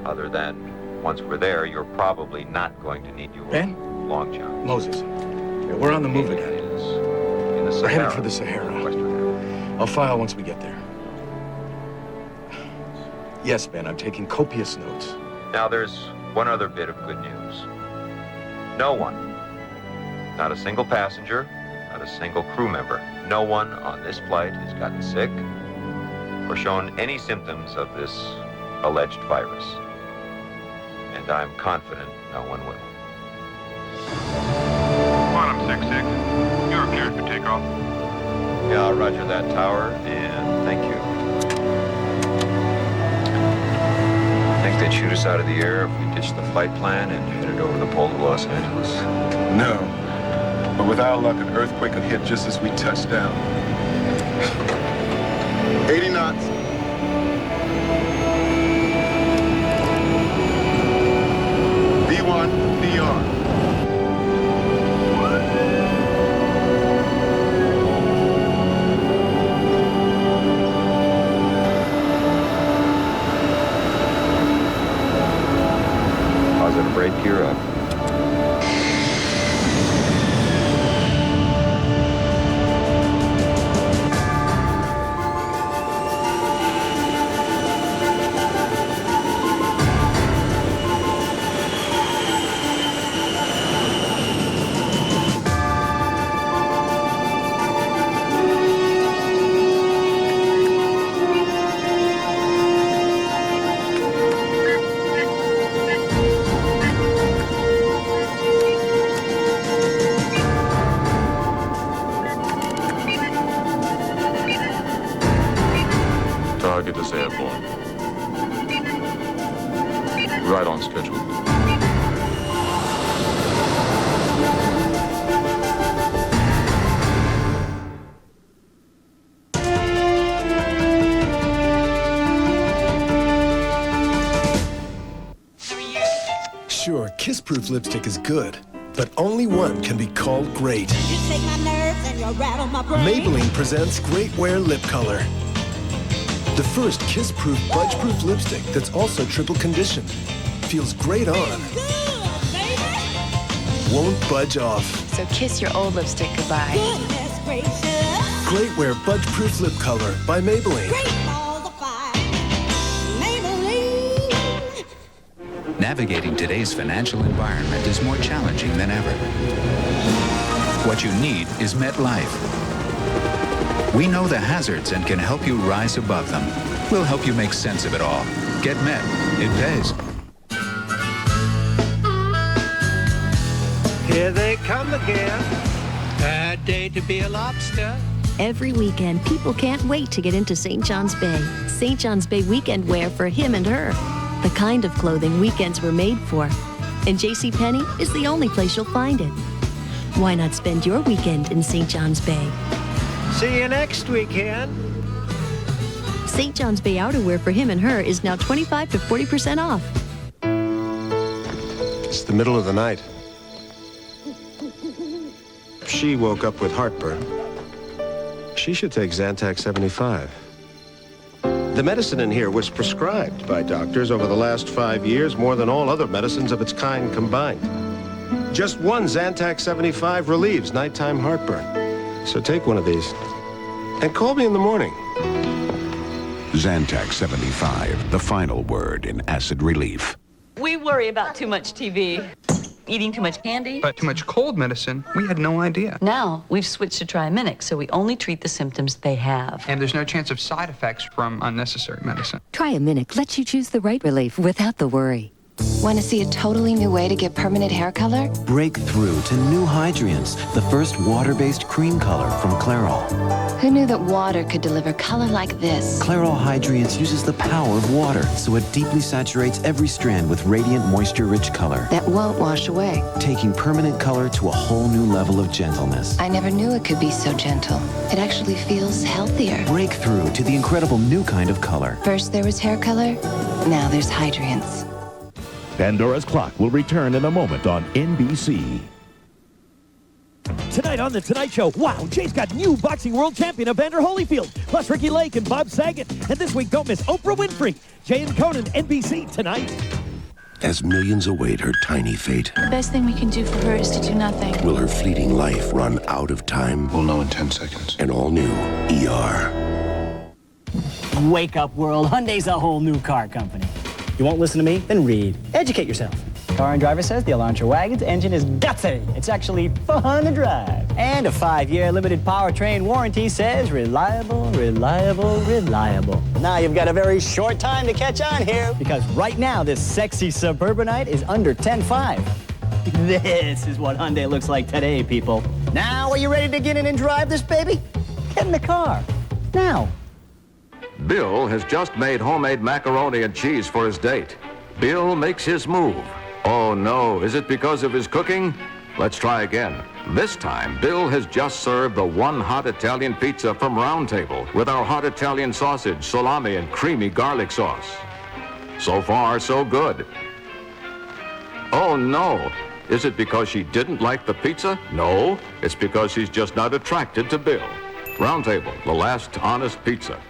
other than once we're there, you're probably not going to need your long jump. Moses, yeah, we're on the move again. In the Sahara. We're headed for the Sahara. I'll file once we get there. Yes, Ben, I'm taking copious notes. Now, there's one other bit of good news. No one, not a single passenger, not a single crew member, no one on this flight has gotten sick or shown any symptoms of this alleged virus. And I'm confident no one will. Quantum 66, you're cleared for takeoff. Yeah, roger that, Tower, and thank you. Think they'd shoot us out of the air if we ditched the flight plan and headed over the pole to Los Angeles? No. But with our luck, an earthquake could hit just as we touch down. 80 knots. V1, VR. Positive brake gear up. Target is airborne. Right on schedule. Sure, Kiss-Proof lipstick is good, but only one can be called great. You take my nerves and you rattle my brain. Maybelline presents Great Wear Lip Color. The first Kiss-Proof budge-proof lipstick that's also triple conditioned. Feels great on. Won't budge off. So kiss your old lipstick goodbye. Goodness gracious. Great Wear Budge-Proof Lip Color by Maybelline. Great balls of fire. Maybelline. Navigating today's financial environment is more challenging than ever. What you need is MetLife. We know the hazards and can help you rise above them. We'll help you make sense of it all. Get Met. It pays. Here they come again. Bad day to be a lobster. Every weekend, people can't wait to get into St. John's Bay. St. John's Bay weekend wear for him and her. The kind of clothing weekends were made for. And JCPenney is the only place you'll find it. Why not spend your weekend in St. John's Bay? See you next weekend. St. John's Bay outerwear for him and her is now 25 to 40% off. It's the middle of the night. She woke up with heartburn. She should take Zantac 75. The medicine in here was prescribed by doctors over the last 5 years, more than all other medicines of its kind combined. Just one Zantac 75 relieves nighttime heartburn. So take one of these and call me in the morning. Zantac 75, the final word in acid relief. We worry about too much TV, eating too much candy. But too much cold medicine, we had no idea. Now, we've switched to Triaminic, so we only treat the symptoms they have. And there's no chance of side effects from unnecessary medicine. Triaminic lets you choose the right relief without the worry. Want to see a totally new way to get permanent hair color? Break through to new Hydrience, the first water-based cream color from Clairol. Who knew that water could deliver color like this? Clairol Hydrience uses the power of water, so it deeply saturates every strand with radiant, moisture-rich color. That won't wash away. Taking permanent color to a whole new level of gentleness. I never knew it could be so gentle. It actually feels healthier. Break through to the incredible new kind of color. First there was hair color, now there's Hydrience. Pandora's Clock will return in a moment on NBC. Tonight on The Tonight Show, wow, Jay's got new boxing world champion Evander Holyfield, plus Ricky Lake and Bob Saget. And this week, don't miss Oprah Winfrey. Jay and Conan, NBC, tonight. As millions await her tiny fate, The best thing we can do for her is to do nothing. will her fleeting life run out of time? We'll know in 10 seconds. An all-new ER. Wake up, world. Hyundai's a whole new car company. You won't listen to me? Then read. Educate yourself. Car and Driver says the Elantra wagon's engine is gutsy. It's actually fun to drive. And a 5-year limited powertrain warranty says reliable, reliable, reliable. Now you've got a very short time to catch on here, because right now this sexy Suburbanite is under 10.5. This is what Hyundai looks like today, people. Now, are you ready to get in and drive this baby? Get in the car. Now. Bill has just made homemade macaroni and cheese for his date. Bill makes his move. Oh no, is it because of his cooking? Let's try again. This time, Bill has just served the one hot Italian pizza from Round Table with our hot Italian sausage, salami, and creamy garlic sauce. So far, so good. Oh no, is it because she didn't like the pizza? No, it's because she's just not attracted to Bill. Round Table, the last honest pizza.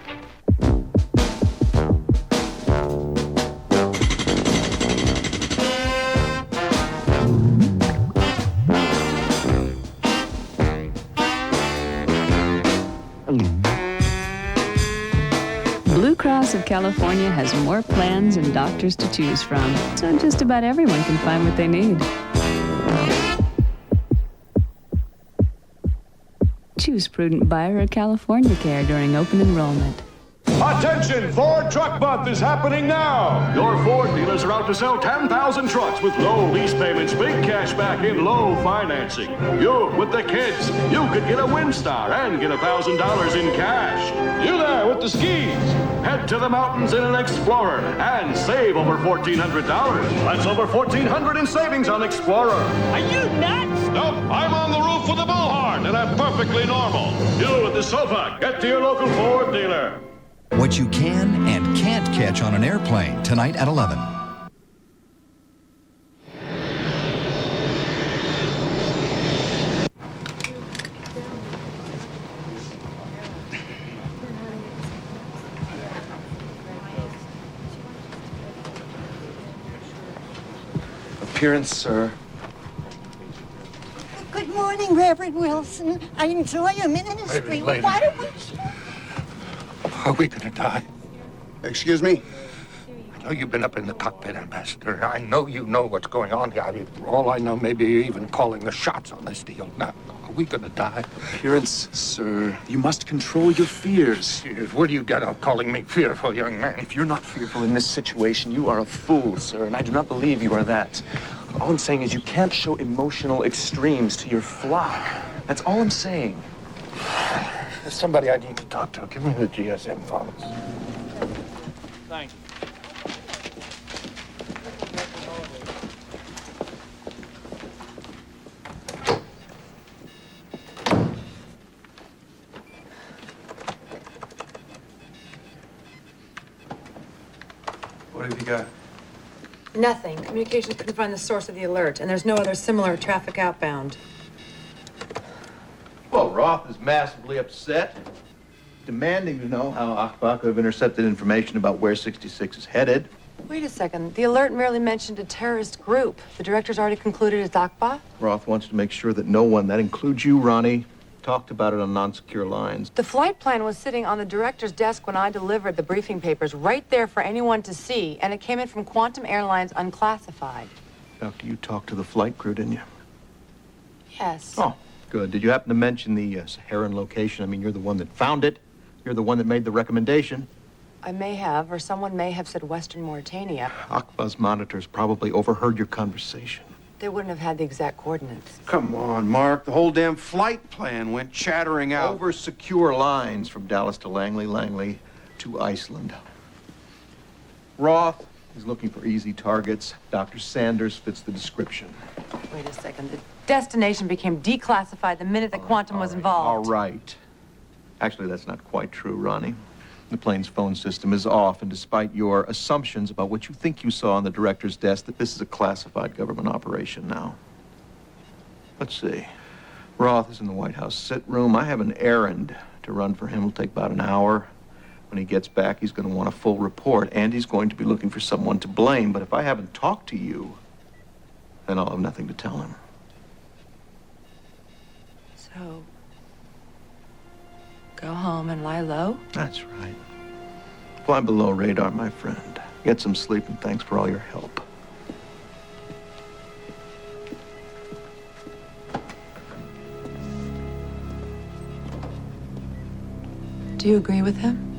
Blue Cross of California has more plans and doctors to choose from, so just about everyone can find what they need. Choose prudent buyer or California care during open enrollment. Attention! Ford Truck Month is happening now! Your Ford dealers are out to sell 10,000 trucks with low lease payments, big cash back, and low financing. You, with the kids, you could get a Windstar and get $1,000 in cash. You there with the skis, head to the mountains in an Explorer and save over $1,400. That's over $1,400 in savings on Explorer. Are you nuts? Nope, I'm on the roof with a bullhorn, and I'm perfectly normal. You with the sofa, get to your local Ford dealer. What you can and can't catch on an airplane, tonight at 11. Appearance, sir. Good morning, Reverend Wilson. I enjoy your ministry. Lady. Why don't we... Are we gonna die? Excuse me? I know you've been up in the cockpit, Ambassador. I know you know what's going on here. For all I know, maybe you're even calling the shots on this deal. Now, are we gonna die? Appearance, sir. You must control your fears. What do you get out calling me fearful, young man? If you're not fearful in this situation, you are a fool, sir, and I do not believe you are that. All I'm saying is you can't show emotional extremes to your flock. That's all I'm saying. There's somebody I need to talk to. Give me the GSM files. Thank you. What have you got? Nothing. Communications couldn't find the source of the alert, and there's no other similar traffic outbound. Well, Roth is massively upset, demanding to know how Akbach could have intercepted information about where 66 is headed. Wait a second. The alert merely mentioned a terrorist group. The director's already concluded it's Akbach? Roth wants to make sure that no one, that includes you, Ronnie, talked about it on non-secure lines. The flight plan was sitting on the director's desk when I delivered the briefing papers, right there for anyone to see, and it came in from Quantum Airlines unclassified. Doctor, you talked to the flight crew, didn't you? Yes. Oh, good. Did you happen to mention the Saharan location? I mean, you're the one that found it. You're the one that made the recommendation. I may have, or someone may have said Western Mauritania. Akba's monitors probably overheard your conversation. They wouldn't have had the exact coordinates. Come on, Mark. The whole damn flight plan went chattering out. Over secure lines from Dallas to Langley, Langley to Iceland. Roth is looking for easy targets. Dr. Sanders fits the description. Wait a second. The destination became declassified the minute that Quantum was involved. All right. Actually, that's not quite true, Ronnie. The plane's phone system is off, and despite your assumptions about what you think you saw on the director's desk, that this is a classified government operation now. Let's see. Roth is in the White House sit room. I have an errand to run for him. It'll take about an hour. When he gets back, he's going to want a full report, and he's going to be looking for someone to blame. But if I haven't talked to you, then I'll have nothing to tell him. So, go home and lie low? That's right. Fly below radar, my friend. Get some sleep, and thanks for all your help. Do you agree with him?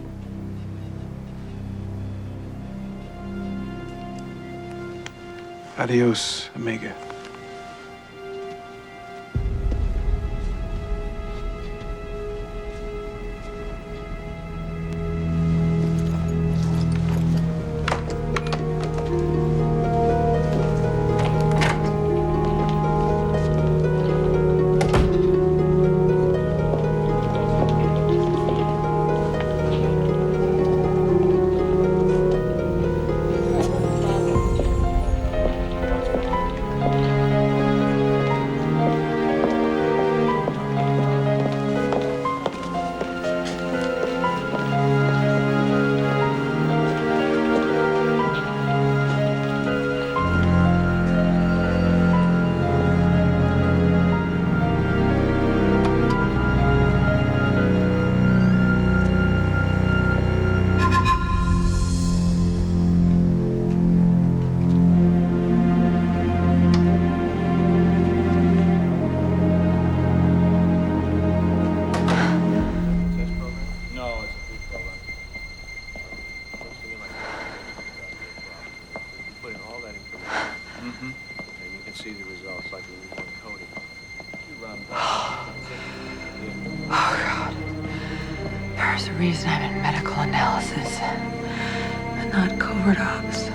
Adios, amiga. There's a reason I'm in medical analysis and not covert ops.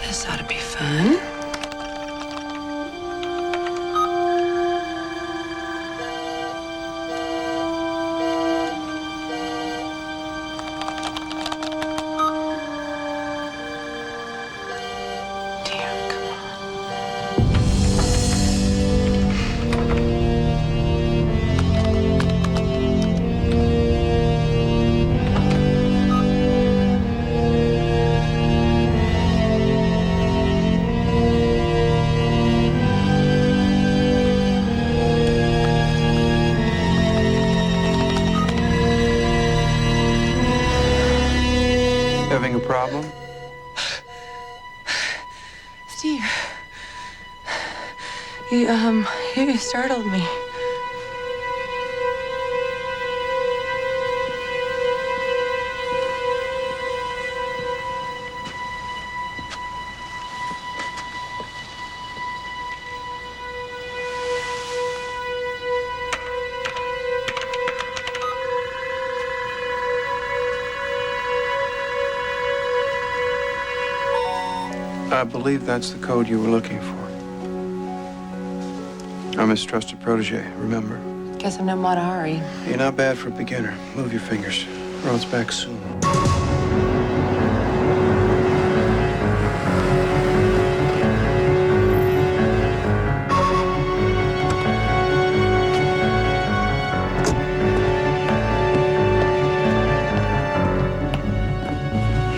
This ought to be fun. Having a problem? Steve, you startled me. I believe that's the code you were looking for. I'm his trusted protege, remember? Guess I'm no Mata Hari. You're not bad for a beginner. Move your fingers. Roth's back soon.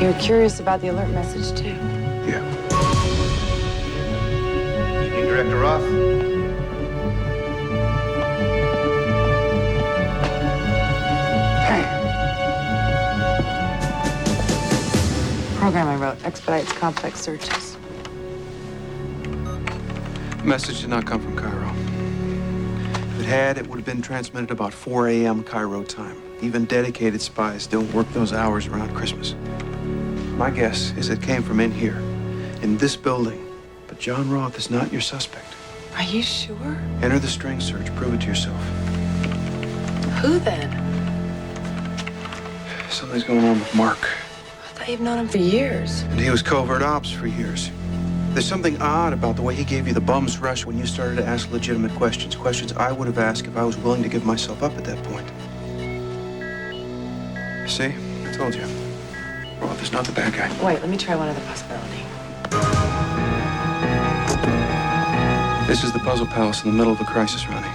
You're curious about the alert message, too. Yeah. Evening, Director Roth. Program I wrote expedites complex searches. The message did not come from Cairo. If it had, it would have been transmitted about 4 a.m. Cairo time. Even dedicated spies don't work those hours around Christmas. My guess is it came from in here, in this building. But John Roth is not your suspect. Are you sure? Enter the string search. Prove it to yourself. Who then? Something's going on with Mark. I thought you've known him for years. And he was covert ops for years. There's something odd about the way he gave you the bum's rush when you started to ask legitimate questions. Questions I would have asked if I was willing to give myself up at that point. See? I told you. Roth is not the bad guy. Wait, let me try one other possibility. This is the puzzle palace in the middle of a crisis, Ronnie.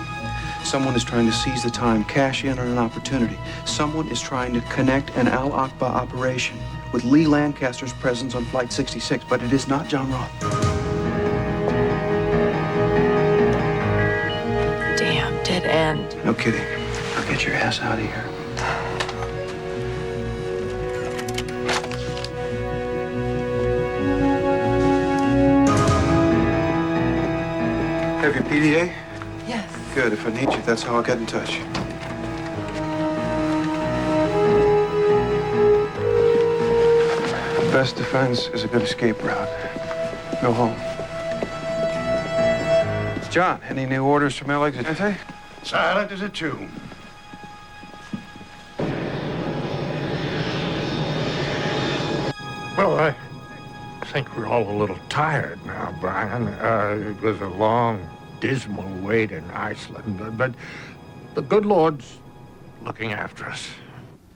Someone is trying to seize the time, cash in on an opportunity. Someone is trying to connect an Al Aqba operation with Lee Lancaster's presence on Flight 66, but it is not John Roth. Damn, dead end. No kidding. Now get your ass out of here. Have your PDA? Yes. Good. If I need you, that's how I'll get in touch. The best defense is a good escape route. Go home. John, any new orders from El Exitente? Silent as a tomb. Well, I think we're all a little tired now, Brian. It was a long, dismal wait in Iceland, but the good Lord's looking after us.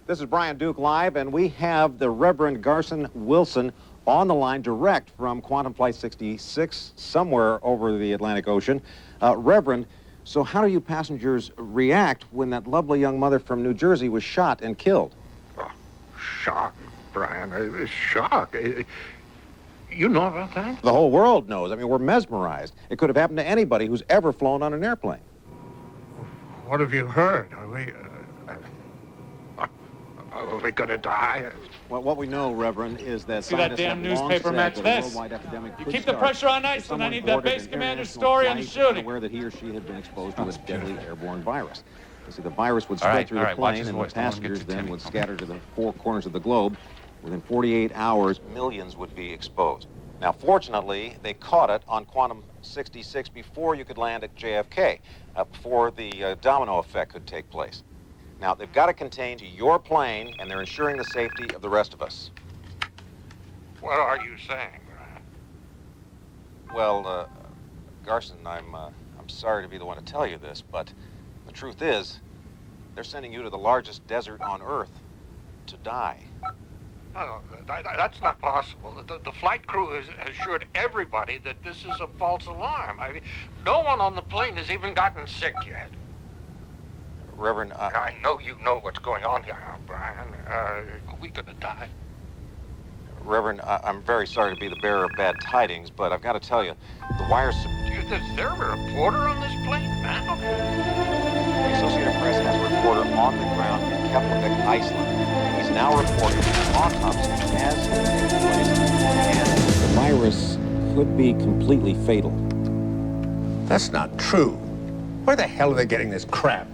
This is Brian Duke live, and we have the Reverend Garson Wilson on the line direct from Quantum Flight 66, somewhere over the Atlantic Ocean. Reverend, so how do you passengers react when that lovely young mother from New Jersey was shot and killed? Oh, shock, Brian. Shock. You know about that? The whole world knows. I mean, we're mesmerized. It could have happened to anybody who's ever flown on an airplane. What have you heard? Are we gonna die? Well, what we know, Reverend, is that see that damn newspaper match this. You keep the pressure on Iceland. I need that base commander's story on the shooting. Aware that he or she had been exposed to a deadly airborne virus. You see, the virus would spread through the plane, and the passengers then would scatter to the four corners of the globe. Within 48 hours, millions would be exposed. Now, fortunately, they caught it on Quantum 66 before you could land at JFK, before the domino effect could take place. Now, they've got to contain your plane, and they're ensuring the safety of the rest of us. What are you saying, Brian? Well, Garson, I'm sorry to be the one to tell you this, but the truth is, they're sending you to the largest desert on Earth to die. No, that's not possible. The flight crew has assured everybody that this is a false alarm. I mean, no one on the plane has even gotten sick yet. Reverend, I know you know what's going on here, Brian. Are we gonna die? Reverend, I'm very sorry to be the bearer of bad tidings, but I've got to tell you, the wires... Is there a reporter on this plane now? The Associated Press has a reporter on the ground in Keflavik, Iceland. He's now reporting an autopsy has taken place, and the virus could be completely fatal. That's not true. Where the hell are they getting this crap?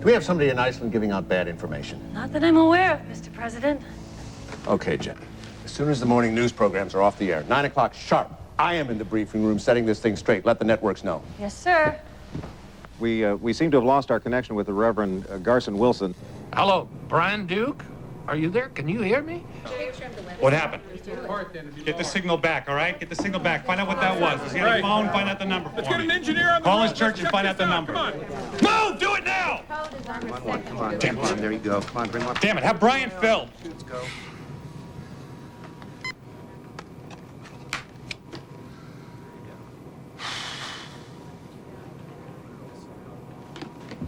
Do we have somebody in Iceland giving out bad information? Not that I'm aware of, Mr. President. Okay, Jenny. As soon as the morning news programs are off the air, 9 o'clock sharp, I am in the briefing room setting this thing straight. Let the networks know. Yes, sir. We seem to have lost our connection with the Reverend Garson Wilson. Hello, Brian Duke? Are you there? Can you hear me? What happened? Get the signal back, all right? Get the signal back. Find out what that was. Let's get a phone, find out the number for me. Let's get an engineer on the Call his church and find out the number. Move! Do it now! Come on. Damn it. There you go. Come on, bring him up. Damn it, have Brian film. Let's go.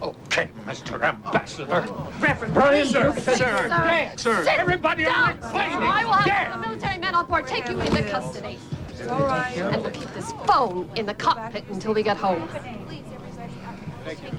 Okay, Mr. Ambassador. Reverend, Brian, please. sir. Sir. Everybody on the plane. I will have or take you into custody. All right. And we'll keep this phone in the cockpit until we get home. Thank you.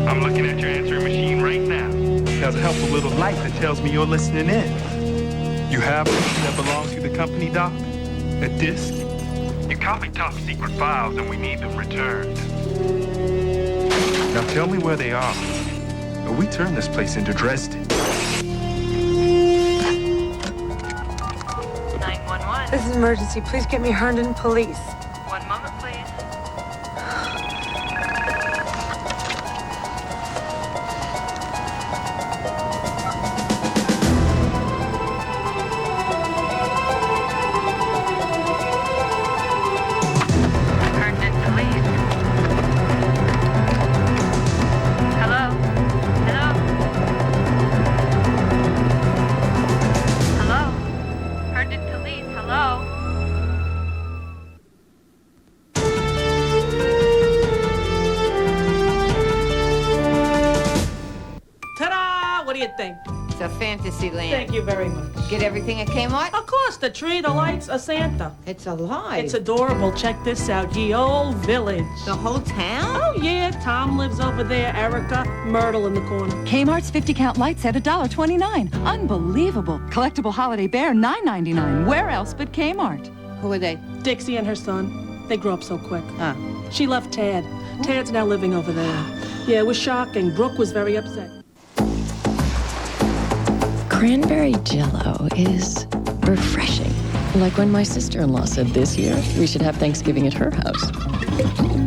I'm looking at your answering machine right now. There's a helpful little light that tells me you're listening in. You have something that belongs to the company, Doc? A disc? You copied top secret files and we need them returned. Now tell me where they are, or we turn this place into Dresden. 911. This is emergency. Please get me Herndon Police. One moment, please. It's a fantasy land. Thank you very much. Get everything at Kmart? Of course, the tree, the lights, a Santa. It's alive. It's adorable. Check this out, ye old village. The whole town? Oh, yeah. Tom lives over there, Erica, Myrtle in the corner. Kmart's 50-count lights at $1.29. Unbelievable. Collectible holiday bear, $9.99. Where else but Kmart? Who are they? Dixie and her son. They grew up so quick. Ah. She left Tad. Tad's now living over there. Yeah, it was shocking. Brooke was very upset. Cranberry Jell-O is refreshing. Like when my sister-in-law said this year we should have Thanksgiving at her house.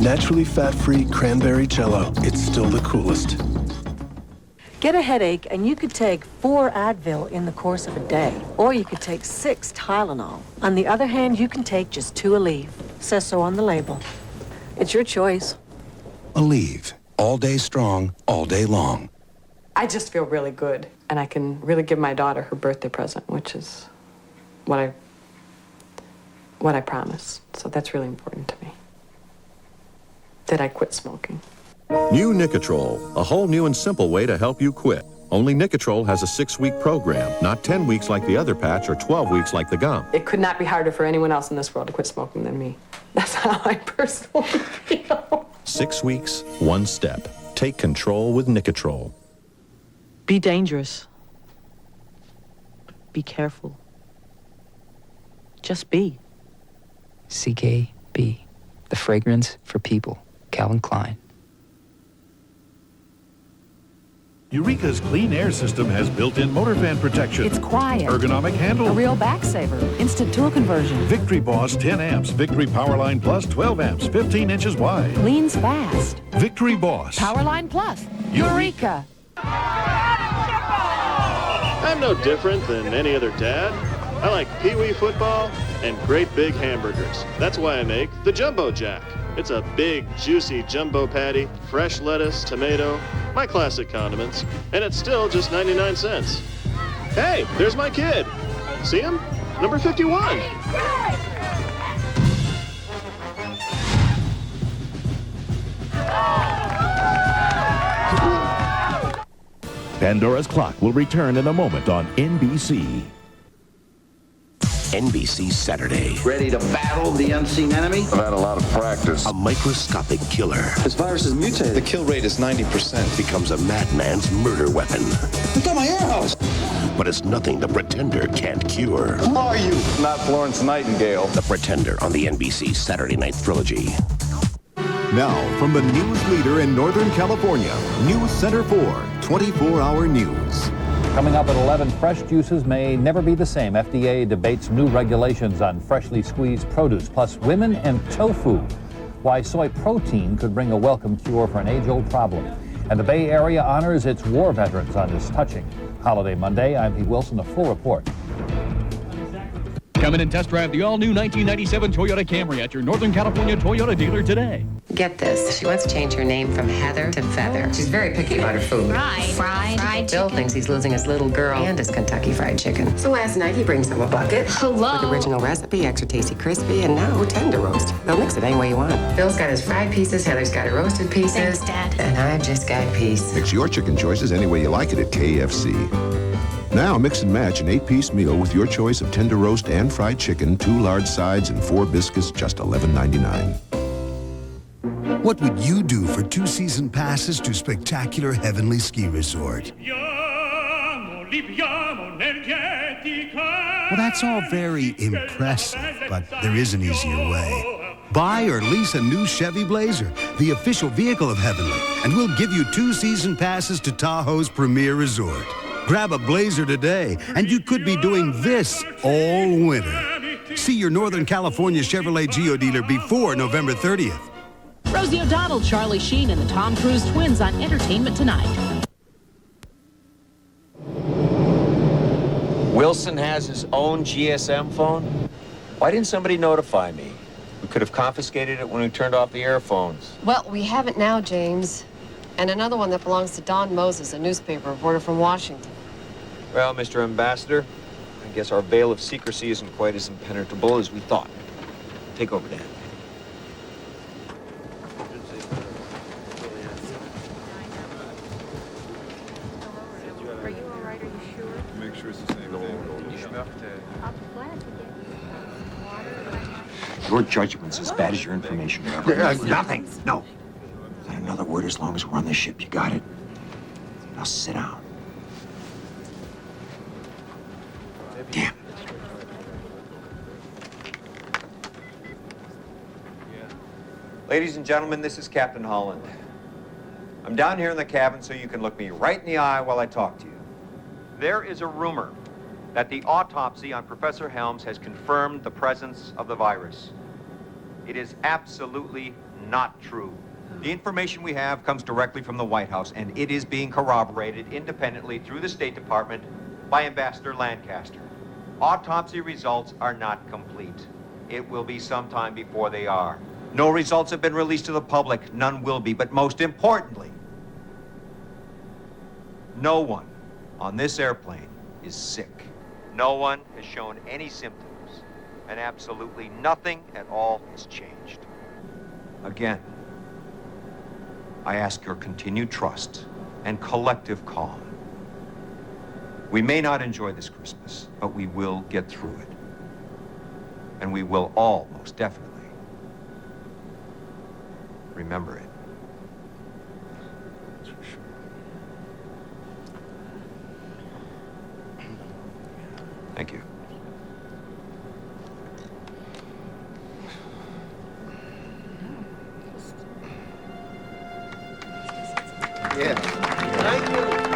Naturally fat-free cranberry Jell-O. It's still the coolest. Get a headache, and you could take 4 Advil in the course of a day. Or you could take 6 Tylenol. On the other hand, you can take just 2 Aleve. Says so on the label. It's your choice. Aleve. All day strong, all day long. I just feel really good, and I can really give my daughter her birthday present, which is what I promised. So that's really important to me. That I quit smoking. New Nicotrol, a whole new and simple way to help you quit. Only Nicotrol has a 6-week program, not 10 weeks like the other patch or 12 weeks like the gum. It could not be harder for anyone else in this world to quit smoking than me. That's how I personally feel. 6 weeks, 1 step. Take control with Nicotrol. Be dangerous. Be careful. Just be. CKB, the fragrance for people. Calvin Klein. Eureka's clean air system has built-in motor fan protection. It's quiet. Ergonomic handle. A real back saver. Instant tool conversion. Victory Boss 10 amps. Victory Powerline Plus 12 amps. 15 inches wide. Leans fast. Victory Boss. Powerline Plus. Eureka. I'm no different than any other dad. I like pee-wee football and great big hamburgers. That's why I make the Jumbo Jack. It's a big, juicy jumbo patty, fresh lettuce, tomato, my classic condiments, and it's still just 99 cents. Hey, there's my kid. See him? Number 51. Pandora's Clock will return in a moment on NBC. NBC Saturday. Ready to battle the unseen enemy? I've had a lot of practice. A microscopic killer. This virus is mutated. The kill rate is 90%. Becomes a madman's murder weapon. Look at my air hose. But it's nothing the Pretender can't cure. Who are you? Not Florence Nightingale. The Pretender on the NBC Saturday Night Trilogy. Now, from the news leader in Northern California, News Center 4, 24-hour news. Coming up at 11, fresh juices may never be the same. FDA debates new regulations on freshly squeezed produce, plus women and tofu. Why soy protein could bring a welcome cure for an age-old problem. And the Bay Area honors its war veterans on this touching Holiday Monday. I'm Pete Wilson, a full report. Come in and test drive the all-new 1997 Toyota Camry at your Northern California Toyota dealer today. Get this. She wants to change her name from Heather to Feather. She's very picky about her food. Fried Bill thinks he's losing his little girl and his Kentucky Fried Chicken. So last night he brings home a bucket. Hello. With original recipe, extra tasty crispy, and now tender roast. They'll mix it any way you want. Bill's got his fried pieces, Heather's got her roasted pieces. Thanks, Dad. And I've just got peace. Mix your chicken choices any way you like it at KFC. Now mix and match an 8-piece meal with your choice of tender roast and fried chicken, 2 large sides, and 4 biscuits, just $11.99. What would you do for 2 season passes to spectacular Heavenly Ski Resort? Well, that's all very impressive, but there is an easier way. Buy or lease a new Chevy Blazer, the official vehicle of Heavenly, and we'll give you 2 season passes to Tahoe's premier resort. Grab a Blazer today, and you could be doing this all winter. See your Northern California Chevrolet Geo dealer before November 30th. Rosie O'Donnell, Charlie Sheen, and the Tom Cruise twins on Entertainment Tonight. Wilson has his own GSM phone? Why didn't somebody notify me? We could have confiscated it when we turned off the airphones. Well, we have it now, James. And another one that belongs to Don Moses, a newspaper reporter from Washington. Well, Mr. Ambassador, I guess our veil of secrecy isn't quite as impenetrable as we thought. Take over, Dan. Are you all right? Are you sure? Make sure it's the same thing. I'll be glad to get Your judgment's as bad as your information, Reverend. Nothing. No. Not another word as long as we're on the ship. You got it? Now sit down. Damn. Ladies and gentlemen, this is Captain Holland. I'm down here in the cabin so you can look me right in the eye while I talk to you. There is a rumor that the autopsy on Professor Helms has confirmed the presence of the virus. It is absolutely not true. The information we have comes directly from the White House, and it is being corroborated independently through the State Department by Ambassador Lancaster. Autopsy results are not complete. It will be some time before they are. No results have been released to the public. None will be. But most importantly, no one on this airplane is sick. No one has shown any symptoms, and absolutely nothing at all has changed. Again, I ask your continued trust and collective calm. We may not enjoy this Christmas, but we will get through it. And we will all, most definitely, remember it. Thank you. Yeah. Thank you.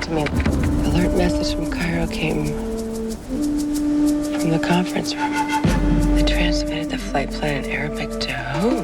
Alert message from Cairo came from the conference room. They transmitted the flight plan in Arabic to who?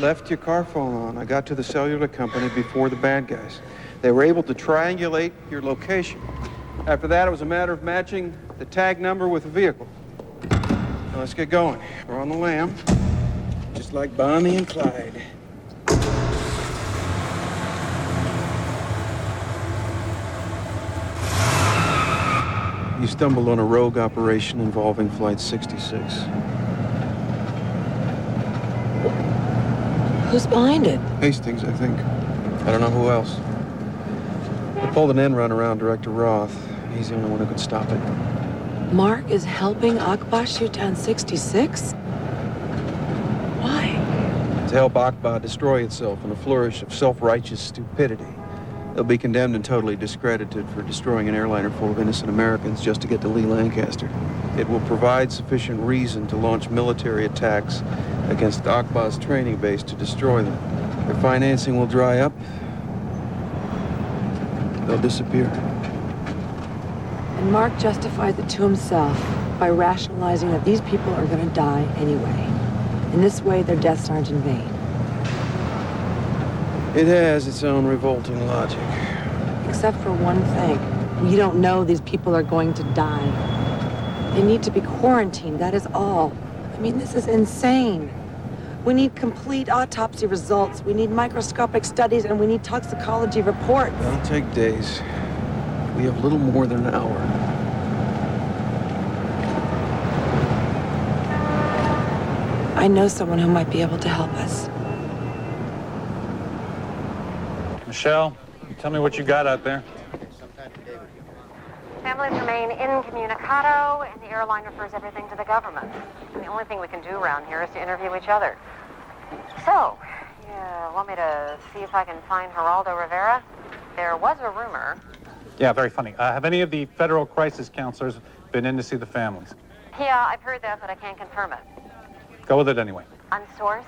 left your car phone on. I got to the cellular company before the bad guys. They were able to triangulate your location. After that, it was a matter of matching the tag number with the vehicle. Now, let's get going. We're on the lam, just like Bonnie and Clyde. You stumbled on a rogue operation involving Flight 66. Who's behind it? Hastings, I think. I don't know who else. They pulled an end run around Director Roth. He's the only one who could stop it. Mark is helping Akbar shoot down 66? Why? To help Akbar destroy itself in a flourish of self-righteous stupidity. They'll be condemned and totally discredited for destroying an airliner full of innocent Americans just to get to Lee Lancaster. It will provide sufficient reason to launch military attacks against Akbar's training base to destroy them. Their financing will dry up. They'll disappear. And Mark justified it to himself by rationalizing that these people are going to die anyway. In this way, their deaths aren't in vain. It has its own revolting logic. Except for one thing. We don't know these people are going to die. They need to be quarantined, that is all. I mean, this is insane. We need complete autopsy results. We need microscopic studies, and we need toxicology reports. That'll take days. We have little more than an hour. I know someone who might be able to help us. Michelle, tell me what you got out there. Families remain incommunicado, and the airline refers everything to the government. And the only thing we can do around here is to interview each other. So, you want me to see if I can find Geraldo Rivera? There was a rumor. Yeah, very funny. Have any of the federal crisis counselors been in to see the families? Yeah, I've heard that, but I can't confirm it. Go with it anyway. Unsourced?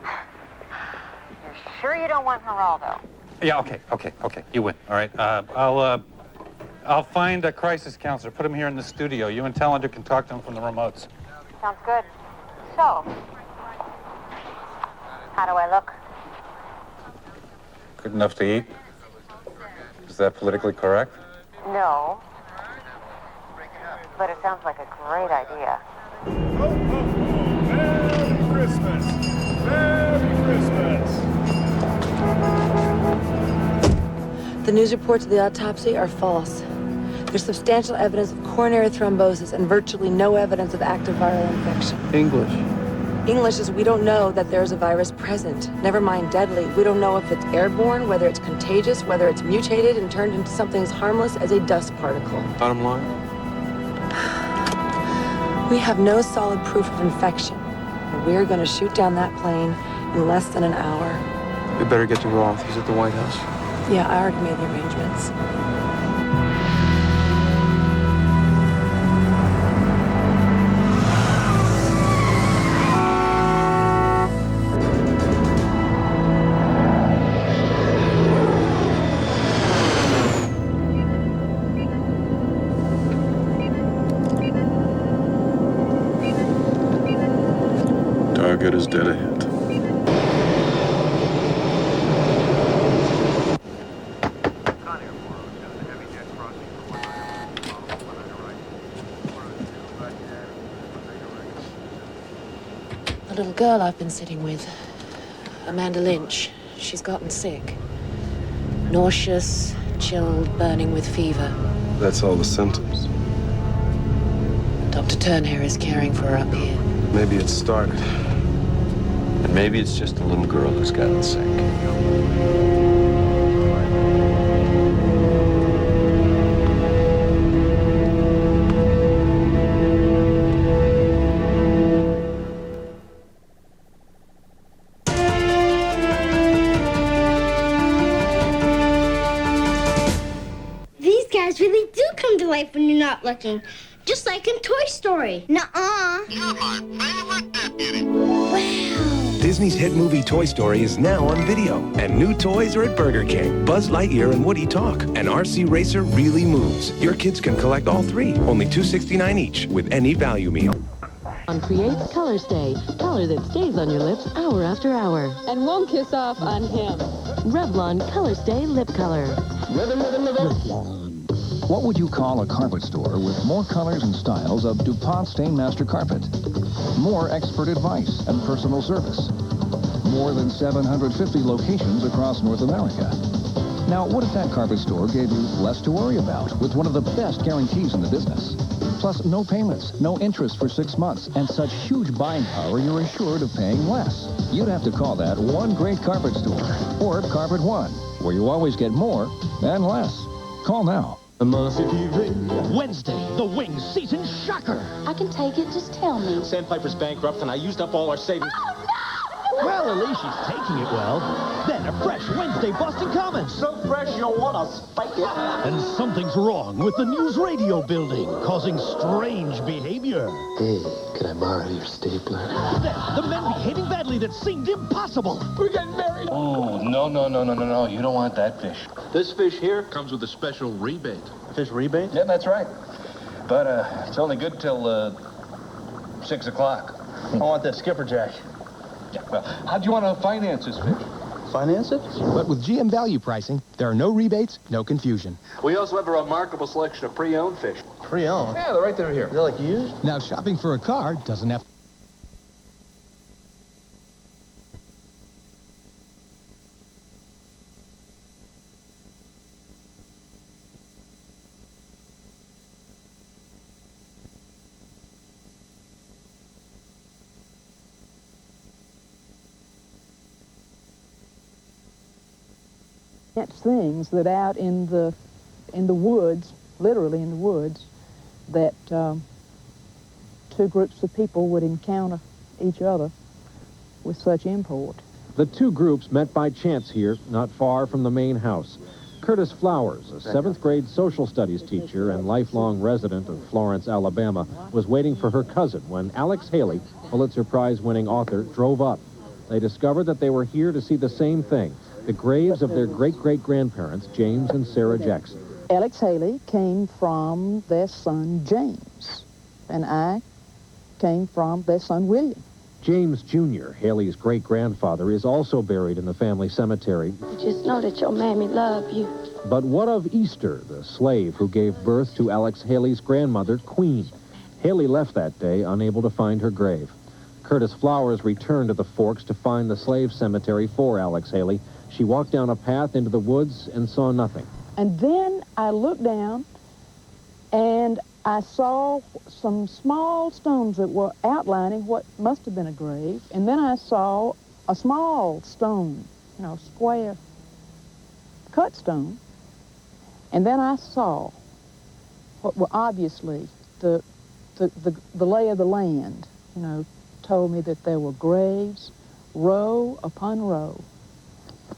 You're sure you don't want Geraldo? Yeah, okay. You win. All right. I'll find a crisis counselor. Put him here in the studio. You and Tallender can talk to him from the remotes. Sounds good. So, how do I look? Good enough to eat? Is that politically correct? No. But it sounds like a great idea. Merry Christmas! Merry Christmas! The news reports of the autopsy are false. There's substantial evidence of coronary thrombosis and virtually no evidence of active viral infection. English. English is we don't know that there's a virus present. Never mind deadly. We don't know if it's airborne, whether it's contagious, whether it's mutated and turned into something as harmless as a dust particle. Bottom line? We have no solid proof of infection. We're going to shoot down that plane in less than an hour. We better get to Roth. He's at the White House. Yeah, I already made the arrangements. Target is dead ahead. A little girl I've been sitting with, Amanda Lynch, she's gotten sick. Nauseous, chilled, burning with fever. That's all the symptoms. Dr. Turnhair is caring for her up here. Maybe it started. And maybe it's just a little girl who's gotten sick. These guys really do come to life when you're not looking. Just like in Toy Story. Nuh-uh. You're my favorite deputy. Wow. Disney's hit movie Toy Story is now on video. And new toys are at Burger King. Buzz Lightyear and Woody talk. And RC Racer really moves. Your kids can collect all three. Only $2.69 each with any value meal. On creates Color Stay, color that stays on your lips hour after hour. And won't kiss off on him. Revlon Color Stay Lip Color. What would you call a carpet store with more colors and styles of DuPont Stainmaster carpet? More expert advice and personal service. More than 750 locations across North America. Now, what if that carpet store gave you less to worry about with one of the best guarantees in the business? Plus, no payments, no interest for 6 months, and such huge buying power you're assured of paying less. You'd have to call that one great carpet store, or Carpet One, where you always get more and less. Call now. Wednesday, the Wings season shocker. I can take it, just tell me. Sandpiper's bankrupt and I used up all our savings. Oh, no! Well, at least she's taking it well. Then a fresh Wednesday Boston Common. So fresh you'll want to spike it. And something's wrong with the news radio building, causing strange behavior. Hey, can I borrow your stapler? Then the men behaving badly that seemed impossible. We're getting married. Oh, no. You don't want that fish. This fish here Comes with a special rebate. Fish rebate? Yeah, that's right. But it's only good till 6 o'clock. I want that skipperjack. Yeah, well, how do you want to finance this fish? Finance it? But with GM value pricing, there are no rebates, no confusion. We also have a remarkable selection of pre-owned fish. Pre-owned? Yeah, they're right there here. They're like used? Now, shopping for a car doesn't have... things that out in the woods, literally in the woods, that two groups of people would encounter each other with such import. The two groups met by chance here, not far from the main house. Curtis Flowers, a 7th grade social studies teacher and lifelong resident of Florence, Alabama, was waiting for her cousin when Alex Haley, Pulitzer Prize-winning author, drove up. They discovered that they were here to see the same thing, the graves of their great-great-grandparents, James and Sarah Jackson. Alex Haley came from their son, James, and I came from their son, William. James Jr., Haley's great-grandfather, is also buried in the family cemetery. Just know that your mammy love you. But what of Easter, the slave who gave birth to Alex Haley's grandmother, Queen? Haley left that day, unable to find her grave. Curtis Flowers returned to the Forks to find the slave cemetery for Alex Haley. She walked down a path into the woods and saw nothing. And then I looked down, and I saw some small stones that were outlining what must have been a grave. And then I saw a small stone, square cut stone. And then I saw what were obviously the lay of the land, told me that there were graves, row upon row.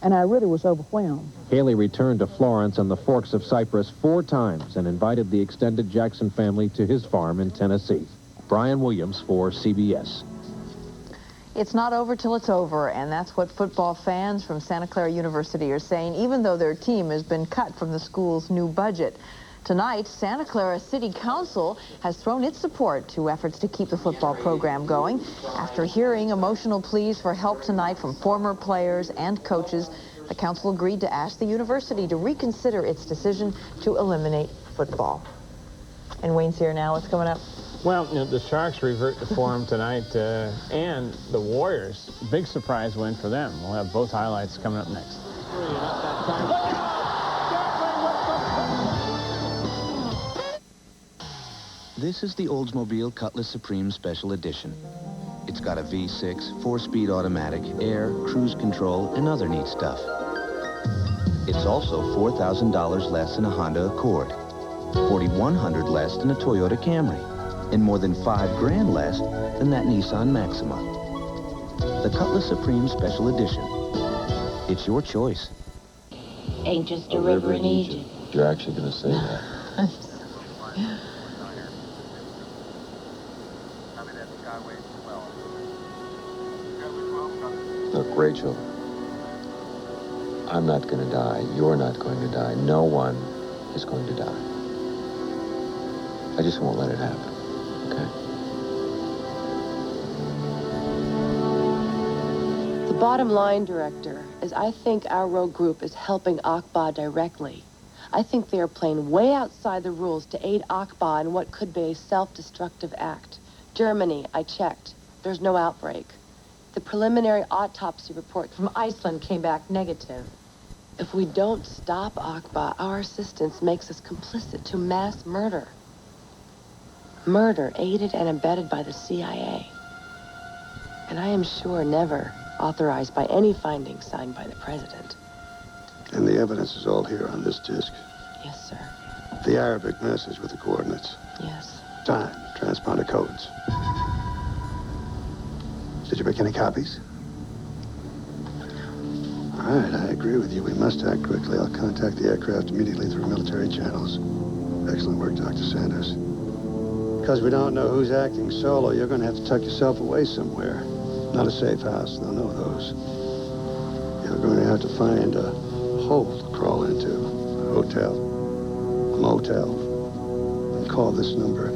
And I really was overwhelmed. Haley returned to Florence and the Forks of Cypress 4 times and invited the extended Jackson family to his farm in Tennessee. Brian Williams for CBS. It's not over till it's over, and that's what football fans from Santa Clara University are saying, even though their team has been cut from the school's new budget. Tonight, Santa Clara City Council has thrown its support to efforts to keep the football program going. After hearing emotional pleas for help tonight from former players and coaches, the council agreed to ask the university to reconsider its decision to eliminate football. And Wayne's here now. What's coming up? Well, the Sharks revert to form tonight, and the Warriors, big surprise win for them. We'll have both highlights coming up next. This is the Oldsmobile Cutlass Supreme Special Edition. It's got a V6, 4-speed automatic, air, cruise control, and other neat stuff. It's also $4,000 less than a Honda Accord, $4,100 less than a Toyota Camry, and more than $5,000 less than that Nissan Maxima. The Cutlass Supreme Special Edition. It's your choice. Ain't just a river in Egypt. You're actually going to say that. Look, Rachel, I'm not going to die. You're not going to die. No one is going to die. I just won't let it happen, okay? bottom line, Director, is I think our rogue group is helping Akba directly. I think they are playing way outside the rules to aid Akba in what could be a self-destructive act. Germany, I checked. There's no outbreak. The preliminary autopsy report from Iceland came back negative. If we don't stop Akba, our assistance makes us complicit to mass murder. Murder aided and abetted by the CIA. And I am sure never authorized by any findings signed by the President. And the evidence is all here on this disc. Yes, sir. The Arabic message with the coordinates. Yes. Time, transponder codes. Did you make any copies? All right, I agree with you. We must act quickly. I'll contact the aircraft immediately through military channels. Excellent work, Dr. Sanders. Because we don't know who's acting solo, you're going to have to tuck yourself away somewhere. Not a safe house. They'll know those. You're going to have to find a hole to crawl into. A hotel. A motel. And call this number.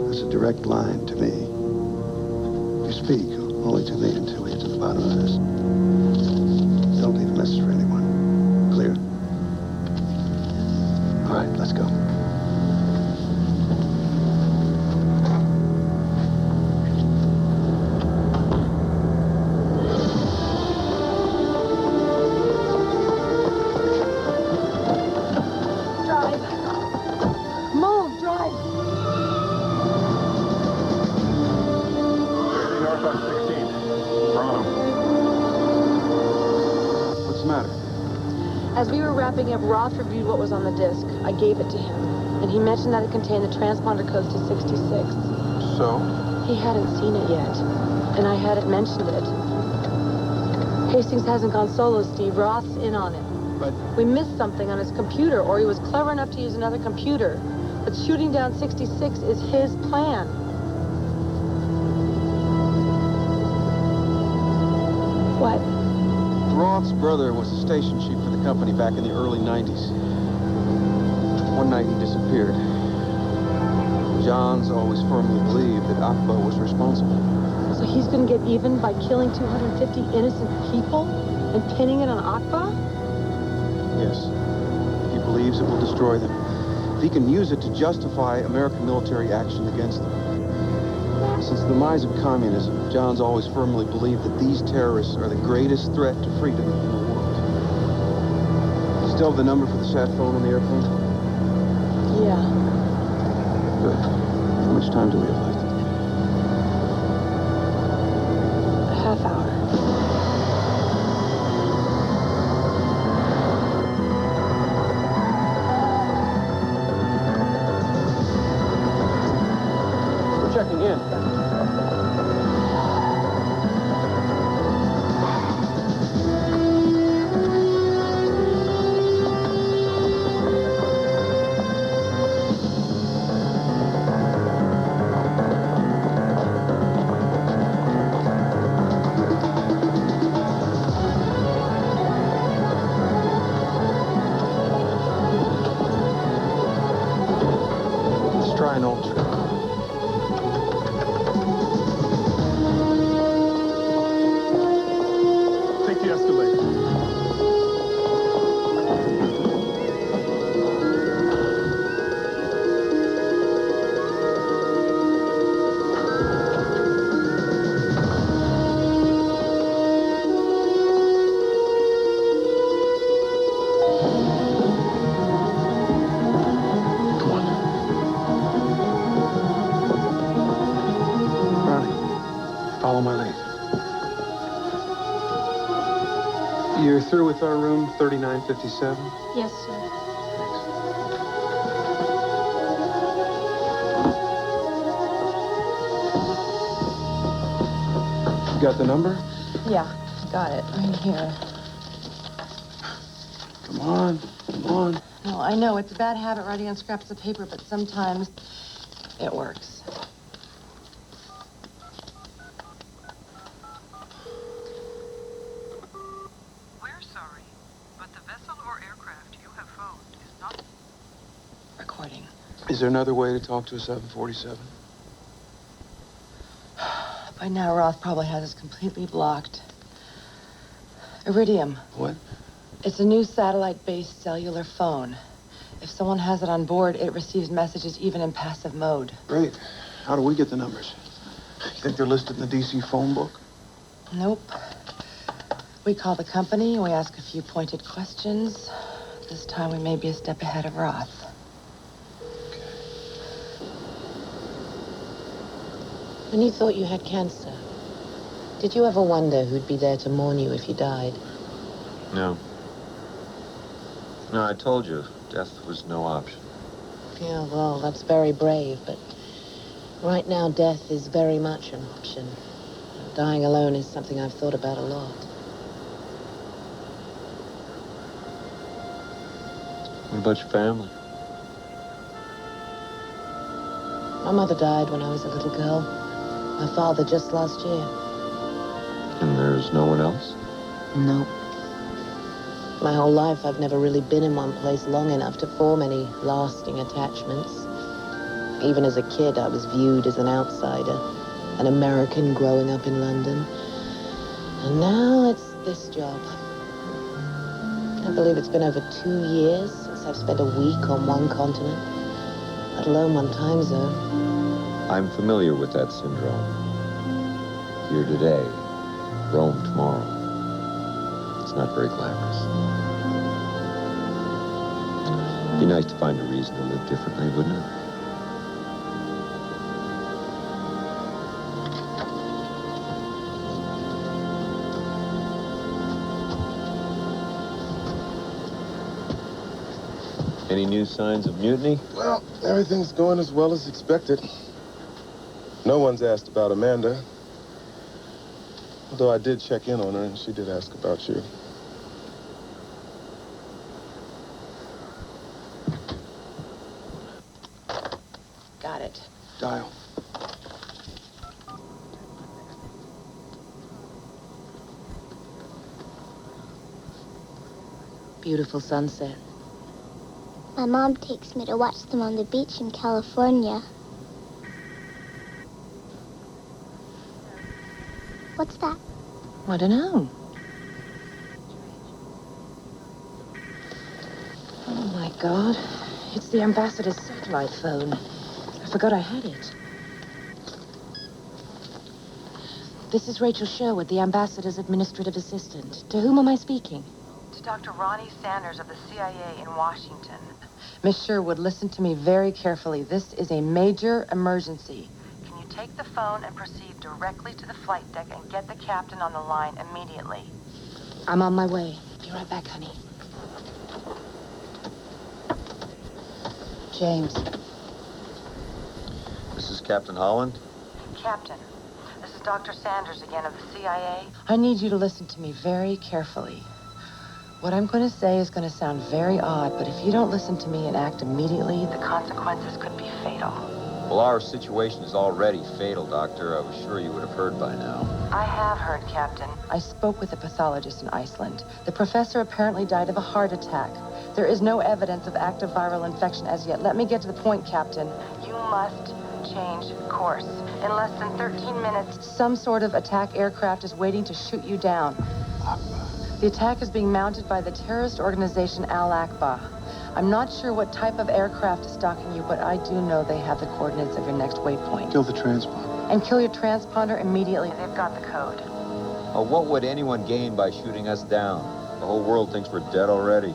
There's a direct line to me. You speak only to me until we get to the bottom of this. Don't leave a message for anyone. Clear? All right, let's go. As we were wrapping up, Roth reviewed what was on the disc. I gave it to him, and he mentioned that it contained the transponder codes to 66. So? He hadn't seen it yet, and I hadn't mentioned it. Hastings hasn't gone solo, Steve. Roth's in on it. But... we missed something on his computer, or he was clever enough to use another computer. But shooting down 66 is his plan. What? Roth's brother was a station chief for the company back in the early 90s. One night he disappeared. Johns always firmly believed that Akba was responsible. So he's going to get even by killing 250 innocent people and pinning it on Akba? Yes. He believes it will destroy them. If he can use it to justify American military action against them. Since the demise of communism, Johns always firmly believed that these terrorists are the greatest threat to freedom in the world. Still have the number for the sat phone on the airplane? Yeah. Good. How much time do we have left? A half hour. We're checking in. Try an old trick. Take the escalator. Follow my lead. You're through with our room 3957? Yes, sir. You got the number? Yeah, got it. Right here. Come on, come on. No, I know it's a bad habit writing on scraps of paper, but sometimes it works. Recording. Is there another way to talk to a 747? By now, Roth probably has us completely blocked. Iridium. What? It's a new satellite-based cellular phone. If someone has it on board, it receives messages even in passive mode. Great. How do we get the numbers? You think they're listed in the DC phone book? Nope. We call the company, we ask a few pointed questions. This time we may be a step ahead of Roth. When you thought you had cancer, did you ever wonder who'd be there to mourn you if you died? No. No, I told you, death was no option. Yeah, well, that's very brave, but right now death is very much an option. Dying alone is something I've thought about a lot. What about your family? My mother died when I was a little girl. My father just last year. And there's no one else? No. My whole life, I've never really been in one place long enough to form any lasting attachments. Even as a kid, I was viewed as an outsider, an American growing up in London. And now it's this job. I believe it's been over 2 years since I've spent a week on one continent, let alone one time zone. I'm familiar with that syndrome. Here today, Rome tomorrow. It's not very glamorous. It'd be nice to find a reason to live differently, wouldn't it? Any new signs of mutiny? Well, everything's going as well as expected. No one's asked about Amanda. Although I did check in on her, and she did ask about you. Got it. Dial. Beautiful sunset. My mom takes me to watch them on the beach in California. What's that? I don't know. Oh, my God. It's the ambassador's satellite phone. I forgot I had it. This is Rachel Sherwood, the ambassador's administrative assistant. To whom am I speaking? To Dr. Ronnie Sanders of the CIA in Washington. Miss Sherwood, listen to me very carefully. This is a major emergency. Can you take the phone and proceed directly to the flight deck and get the captain on the line immediately? I'm on my way. Be right back, honey. James. This is Captain Holland. Captain, this is Dr. Sanders again of the CIA. I need you to listen to me very carefully. What I'm going to say is going to sound very odd, but if you don't listen to me and act immediately, the consequences could be fatal. Well, our situation is already fatal, Doctor. I was sure you would have heard by now. I have heard, Captain. I spoke with a pathologist in Iceland. The professor apparently died of a heart attack. There is no evidence of active viral infection as yet. Let me get to the point, Captain. You must change course. In less than 13 minutes, some sort of attack aircraft is waiting to shoot you down. The attack is being mounted by the terrorist organization Al-Aqba. I'm not sure what type of aircraft is stalking you, but I do know they have the coordinates of your next waypoint. Kill the transponder. And kill your transponder immediately. They've got the code. What would anyone gain by shooting us down? The whole world thinks we're dead already.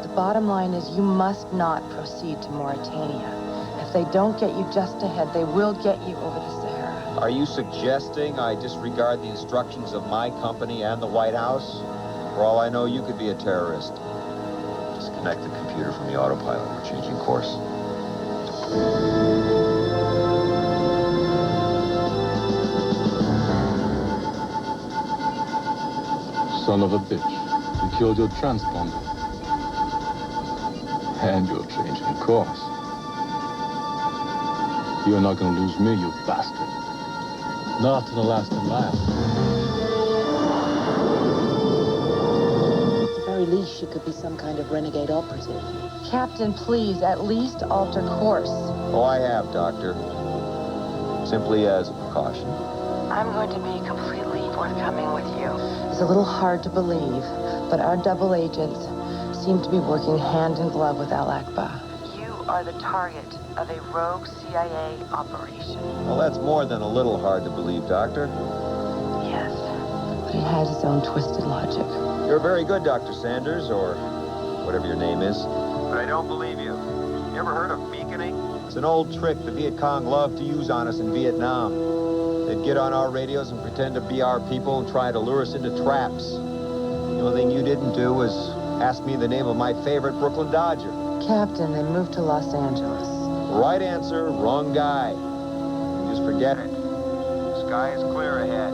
The bottom line is you must not proceed to Mauritania. If they don't get you just ahead, they will get you over the Sahara. Are you suggesting I disregard the instructions of my company and the White House? For all I know, you could be a terrorist. Disconnect the computer from the autopilot. We're changing course. Son of a bitch. You killed your transponder. And you're changing course. You're not gonna lose me, you bastard. Not to the last mile. At the very least, she could be some kind of renegade operative. Captain, please, at least alter course. Oh, I have, Doctor. Simply as a precaution. I'm going to be completely forthcoming with you. It's a little hard to believe, but our double agents seem to be working hand in glove with Al Akbar. You are the target of a rogue CIA operation. Well, that's more than a little hard to believe, Doctor. Yes, but it has its own twisted logic. You're very good, Dr. Sanders, or whatever your name is. But I don't believe you. You ever heard of beaconing? It's an old trick the Viet Cong loved to use on us in Vietnam. They'd get on our radios and pretend to be our people and try to lure us into traps. The only thing you didn't do was ask me the name of my favorite Brooklyn Dodger. Captain, they moved to Los Angeles. Right answer, wrong guy. Just forget it. Sky is clear ahead.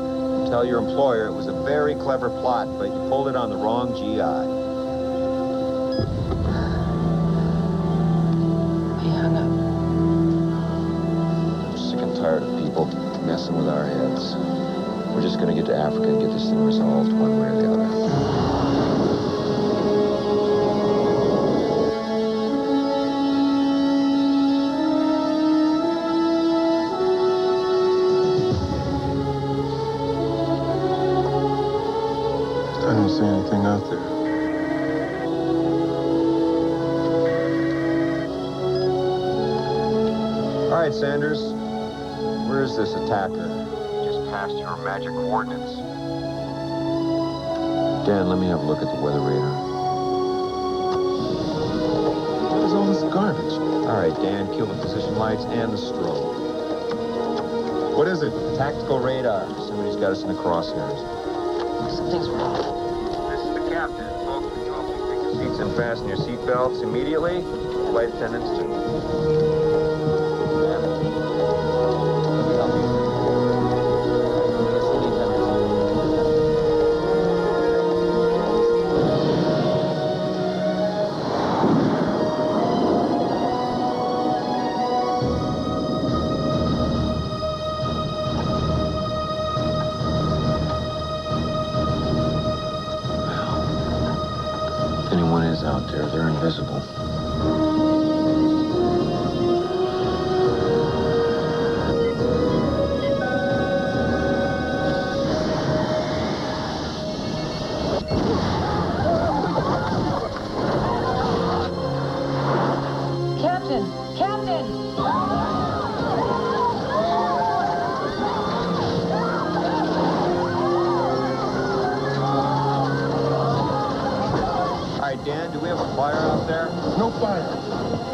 Tell your employer it was a very clever plot, but you pulled it on the wrong GI. He hung up. I'm sick and tired of people messing with our heads. We're just gonna get to Africa and get this thing resolved one way or the other. I don't see anything out there. All right, Sanders. Where is this attacker? Just past your magic coordinates. Dan, let me have a look at the weather radar. What is all this garbage? All right, Dan, kill the position lights and the strobe. What is it? Tactical radar. Somebody's got us in the crosshairs. Something's wrong. This is the captain. Folks, would you all please take your seats and fasten your seatbelts immediately? Flight attendants too. If anyone is out there, they're invisible. Captain! Captain! All right, Dan, do we have a fire out there? No fire.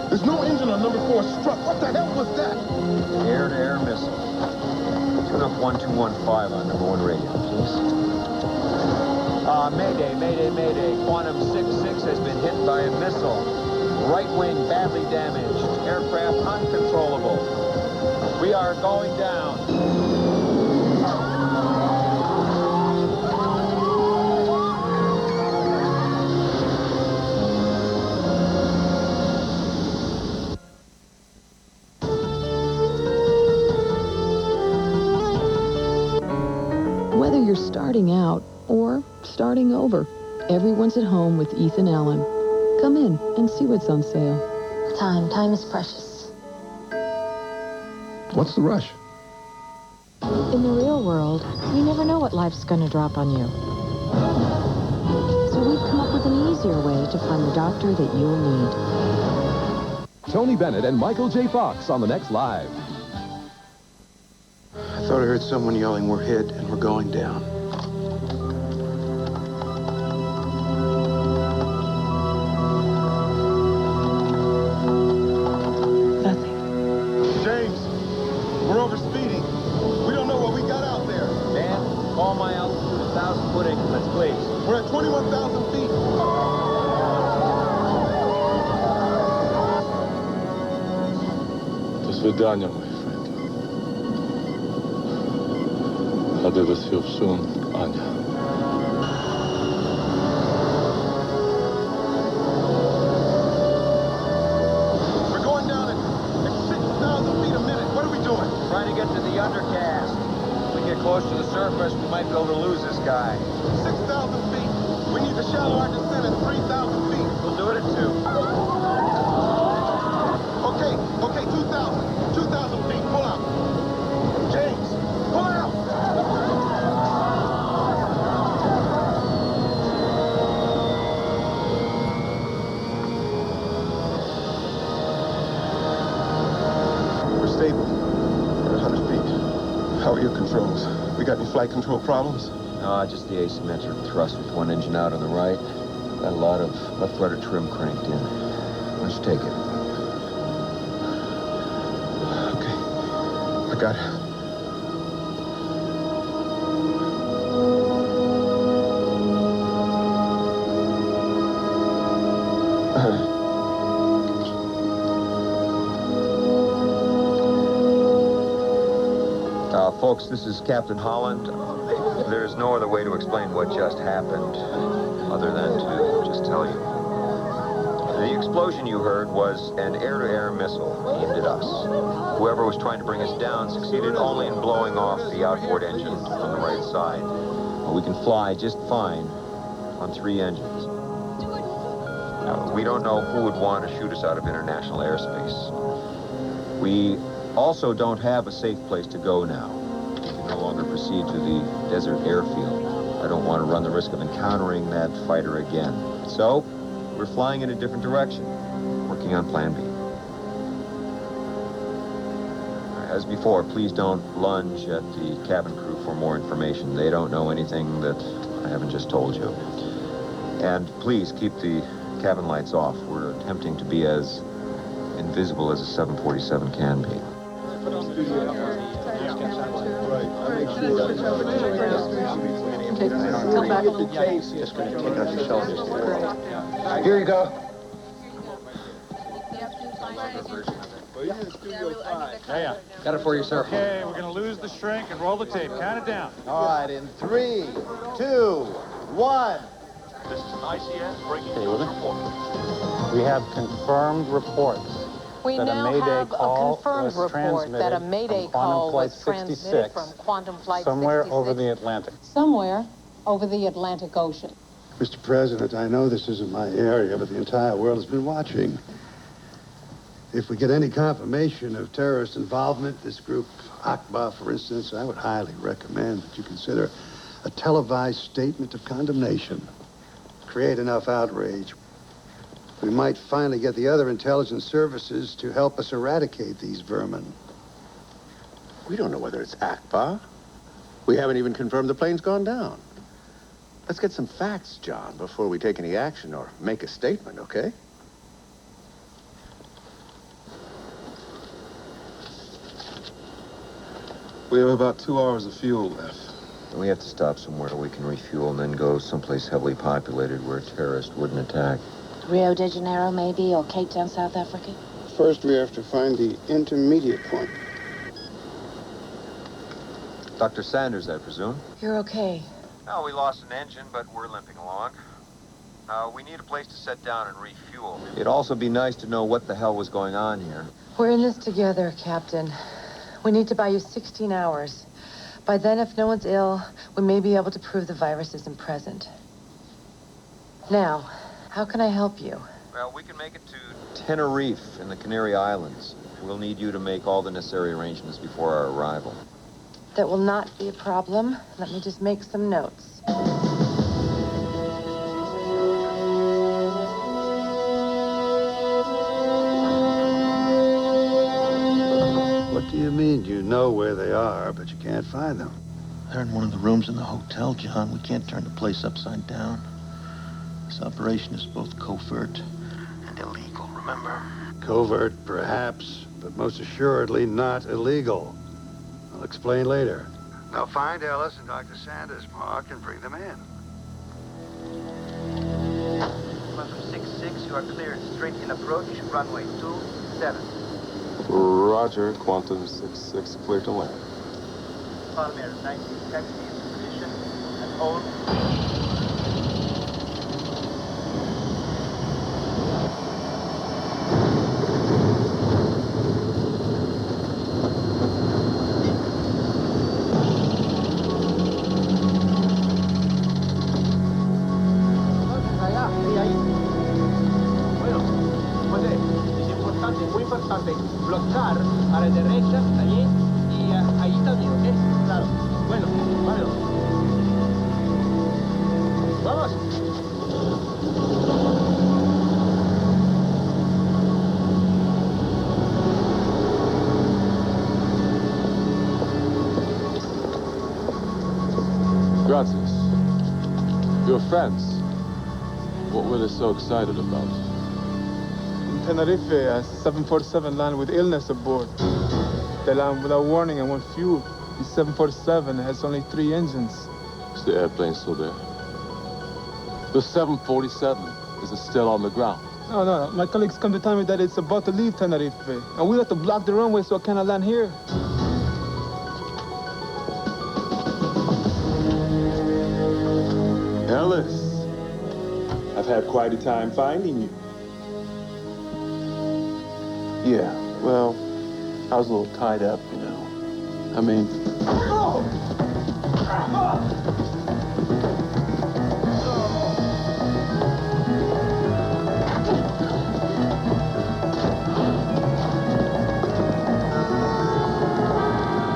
There's no engine on number 4 struck. What the hell was that? Air-to-air missile. Turn up 1215 on number 1 radio, please. Mayday, mayday, mayday. Quantum 66 has been hit by a missile. Right wing badly damaged. Aircraft uncontrollable. We are going down. Whether you're starting out or starting over, everyone's at home with Ethan Allen. Come in and see what's on sale. Time is precious. What's the rush? In the real world, you never know what life's gonna drop on you. So we've come up with an easier way to find the doctor that you'll need. Tony Bennett and Michael J. Fox on the next Live. I thought I heard someone yelling, "We're hit and we're going down." James, we're overspeeding. We don't know what we got out there. Dan, call my altitude 1,000-foot increments, please. We're at 21,000 feet. До свидания, my friend. I'll be with you soon, Anya. We're going down at 6,000 feet a minute. What are we doing? Trying to get to the undercast. If we get close to the surface, we might be able to lose this guy. 6,000 feet. We need to shallow our descent at 3,000 feet. We'll do it at 2. Okay, 2,000 feet. Pull out. James, pull out. flight control problems? No, just the asymmetric thrust with one engine out on the right. Got a lot of left rudder trim cranked in. Why don't you take it? Okay. I got it. Folks, this is Captain Holland. There's no other way to explain what just happened other than to just tell you. The explosion you heard was an air-to-air missile aimed at us. Whoever was trying to bring us down succeeded only in blowing off the outboard engine on the right side. Well, we can fly just fine on 3 engines. We don't know who would want to shoot us out of international airspace. We also don't have a safe place to go now. No longer proceed to the desert airfield. I don't want to run the risk of encountering that fighter again. So, we're flying in a different direction, working on Plan B. As before, please don't lunge at the cabin crew for more information. They don't know anything that I haven't just told you. And please keep the cabin lights off. We're attempting to be as invisible as a 747 can be. Here you go. Yeah. Got it for you, sir. Okay, we're gonna lose the shrink and roll the tape. Count it down. All right, in 3, 2, 1. This is ICS breaking Okay, with it? report. We have confirmed reports. We that now a Mayday have a call confirmed was report that a transmitted Mayday from Quantum call Flight was transmitted 66 from Quantum Flight somewhere 66. over the Atlantic. Somewhere over the Atlantic Ocean. Mr. President, I know this isn't my area, but the entire world has been watching. If we get any confirmation of terrorist involvement, this group, Akbar, for instance, I would highly recommend that you consider a televised statement of condemnation. Create enough outrage. We might finally get the other intelligence services to help us eradicate these vermin. We don't know whether it's Akbar. We haven't even confirmed the plane's gone down. Let's get some facts, John, before we take any action or make a statement, okay? We have about 2 hours of fuel left. We have to stop somewhere we can refuel and then go someplace heavily populated where a terrorist wouldn't attack. Rio de Janeiro, maybe, or Cape Town, South Africa? First, we have to find the intermediate point. Dr. Sanders, I presume? You're okay. No, we lost an engine, but we're limping along. We need a place to set down and refuel. It'd also be nice to know what the hell was going on here. We're in this together, Captain. We need to buy you 16 hours. By then, if no one's ill, we may be able to prove the virus isn't present. Now, how can I help you? Well, we can make it to Tenerife in the Canary Islands. We'll need you to make all the necessary arrangements before our arrival. That will not be a problem. Let me just make some notes. What do you mean you know where they are, but you can't find them? They're in one of the rooms in the hotel, John. We can't turn the place upside down. This operation is both covert and illegal, remember? Covert, perhaps, but most assuredly not illegal. I'll explain later. Now find Ellis and Dr. Sanders, Mark, and bring them in. Quantum 66, you are cleared straight in approach, runway 27. Roger, Quantum 66, clear to land. Palmer 90, taxi into position, and hold. Bloquear a la derecha, allí, y ahí está bien, ¿ok? Claro. Bueno, vámonos. ¡Vamos! Gracias. Your friends, what were they so excited about? In Tenerife, a 747 landed with illness aboard. They landed without warning and went fuel. The 747 has only 3 engines. Is the airplane still there? The 747, is it still on the ground? No. My colleagues come to tell me that it's about to leave Tenerife. And we have to block the runway so it cannot land here. Ellis, I've had quite a time finding you. Yeah, well, I was a little tied up, you know. I mean...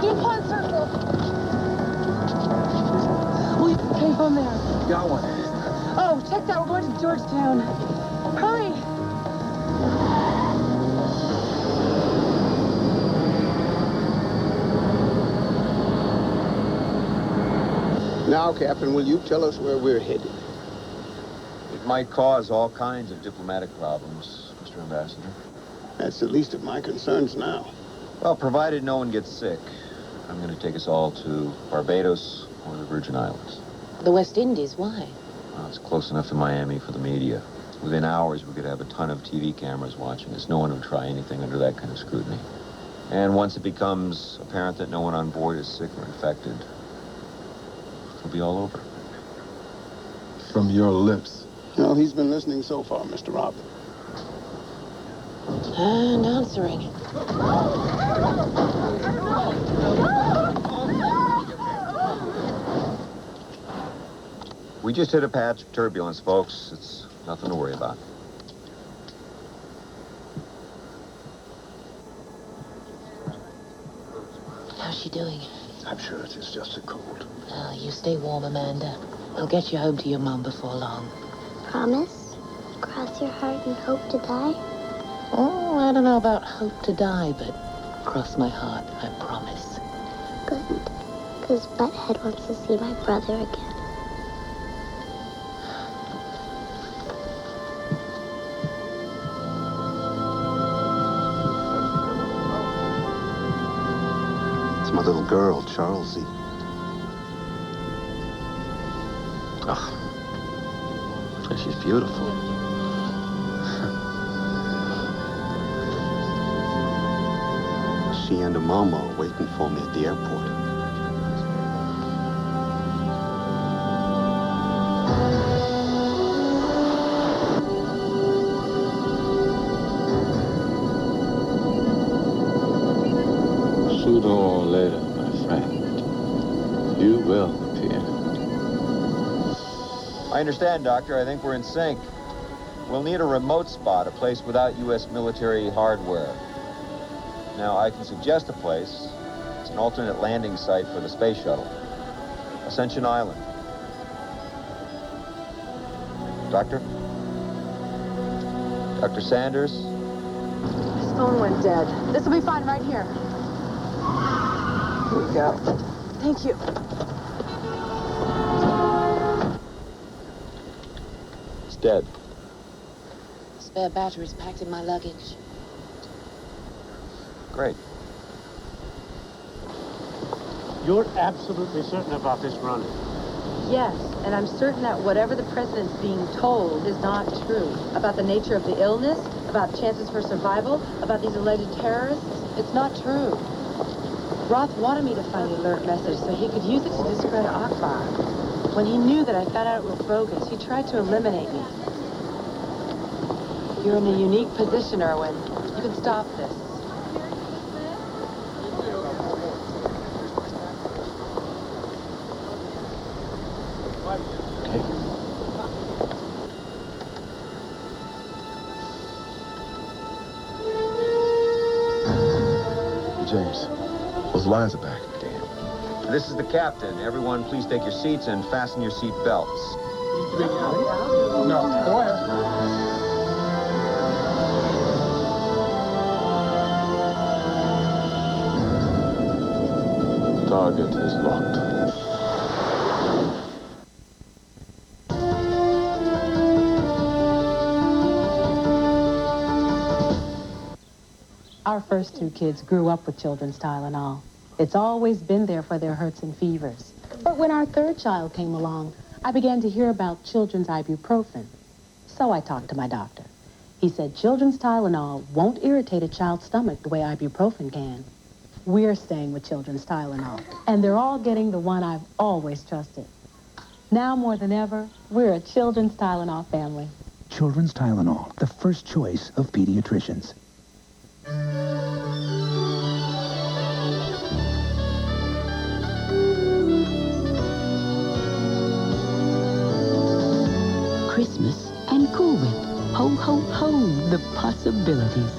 DuPont Circle. Leave the payphone there. Got one. Oh, check that. We're going to Georgetown. Hurry. Now, Captain, will you tell us where we're headed? It might cause all kinds of diplomatic problems, Mr. Ambassador. That's the least of my concerns now. Well, provided no one gets sick, I'm going to take us all to Barbados or the Virgin Islands. The West Indies, why? Well, it's close enough to Miami for the media. Within hours, we could have a ton of TV cameras watching us. No one would try anything under that kind of scrutiny. And once it becomes apparent that no one on board is sick or infected, it'll be all over. From your lips. Well, he's been listening so far, Mr. Robert. And answering. We just hit a patch of turbulence, folks. It's nothing to worry about. How's she doing? I'm sure it is just a cold. Oh, you stay warm, Amanda. I'll get you home to your mum before long. Promise? Cross your heart and hope to die? Oh, I don't know about hope to die, but cross my heart, I promise. Good. Because Butthead wants to see my brother again. It's my little girl, Charlesie. Oh, she's beautiful. She and her mama are waiting for me at the airport. Sooner or later, my friend, you will appear. I understand, Doctor. I think we're in sync. We'll need a remote spot, a place without U.S. military hardware. Now, I can suggest a place. It's an alternate landing site for the space shuttle. Ascension Island. Doctor? Dr. Sanders? His phone went dead. This will be fine right here. Here we go. Thank you. It's dead. Spare batteries packed in my luggage. Great. You're absolutely certain about this run? Yes, and I'm certain that whatever the president's being told is not true. About the nature of the illness, about chances for survival, about these alleged terrorists. It's not true. Roth wanted me to find the alert message so he could use it to discredit Akbar. When he knew that I found out it was bogus, he tried to eliminate me. You're in a unique position, Erwin. You can stop this. James, those lines are back. Damn. This is the captain. Everyone, please take your seats and fasten your seat belts. No, go ahead. Target is locked. Our first two kids grew up with children's Tylenol. It's always been there for their hurts and fevers. But when our third child came along, I began to hear about children's ibuprofen. So I talked to my doctor. He said children's Tylenol won't irritate a child's stomach the way ibuprofen can. We're staying with children's Tylenol, and they're all getting the one I've always trusted. Now more than ever, we're a children's Tylenol family. Children's Tylenol, the first choice of pediatricians. Christmas and Cool Whip. Ho, ho, ho, the possibilities.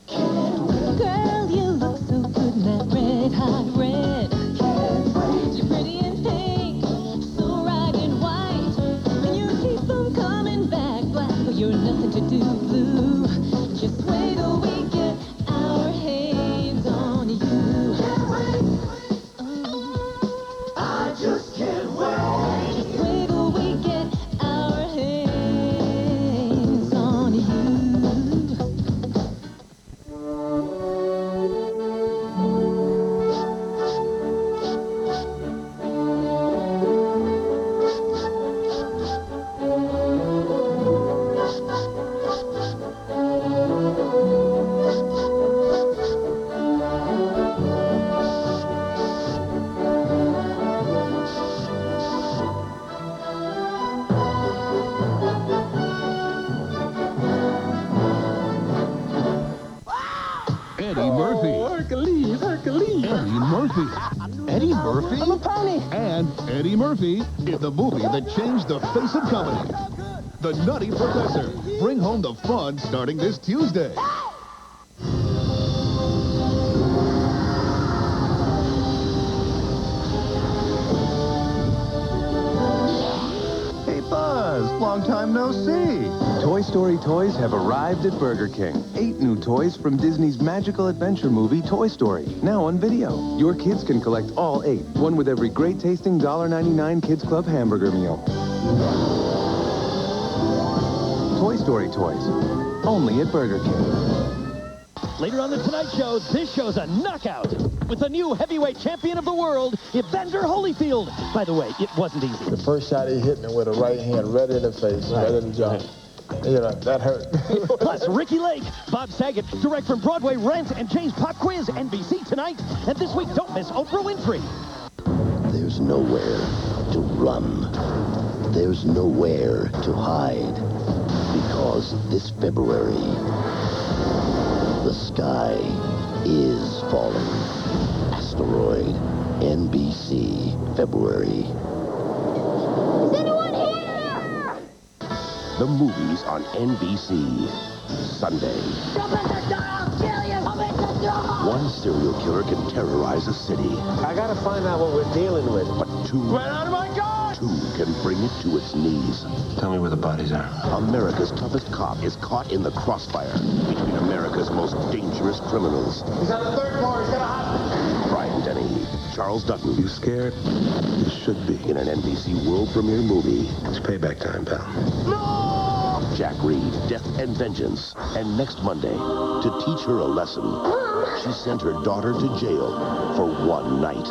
Girl, you look so good in that red, hot red. So pretty in pink, so right in white. And you keep on coming back black, but you're nothing to do blue. Just wait till we get our hands on you. I just can't wait. Just wait till we get our hands on you. Eddie Murphy. Hercules. Eddie Murphy. Eddie Murphy? I'm a pony. And Eddie Murphy in the movie that changed the face of comedy. The Nutty Professor. Bring home the fun starting this Tuesday. Hey, Buzz. Long time no see. Toy Story toys have arrived at Burger King. 8 new toys from Disney's magical adventure movie, Toy Story, now on video. Your kids can collect all 8, one with every great-tasting $1.99 Kids Club hamburger meal. Toy Story toys, only at Burger King. Later on the Tonight Show, this show's a knockout with the new heavyweight champion of the world, Evander Holyfield. By the way, it wasn't easy. The first shot he hit me with a right hand right in the face, right in the jaw. You know, that hurt. Plus, Ricky Lake, Bob Saget, direct from Broadway Rent, and James Pop Quiz, NBC tonight. And this week, don't miss Oprah Winfrey. There's nowhere to run. There's nowhere to hide. Because this February, the sky is falling. Asteroid, NBC, February. Is anyone here? The movies on NBC, Sunday. Jump in the door, I'll kill you! Jump in the door! One serial killer can terrorize a city. I gotta find out what we're dealing with. But 2... Get out of my car! 2 can bring it to its knees. Tell me where the bodies are. America's toughest cop is caught in the crossfire between America's most dangerous criminals. He's on the 3rd floor, he's got a hostage. Brian Denny, Charles Dutton. You scared? You should be. In an NBC world premiere movie. It's payback time, pal. No! Jack Reed, Death and Vengeance. And next Monday, to teach her a lesson, she sent her daughter to jail for 1 night.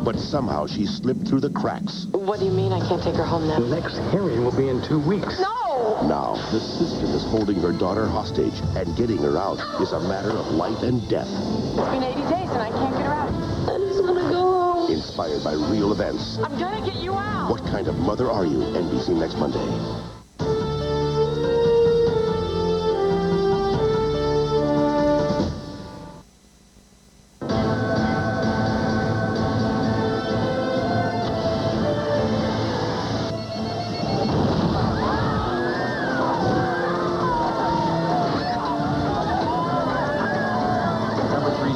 But somehow she slipped through the cracks. What do you mean I can't take her home now? The next hearing will be in 2 weeks. No! Now, the system is holding her daughter hostage, and getting her out is a matter of life and death. It's been 80 days and I can't get her out. I just want to go home. Inspired by real events. I'm gonna get you out. What kind of mother are you? NBC next Monday.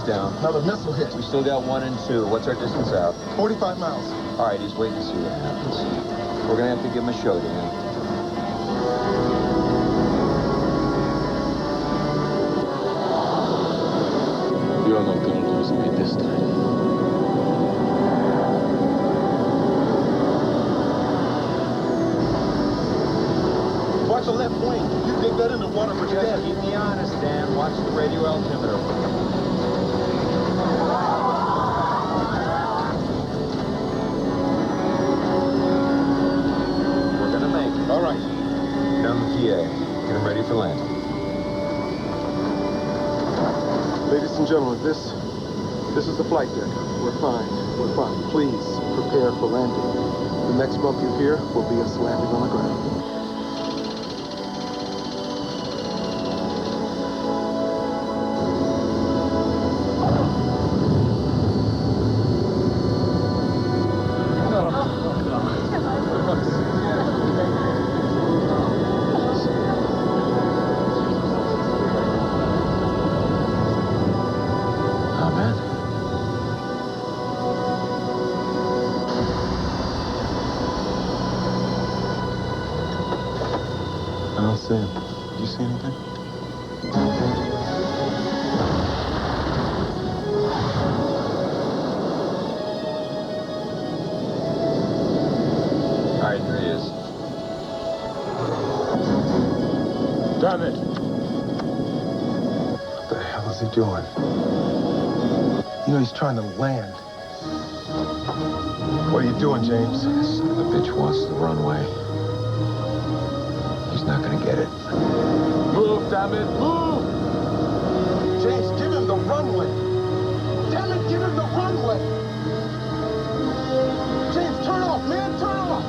Down. Another missile hit. We still got 1 and 2. What's our distance out? 45 miles. All right, he's waiting to see what happens. We're gonna have to give him a show, Dan. You're not gonna lose me this time. Watch the left wing. You dig that in the water for Just keep me honest, Dan. Watch the radio altimeter. for landing. Ladies and gentlemen, this is the flight deck. We're fine. We're fine. Please prepare for landing. The next bump you hear will be us landing on the ground. I don't see him. Do you see anything? All right, there he is. Damn it! What the hell is he doing? You know, he's trying to land. What are you doing, James? Son of a bitch wants the runway. He's not gonna get it. Move, damn it, move! James, give him the runway. Damn it, give him the runway. James, turn off, man, turn off.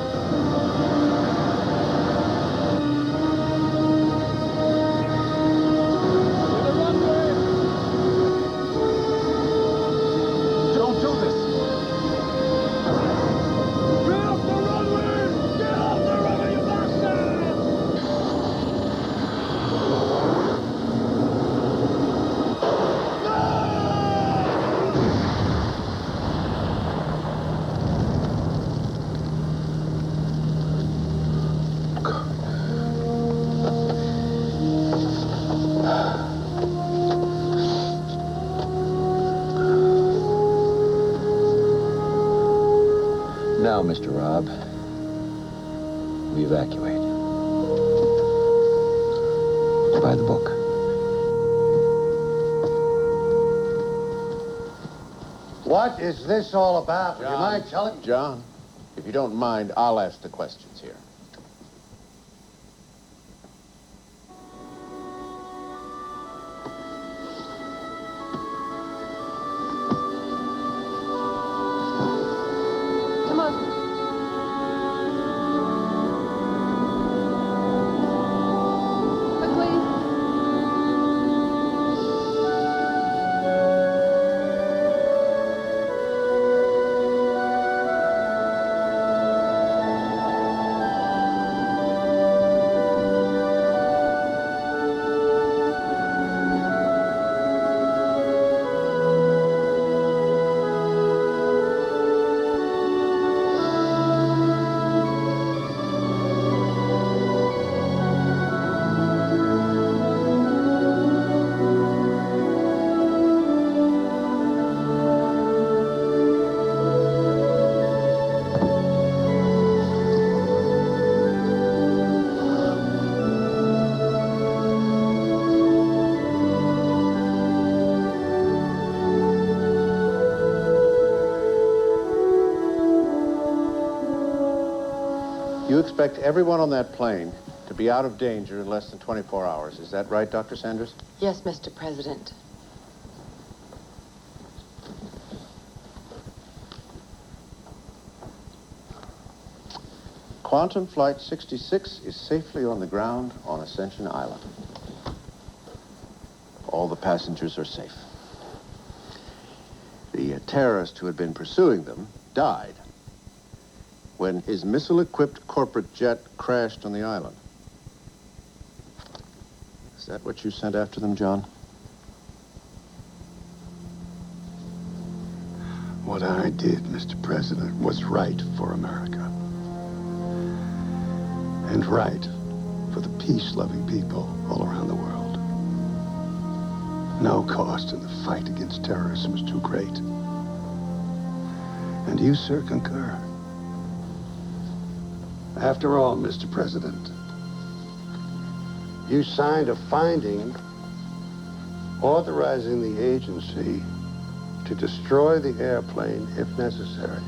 Don't do this. Get off the runway! Get off the runway, you bastard! Now, Mr. Robb, we evacuate. By the book. What is this all about? Would you mind telling me? John, if you don't mind, I'll ask the questions here. Come on. Quickly. You expect everyone on that plane to be out of danger in less than 24 hours. Is that right, Dr. Sanders? Yes, Mr. President. Quantum Flight 66 is safely on the ground on Ascension Island. All the passengers are safe. The terrorist who had been pursuing them died when his missile-equipped corporate jet crashed on the island. Is that what you sent after them, John? What I did, Mr. President, was right for America. And right for the peace-loving people all around the world. No cost in the fight against terrorism is too great. And you, sir, concur. After all, Mr. President, you signed a finding authorizing the agency to destroy the airplane if necessary.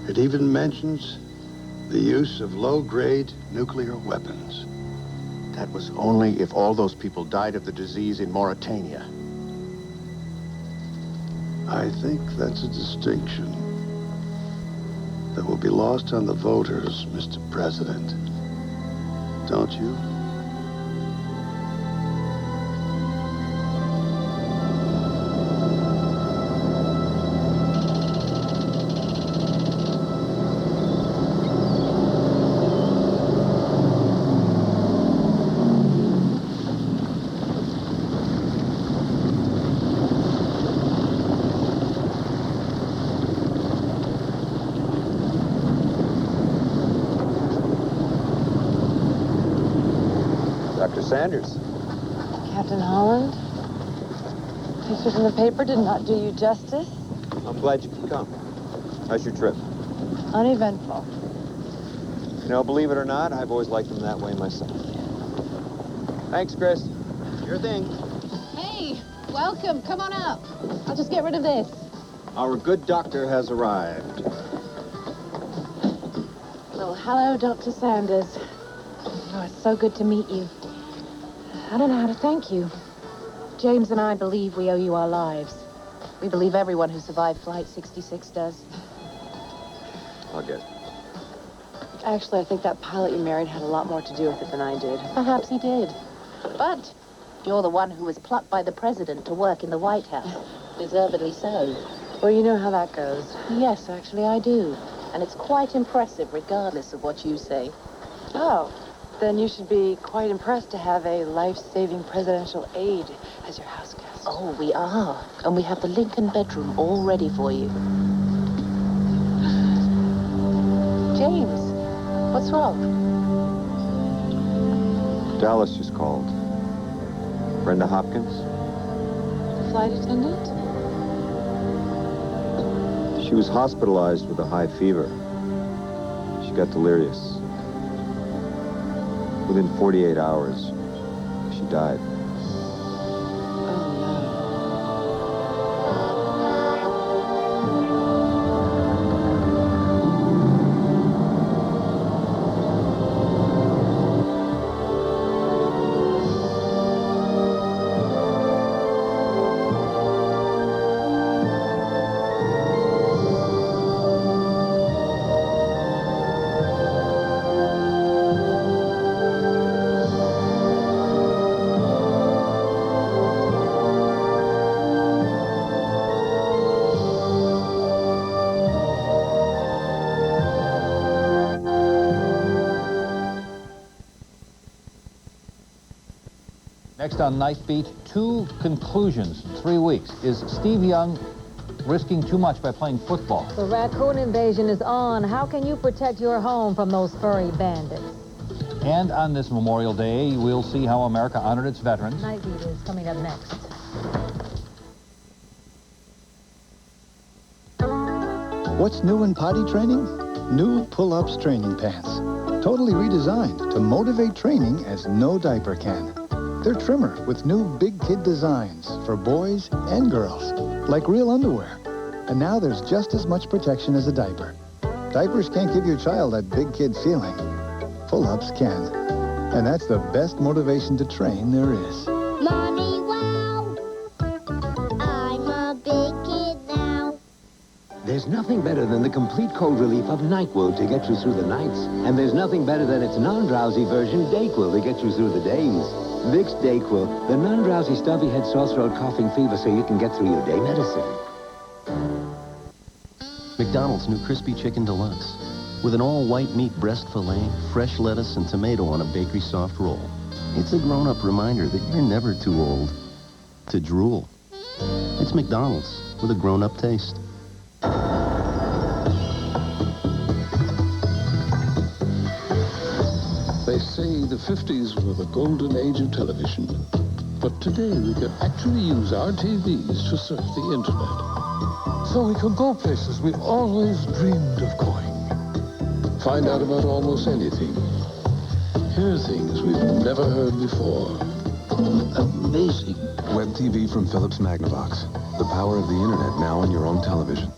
It even mentions the use of low-grade nuclear weapons. That was only if all those people died of the disease in Mauritania. I think that's a distinction that will be lost on the voters, Mr. President. Don't you? Dr. Sanders. Captain Holland, pictures in the paper did not do you justice. I'm glad you could come. How's your trip? Uneventful. You know, believe it or not, I've always liked them that way myself. Thanks, Chris. Sure thing. Hey, welcome. Come on up. I'll just get rid of this. Our good doctor has arrived. Well, hello, Dr. Sanders. Oh, it's so good to meet you. I don't know how to thank you. James and I believe we owe you our lives. We believe everyone who survived Flight 66 does. I'll get it. Actually, I think that pilot you married had a lot more to do with it than I did. Perhaps he did. But you're the one who was plucked by the president to work in the White House. Deservedly so. Well, you know how that goes. Yes, actually, I do. And it's quite impressive, regardless of what you say. Oh, then you should be quite impressed to have a life-saving presidential aide as your house guest. Oh, we are. And we have the Lincoln bedroom all ready for you. James, what's wrong? Dallas just called. Brenda Hopkins? The flight attendant? She was hospitalized with a high fever. She got delirious. Within 48 hours, she died. Next on Night Beat, 2 conclusions in 3 weeks. Is Steve Young risking too much by playing football? The raccoon invasion is on. How can you protect your home from those furry bandits? And on this Memorial Day, we'll see how America honored its veterans. Night Beat is coming up next. What's new in potty training? New pull-ups training pants. Totally redesigned to motivate training as no diaper can. They're trimmer with new big kid designs for boys and girls, like real underwear. And now there's just as much protection as a diaper. Diapers can't give your child that big kid feeling. Pull-ups can. And that's the best motivation to train there is. Mommy, wow! I'm a big kid now. There's nothing better than the complete cold relief of NyQuil to get you through the nights. And there's nothing better than its non-drowsy version, DayQuil, to get you through the days. Vicks DayQuil, the non-drowsy stuffy head, sore throat, coughing, fever, so you can get through your day medicine. McDonald's new Crispy Chicken Deluxe. With an all-white meat breast filet, fresh lettuce, and tomato on a bakery soft roll. It's a grown-up reminder that you're never too old to drool. It's McDonald's with a grown-up taste. They say the 50s were the golden age of television. But today we can actually use our TVs to surf the internet. So we can go places we've always dreamed of going. Find out about almost anything. Hear things we've never heard before. Amazing. Web TV from Philips Magnavox. The power of the internet now on your own television.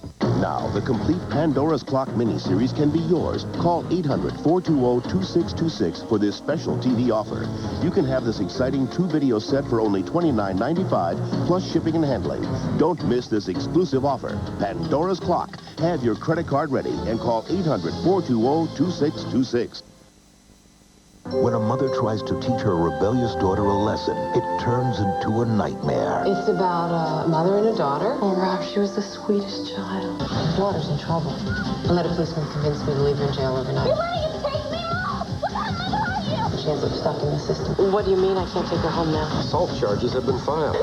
Now, the complete Pandora's Clock miniseries can be yours. Call 800-420-2626 for this special TV offer. You can have this exciting 2-video set for only $29.95, plus shipping and handling. Don't miss this exclusive offer. Pandora's Clock. Have your credit card ready and call 800-420-2626. When a mother tries to teach her rebellious daughter a lesson, it turns into a nightmare. It's about a mother and a daughter. Oh, Ralph, she was the sweetest child. My daughter's in trouble. I let a policeman convince me to leave her in jail overnight. You're ready to take me off! What are you? She ends up stuck in the system. What do you mean I can't take her home now? Assault charges have been filed.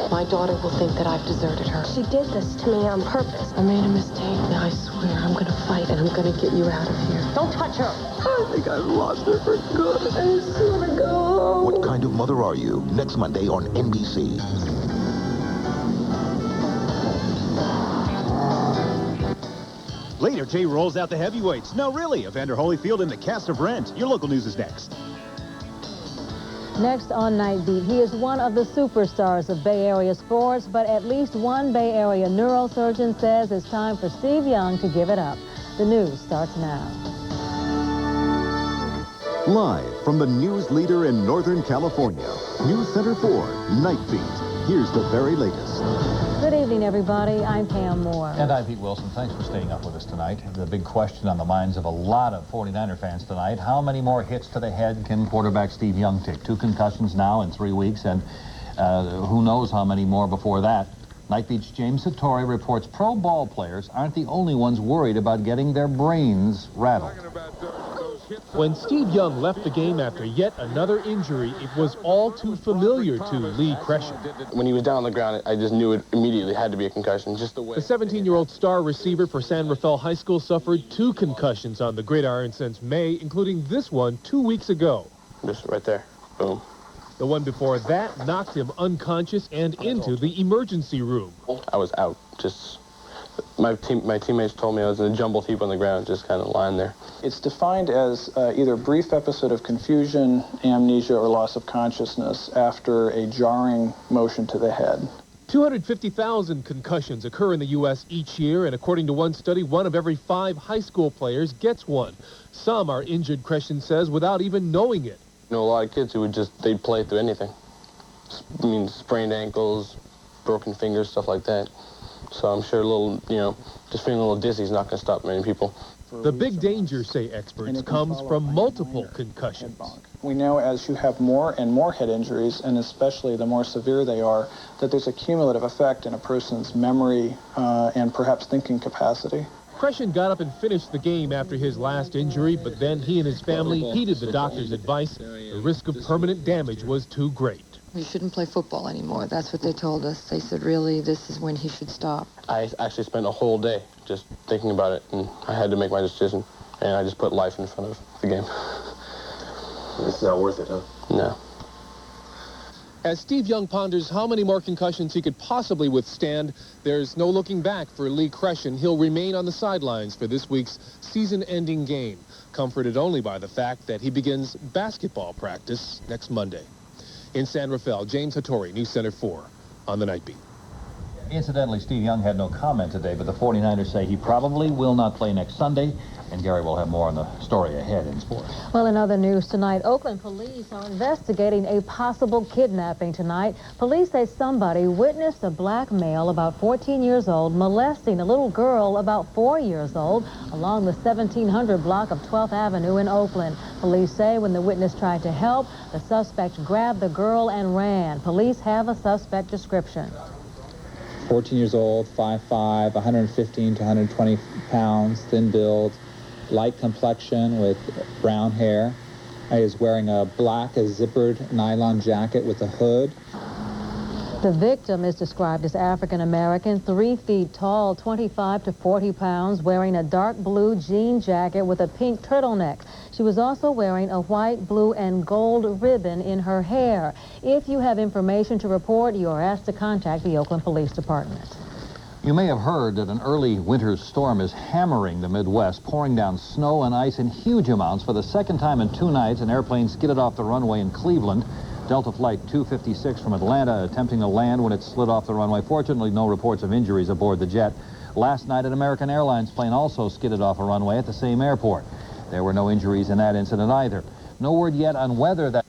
My daughter will think that I've deserted her. She did this to me on purpose. I made a mistake. Now I swear I'm gonna fight and I'm gonna get you out of here. Don't touch her! I think I've lost her for good. I just want to go. What Kind of Mother Are You? Next Monday on NBC. Later, Jay rolls out the heavyweights. No, really, Evander Holyfield and the cast of Rent. Your local news is next. Next on Night Beat, he is one of the superstars of Bay Area sports, but at least one Bay Area neurosurgeon says it's time for Steve Young to give it up. The news starts now. Live from the news leader in Northern California, News Center 4, Night Beat. Here's the very latest. Good evening, everybody. I'm Pam Moore. And I'm Pete Wilson. Thanks for staying up with us tonight. The big question on the minds of a lot of 49er fans tonight, how many more hits to the head can quarterback Steve Young take? 2 concussions now in 3 weeks, and who knows how many more before that. Night Beat's James Hattori reports pro ball players aren't the only ones worried about getting their brains rattled. When Steve Young left the game after yet another injury, it was all too familiar to Lee Crescent. When he was down on the ground, I just knew it immediately had to be a concussion, just the way. The 17-year-old star receiver for San Rafael High School suffered 2 concussions on the gridiron since May, including this one 2 weeks ago. Just right there. Boom. The one before that knocked him unconscious and into the emergency room. I was out. Just my teammates told me I was in a jumbled heap on the ground, just kind of lying there. It's defined as either a brief episode of confusion, amnesia, or loss of consciousness after a jarring motion to the head. 250,000 concussions occur in the U.S. each year, and according to one study, 1 of every 5 high school players gets one. Some are injured, Crescent says, without even knowing it. You know, a lot of kids who would they'd play through anything. I mean, sprained ankles, broken fingers, stuff like that. So I'm sure just feeling a little dizzy is not going to stop many people. The big danger, say experts, comes from multiple concussions. We know as you have more and more head injuries, and especially the more severe they are, that there's a cumulative effect in a person's memory and perhaps thinking capacity. Crescent got up and finished the game after his last injury, but then he and his family heeded the doctor's advice. The risk of permanent damage was too great. He shouldn't play football anymore. That's what they told us. They said, really, this is when he should stop. I actually spent a whole day just thinking about it, and I had to make my decision, and I just put life in front of the game. It's not worth it, huh? No. As Steve Young ponders how many more concussions he could possibly withstand, there's no looking back for Lee Crescent. He'll remain on the sidelines for this week's season-ending game, comforted only by the fact that he begins basketball practice next Monday. In San Rafael, James Hattori, News Center 4, on the Night Beat. Incidentally, Steve Young had no comment today, but the 49ers say he probably will not play next Sunday, and Gary will have more on the story ahead in sports. Well, in other news tonight, Oakland police are investigating a possible kidnapping tonight. Police say somebody witnessed a black male about 14 years old molesting a little girl about 4 years old along the 1700 block of 12th Avenue in Oakland. Police say when the witness tried to help, the suspect grabbed the girl and ran. Police have a suspect description. 14 years old, 5'5", 115 to 120 pounds, thin build, light complexion with brown hair. He is wearing a black, zippered nylon jacket with a hood. The victim is described as African-American, 3 feet tall, 25 to 40 pounds, wearing a dark blue jean jacket with a pink turtleneck. She was also wearing a white, blue, and gold ribbon in her hair. If you have information to report, you are asked to contact the Oakland Police Department. You may have heard that an early winter storm is hammering the Midwest, pouring down snow and ice in huge amounts. For the second time in 2 nights, an airplane skidded off the runway in Cleveland. Delta Flight 256 from Atlanta attempting to land when it slid off the runway. Fortunately, no reports of injuries aboard the jet. Last night, an American Airlines plane also skidded off a runway at the same airport. There were no injuries in that incident either. No word yet on whether that...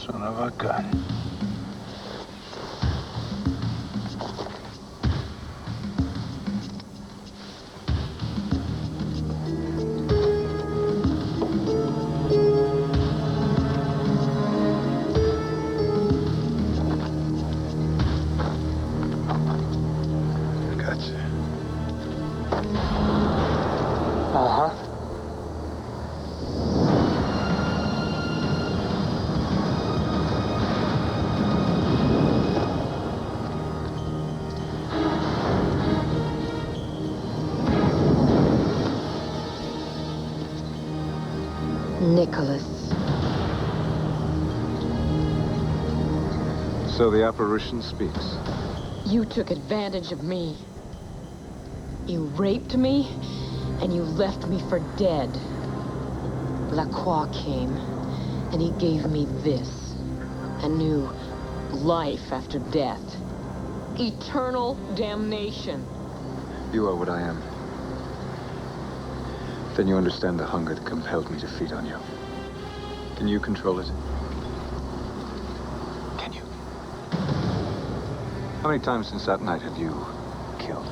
Son of a gun. Gotcha. Uh-huh. Nicholas. So the apparition speaks. You took advantage of me. You raped me, and you left me for dead. Lacroix came, and he gave me this. A new life after death. Eternal damnation. You are what I am. Then you understand the hunger that compelled me to feed on you. Can you control it? Can you? How many times since that night have you killed?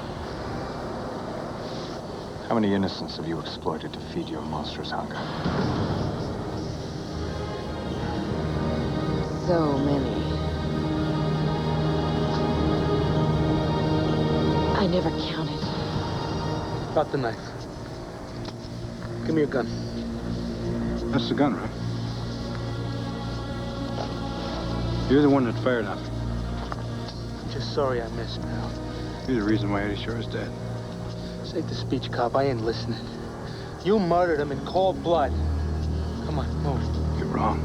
How many innocents have you exploited to feed your monstrous hunger? So many. I never counted. Drop the knife. Give me your gun. That's the gun, right? You're the one that fired on me. I'm just sorry I missed, pal. You're the reason why Eddie Shore is dead. Save the speech, cop. I ain't listening. You murdered him in cold blood. Come on, move. You're wrong.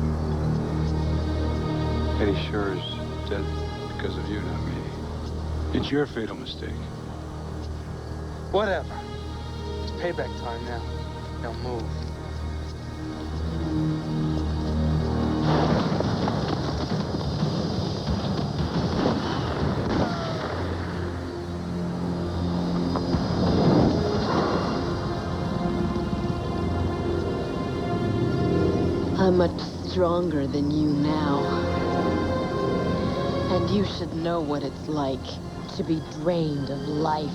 Eddie Shore is dead because of you, not me. It's your fatal mistake. Whatever. It's payback time now. Now move. I'm much stronger than you now. And you should know what it's like to be drained of life.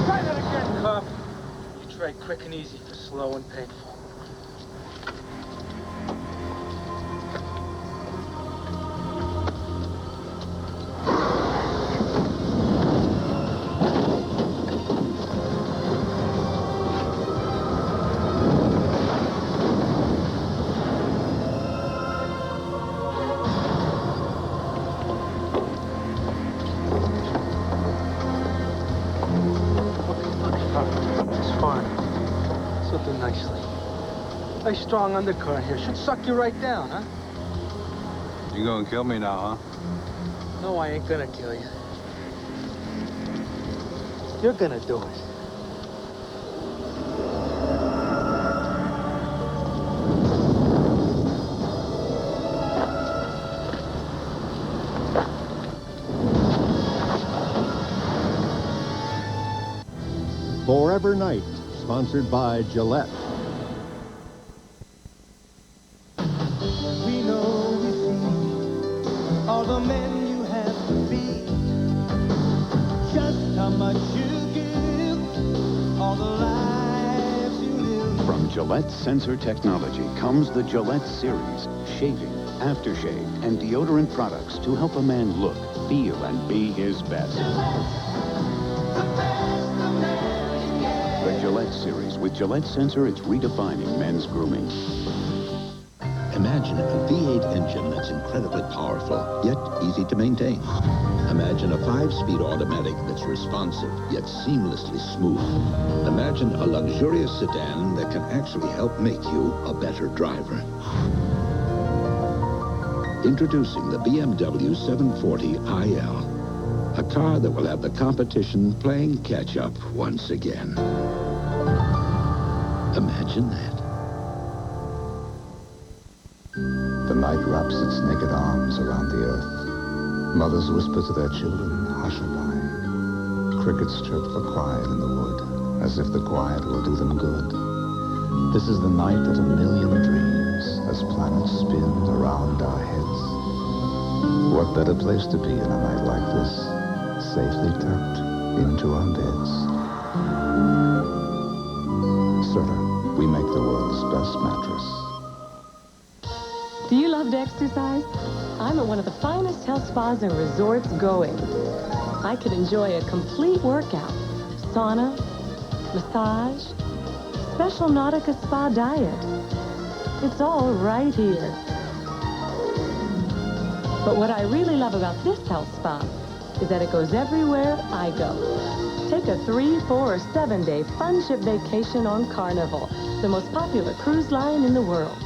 Try that again, cop. You trade quick and easy for slow and painful. Nice strong undercurrent here. Should suck you right down, huh? You gonna kill me now, huh? No, I ain't gonna kill you. You're gonna do it. Forever Night, sponsored by Gillette. We know we see all the men you have to be, just how much you give, all the lives you live. From Gillette Sensor Technology comes the Gillette Series. Shaving, aftershave, and deodorant products to help a man look, feel, and be his best. The Gillette Series. With Gillette Sensor, it's redefining men's grooming. Imagine a V8 engine that's incredibly powerful, yet easy to maintain. Imagine a 5-speed automatic that's responsive, yet seamlessly smooth. Imagine a luxurious sedan that can actually help make you a better driver. Introducing the BMW 740 IL, a car that will have the competition playing catch-up once again. Imagine that. The night wraps its naked arms around the earth. Mothers whisper to their children, hush-a-bye. Crickets chirp for quiet in the wood, as if the quiet will do them good. This is the night that a million dreams, as planets spin around our heads. What better place to be in a night like this, safely tucked into our beds? Serta, we make the world's best mattress. Do you love to exercise? I'm at one of the finest health spas and resorts going. I could enjoy a complete workout, sauna, massage, special Nautica spa diet. It's all right here. But what I really love about this health spa is that it goes everywhere I go. Take a 3, 4, or 7-day fun ship vacation on Carnival, the most popular cruise line in the world.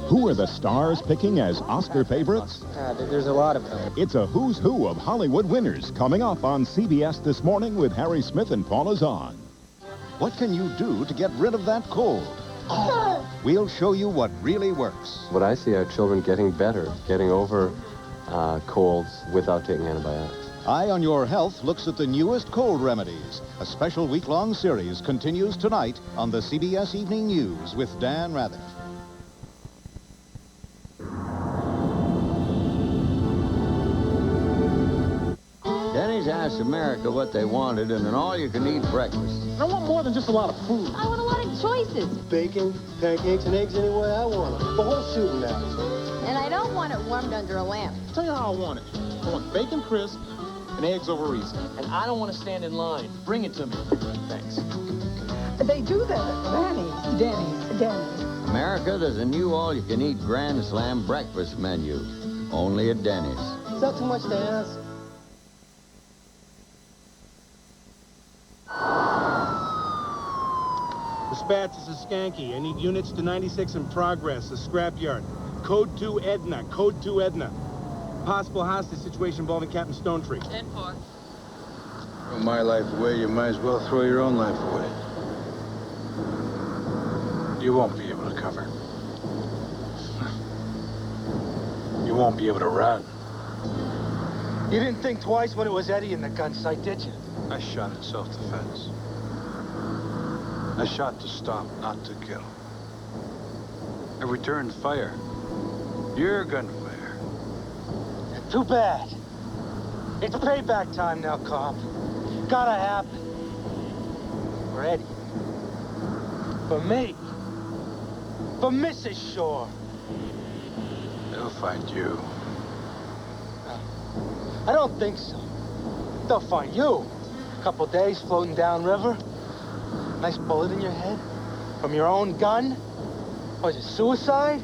Who are the stars picking as Oscar favorites? There's a lot of them. It's a who's who of Hollywood winners coming up on CBS This Morning with Harry Smith and Paula Zahn. What can you do to get rid of that cold? We'll show you what really works. What I see are children getting better, getting over colds without taking antibiotics. Eye on Your Health looks at the newest cold remedies. A special week-long series continues tonight on the CBS Evening News with Dan Rather. Denny's asked America what they wanted in an all-you-can-eat breakfast. I want more than just a lot of food. I want a lot of choices. Bacon, pancakes, and eggs any way I want them. The whole shooting match. And I don't want it warmed under a lamp. Tell you how I want it. I want bacon crisp and eggs over easy. And I don't want to stand in line. Bring it to me. Thanks. They do that at Denny's. America, there's a new all-you-can-eat Grand Slam breakfast menu. Only at Denny's. Is that too much to ask? Dispatch, this is Skanky. I need units to 96 in progress, the scrapyard. Code 2 Edna. Code 2 Edna. Possible hostage situation involving Captain Stonetree. 10-4. Throw my life away, you might as well throw your own life away. You won't be able to cover. You won't be able to run. You didn't think twice when it was Eddie in the gun sight, did you? I shot in self-defense. I shot to stop, not to kill. I returned fire. Your gunfire. Too bad. It's payback time now, Cobb. Gotta happen. For Eddie. For me. For Mrs. Shore. They'll find you. I don't think so. They'll find you. A couple days floating downriver. Nice bullet in your head. From your own gun. Was it suicide?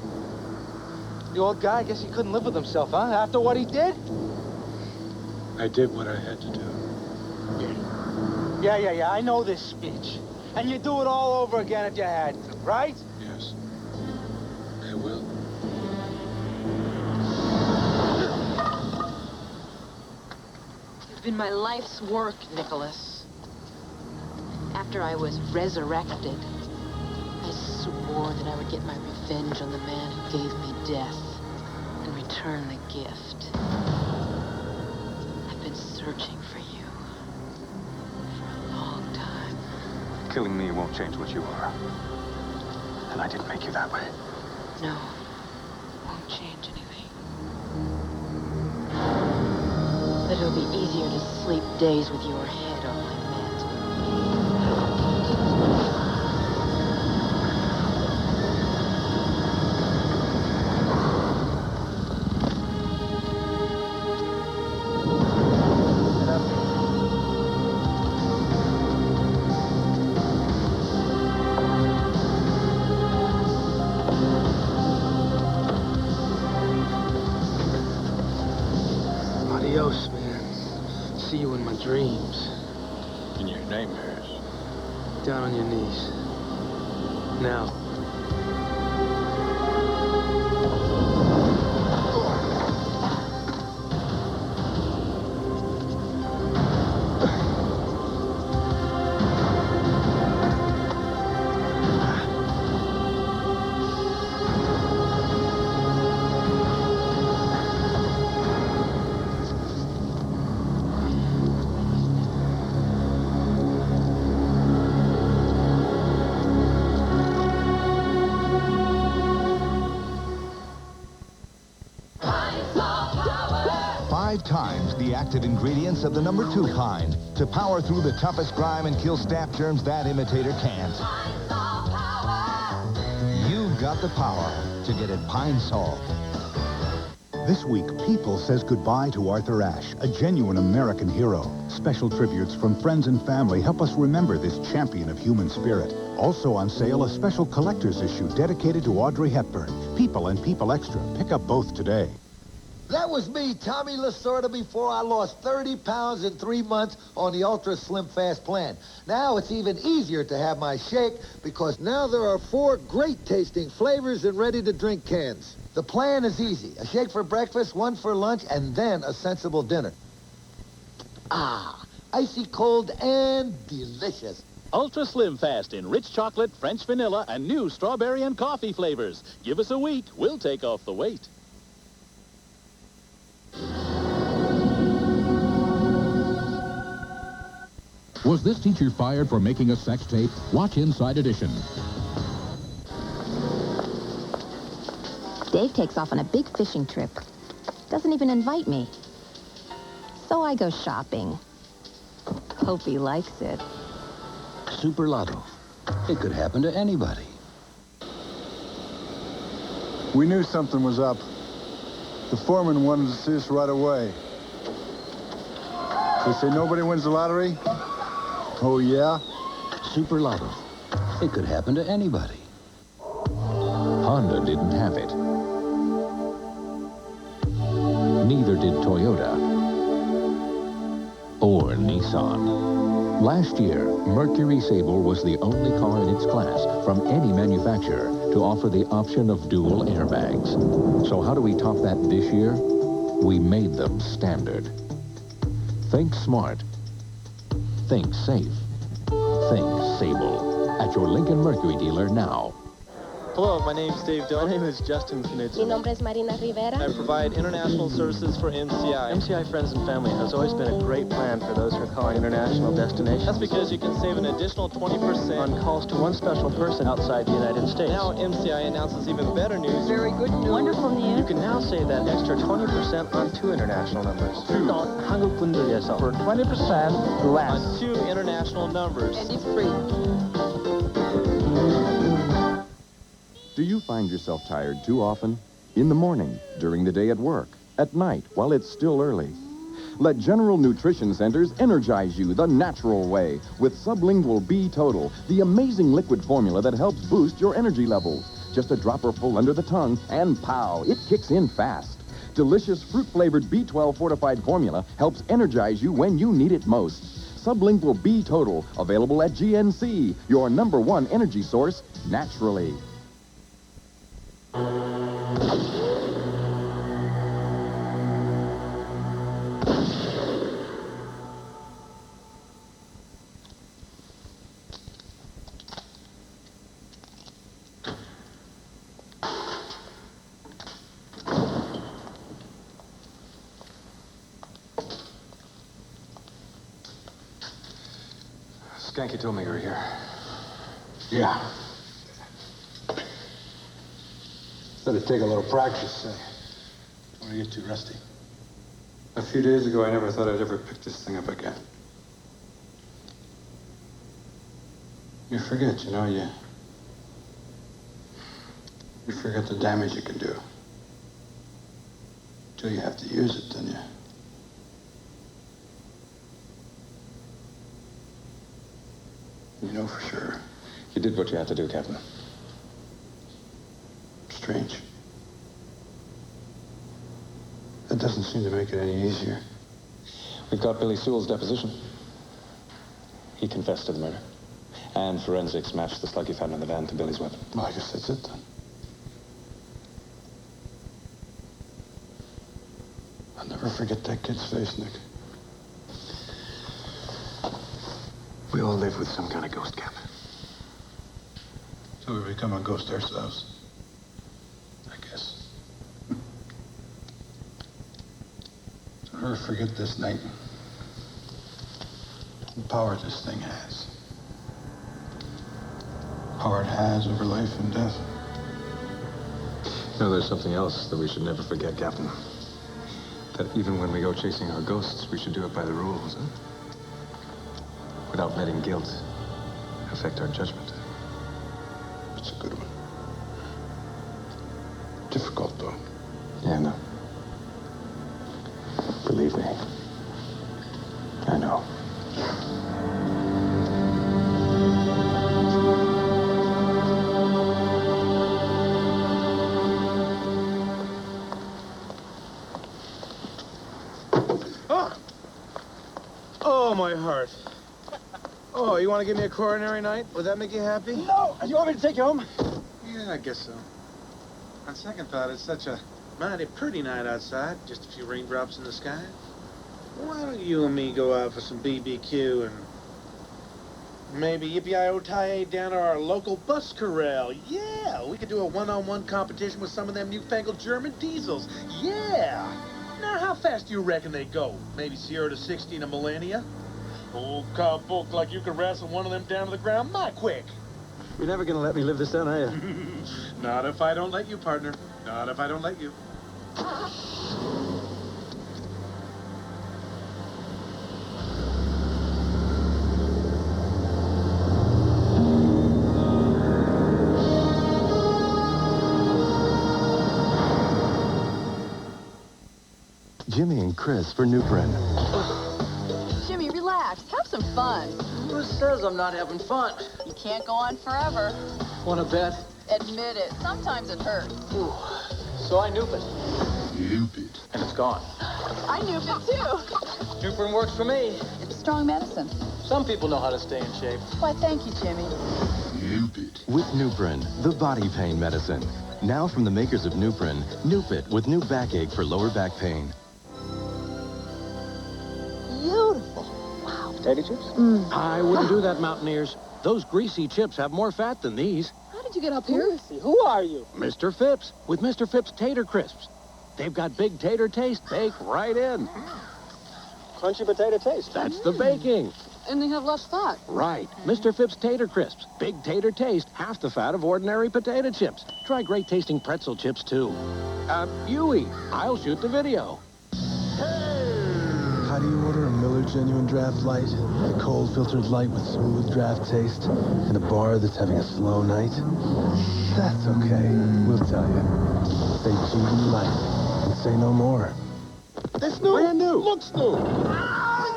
The old guy, I guess he couldn't live with himself, huh? After what he did? I did what I had to do. Yeah. I know this speech. And you'd do it all over again if you had to, right? Yes. I will. You've been my life's work, Nicholas. After I was resurrected, I swore that I would get my revenge on the man who gave me death and return the gift. I've been searching for you for a long time. Killing me won't change what you are. And I didn't make you that way. No, won't change anything. But it'll be easier to sleep days with your head on my Adios, man. See you in my dreams. In your nightmares. Down on your knees. Now. Five times the active ingredients of the #2 kind to power through the toughest grime and kill staph germs that imitator can't. You've got the power to get it Pine Sol. This week, People says goodbye to Arthur Ashe, a genuine American hero. Special tributes from friends and family help us remember this champion of human spirit. Also on sale, a special collector's issue dedicated to Audrey Hepburn. People and People Extra. Pick up both today. That was me, Tommy Lasorda, before I lost 30 pounds in 3 months on the Ultra Slim Fast plan. Now it's even easier to have my shake because now there are 4 great-tasting flavors in ready-to-drink cans. The plan is easy. A shake for breakfast, 1 for lunch, and then a sensible dinner. Ah, icy cold and delicious. Ultra Slim Fast in rich chocolate, French vanilla, and new strawberry and coffee flavors. Give us a week. We'll take off the weight. Was this teacher fired for making a sex tape? Watch Inside Edition. Dave takes off on a big fishing trip. Doesn't even invite me. So I go shopping. Hope he likes it. Super Lotto. It could happen to anybody. We knew something was up. The foreman wanted to see us right away. They say nobody wins the lottery? Oh, yeah? Super Lotto. It could happen to anybody. Honda didn't have it. Neither did Toyota or Nissan. Last year, Mercury Sable was the only car in its class from any manufacturer to offer the option of dual airbags. So how do we top that this year? We made them standard. Think smart. Think safe. Think Sable. At your Lincoln Mercury dealer now. Hello, my name's Dave Dill. My name is Justin Knudsen. Mi nombre es Marina Rivera. I provide international services for MCI. MCI Friends and Family has always been a great plan for those who are calling international destinations. That's because you can save an additional 20% on calls to one special person outside the United States. Now MCI announces even better news. Very good news. Wonderful news. You can now save that extra 20% on 2 international numbers. 한국 분들에서 for 20% less on 2 international numbers. And it's free. Do you find yourself tired too often? In the morning, during the day at work, at night, while it's still early. Let General Nutrition Centers energize you the natural way with Sublingual B Total, the amazing liquid formula that helps boost your energy levels. Just a dropper full under the tongue, and pow, it kicks in fast. Delicious fruit-flavored B12 fortified formula helps energize you when you need it most. Sublingual B Total, available at GNC, your #1 energy source, naturally. Skanky told me you were here. Yeah. Said it'd take a little practice. When I get too rusty. A few days ago, I never thought I'd ever pick this thing up again. You forget, you know, you forget the damage you can do. Till you have to use it, then you know for sure. You did what you had to do, Captain. Strange. That doesn't seem to make it any easier. We've got Billy Sewell's deposition. He confessed to the murder. And forensics matched the slug you found in the van to Billy's weapon. Well, I guess that's it then. I'll never forget that kid's face, Nick. We all live with some kind of ghost, Cap. So we become a ghost ourselves. I guess. I'll never forget this night. The power this thing has. Power it has over life and death. You know, there's something else that we should never forget, Captain. That even when we go chasing our ghosts, we should do it by the rules, huh? Without letting guilt affect our judgment. It's a good one. Difficult, though. Yeah, no. Believe me. I know. Oh, my heart. Oh, you want to give me a coronary night? Would that make you happy? No! You want me to take you home? Yeah, I guess so. On second thought, it's such a mighty pretty night outside. Just a few raindrops in the sky. Why don't you and me go out for some BBQ and maybe yippee-i-o-tie down to our local bus corral? Yeah, we could do a one-on-one competition with some of them newfangled German diesels. Yeah! Now, how fast do you reckon they go? Maybe 0 to 60 in a millennia? Old cowpoke like you could wrestle one of them down to the ground mighty quick. You're never gonna let me live this down, are you? Not if I don't let you, partner. Not if I don't let you. Jimmy and Chris for Newbrin. Jimmy, relax. Have some fun. Who says I'm not having fun? You can't go on forever. Want to bet? Admit it. Sometimes it hurts. Ooh. So I noop it. Noop it. And it's gone. I knew it too. Newbrin works for me. It's strong medicine. Some people know how to stay in shape. Why, thank you, Jimmy. Noop it. With Newbrin, the body pain medicine. Now from the makers of Newbrin, Noop it with new backache for lower back pain. Beautiful. Wow. Potato chips? I wouldn't do that, Mountaineers. Those greasy chips have more fat than these. How did you get up here? Who are you? Mr. Phipps, with Mr. Phipps Tater Crisps. They've got big tater taste baked right in. Crunchy potato taste. That's the baking. And they have less fat. Right. Mr. Phipps Tater Crisps. Big tater taste, half the fat of ordinary potato chips. Try great tasting pretzel chips, too. You eat. I'll shoot the video. How do you order a Miller Genuine Draft Light? A cold filtered light with smooth draft taste? In a bar that's having a slow night? That's okay. We'll tell you. Say G Light and say no more. That's new. Brand new. Looks new.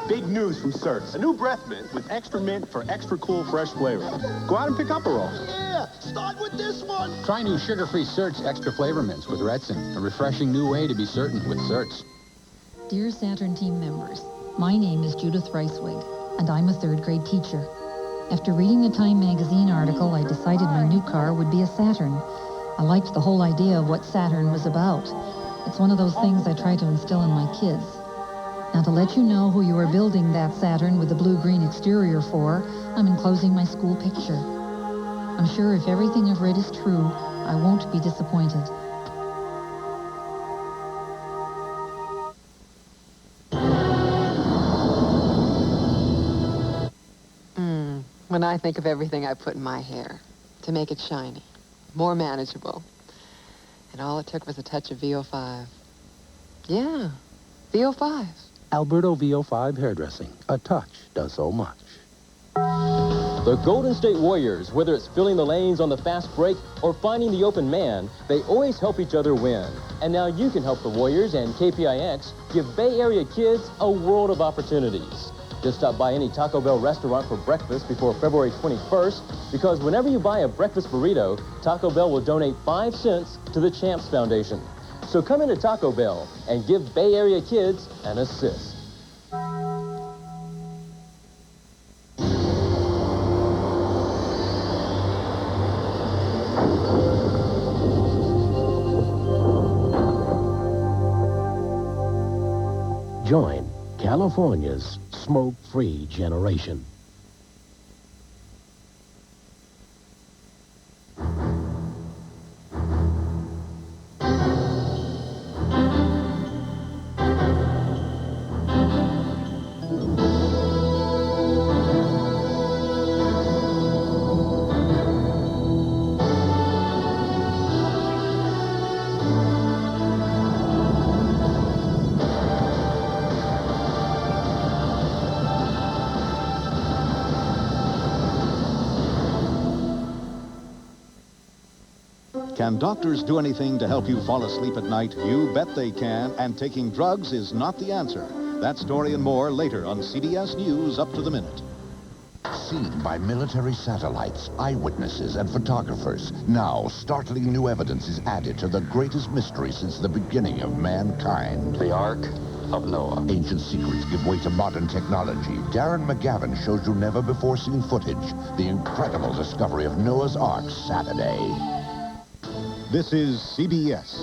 Big news from Certs. A new breath mint with extra mint for extra cool, fresh flavor. Go out and pick up a roll. Yeah, start with this one. Try new sugar-free Certs Extra Flavor Mints with Retsin. A refreshing new way to be certain with Certs. Dear Saturn team members, my name is Judith Reiswig, and I'm a third-grade teacher. After reading the Time magazine article, I decided my new car would be a Saturn. I liked the whole idea of what Saturn was about. It's one of those things I try to instill in my kids. Now, to let you know who you are building that Saturn with the blue-green exterior for, I'm enclosing my school picture. I'm sure if everything I've read is true, I won't be disappointed. when I think of everything I put in my hair to make it shiny, more manageable. And all it took was a touch of VO5. Yeah, VO5. Alberto VO5 hairdressing. A touch does so much. The Golden State Warriors, whether it's filling the lanes on the fast break or finding the open man, they always help each other win. And now you can help the Warriors and KPIX give Bay Area kids a world of opportunities. Just stop by any Taco Bell restaurant for breakfast before February 21st, because whenever you buy a breakfast burrito, Taco Bell will donate 5 cents to the Champs Foundation. So come into Taco Bell and give Bay Area kids an assist. Join California's smoke-free generation. Can doctors do anything to help you fall asleep at night? You bet they can, and taking drugs is not the answer. That story and more later on CBS News Up to the Minute. Seen by military satellites, eyewitnesses, and photographers, now startling new evidence is added to the greatest mystery since the beginning of mankind. The Ark of Noah. Ancient secrets give way to modern technology. Darren McGavin shows you never-before-seen footage. The incredible discovery of Noah's Ark, Saturday. This is CBS.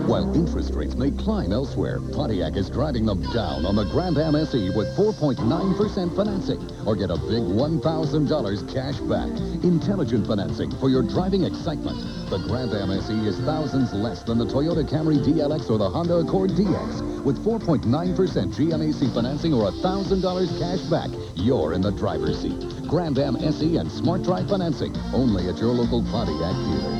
While interest rates may climb elsewhere, Pontiac is driving them down on the Grand Am SE with 4.9% financing, or get a big $1,000 cash back. Intelligent financing for your driving excitement. The Grand Am SE is thousands less than the Toyota Camry DLX or the Honda Accord DX. With 4.9% GMAC financing or $1,000 cash back, you're in the driver's seat. Grand Am SE and Smart Drive financing, only at your local Pontiac dealer.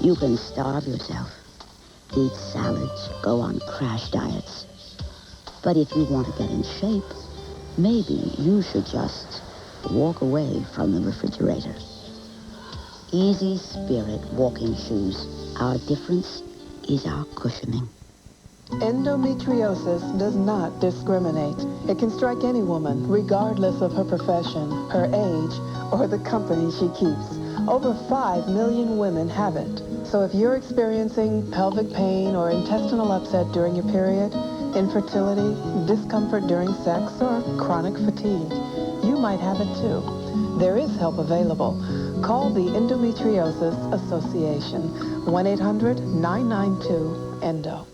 You can starve yourself, eat salads, go on crash diets. But if you want to get in shape, maybe you should just walk away from the refrigerator. Easy Spirit walking shoes. Our difference is our cushioning. Endometriosis does not discriminate. It can strike any woman, regardless of her profession, her age, or the company she keeps. Over 5 million women have it. So if you're experiencing pelvic pain or intestinal upset during your period, infertility, discomfort during sex, or chronic fatigue, you might have it too. There is help available. Call the Endometriosis Association, 1-800-992-ENDO.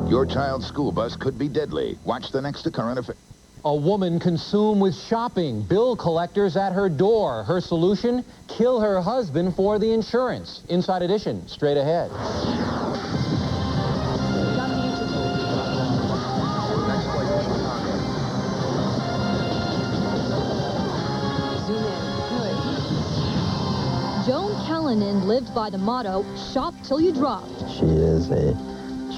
Your child's school bus could be deadly. Watch the next current affair. A woman consumed with shopping, bill collectors at her door. Her solution? Kill her husband for the insurance. Inside Edition, straight ahead. Joan Callanan lived by the motto, shop till you drop. She is a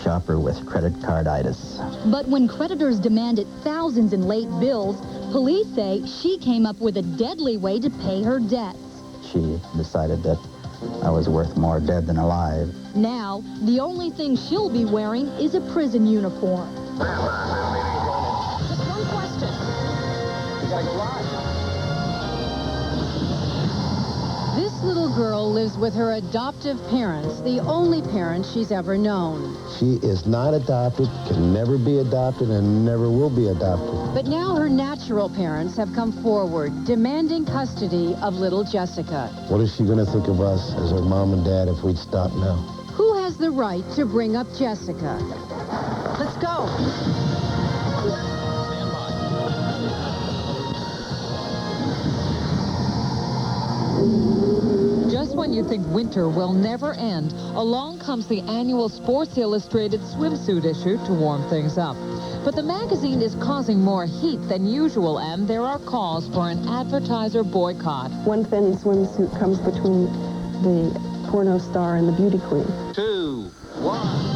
shopper with credit carditis. But when creditors demanded thousands in late bills, police say she came up with a deadly way to pay her debts. She decided that I was worth more dead than alive. Now, the only thing she'll be wearing is a prison uniform. Just one question. You gotta go live. little girl lives with her adoptive parents, the only parents she's ever known. She is not adopted, can never be adopted, and never will be adopted. But now her natural parents have come forward, demanding custody of little Jessica. What is she going to think of us as her mom and dad if we'd stop now? Who has the right to bring up Jessica? Let's go. Just when you think winter will never end, along comes the annual Sports Illustrated swimsuit issue to warm things up. But the magazine is causing more heat than usual, and there are calls for an advertiser boycott. One thin swimsuit comes between the porno star and the beauty queen. 2, 1.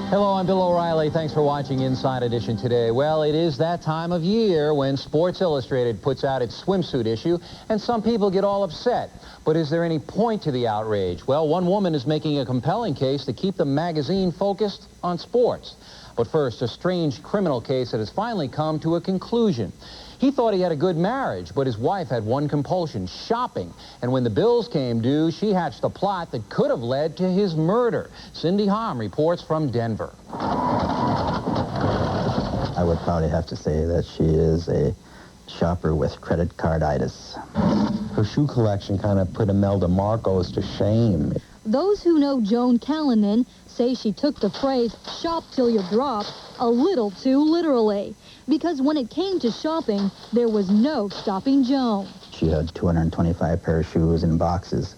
Hello, I'm Bill O'Reilly. Thanks for watching Inside Edition today. Well, it is that time of year when Sports Illustrated puts out its swimsuit issue, and some people get all upset. But is there any point to the outrage? Well, one woman is making a compelling case to keep the magazine focused on sports. But first, a strange criminal case that has finally come to a conclusion. He thought he had a good marriage, but his wife had one compulsion, shopping. And when the bills came due, she hatched a plot that could have led to his murder. Cindy Hom reports from Denver. I would probably have to say that she is a shopper with credit card-itis. Her shoe collection kind of put Imelda Marcos to shame. Those who know Joan Callanan say she took the phrase, shop till you drop, a little too literally. Because when it came to shopping, there was no stopping Joan. She had 225 pair of shoes in boxes,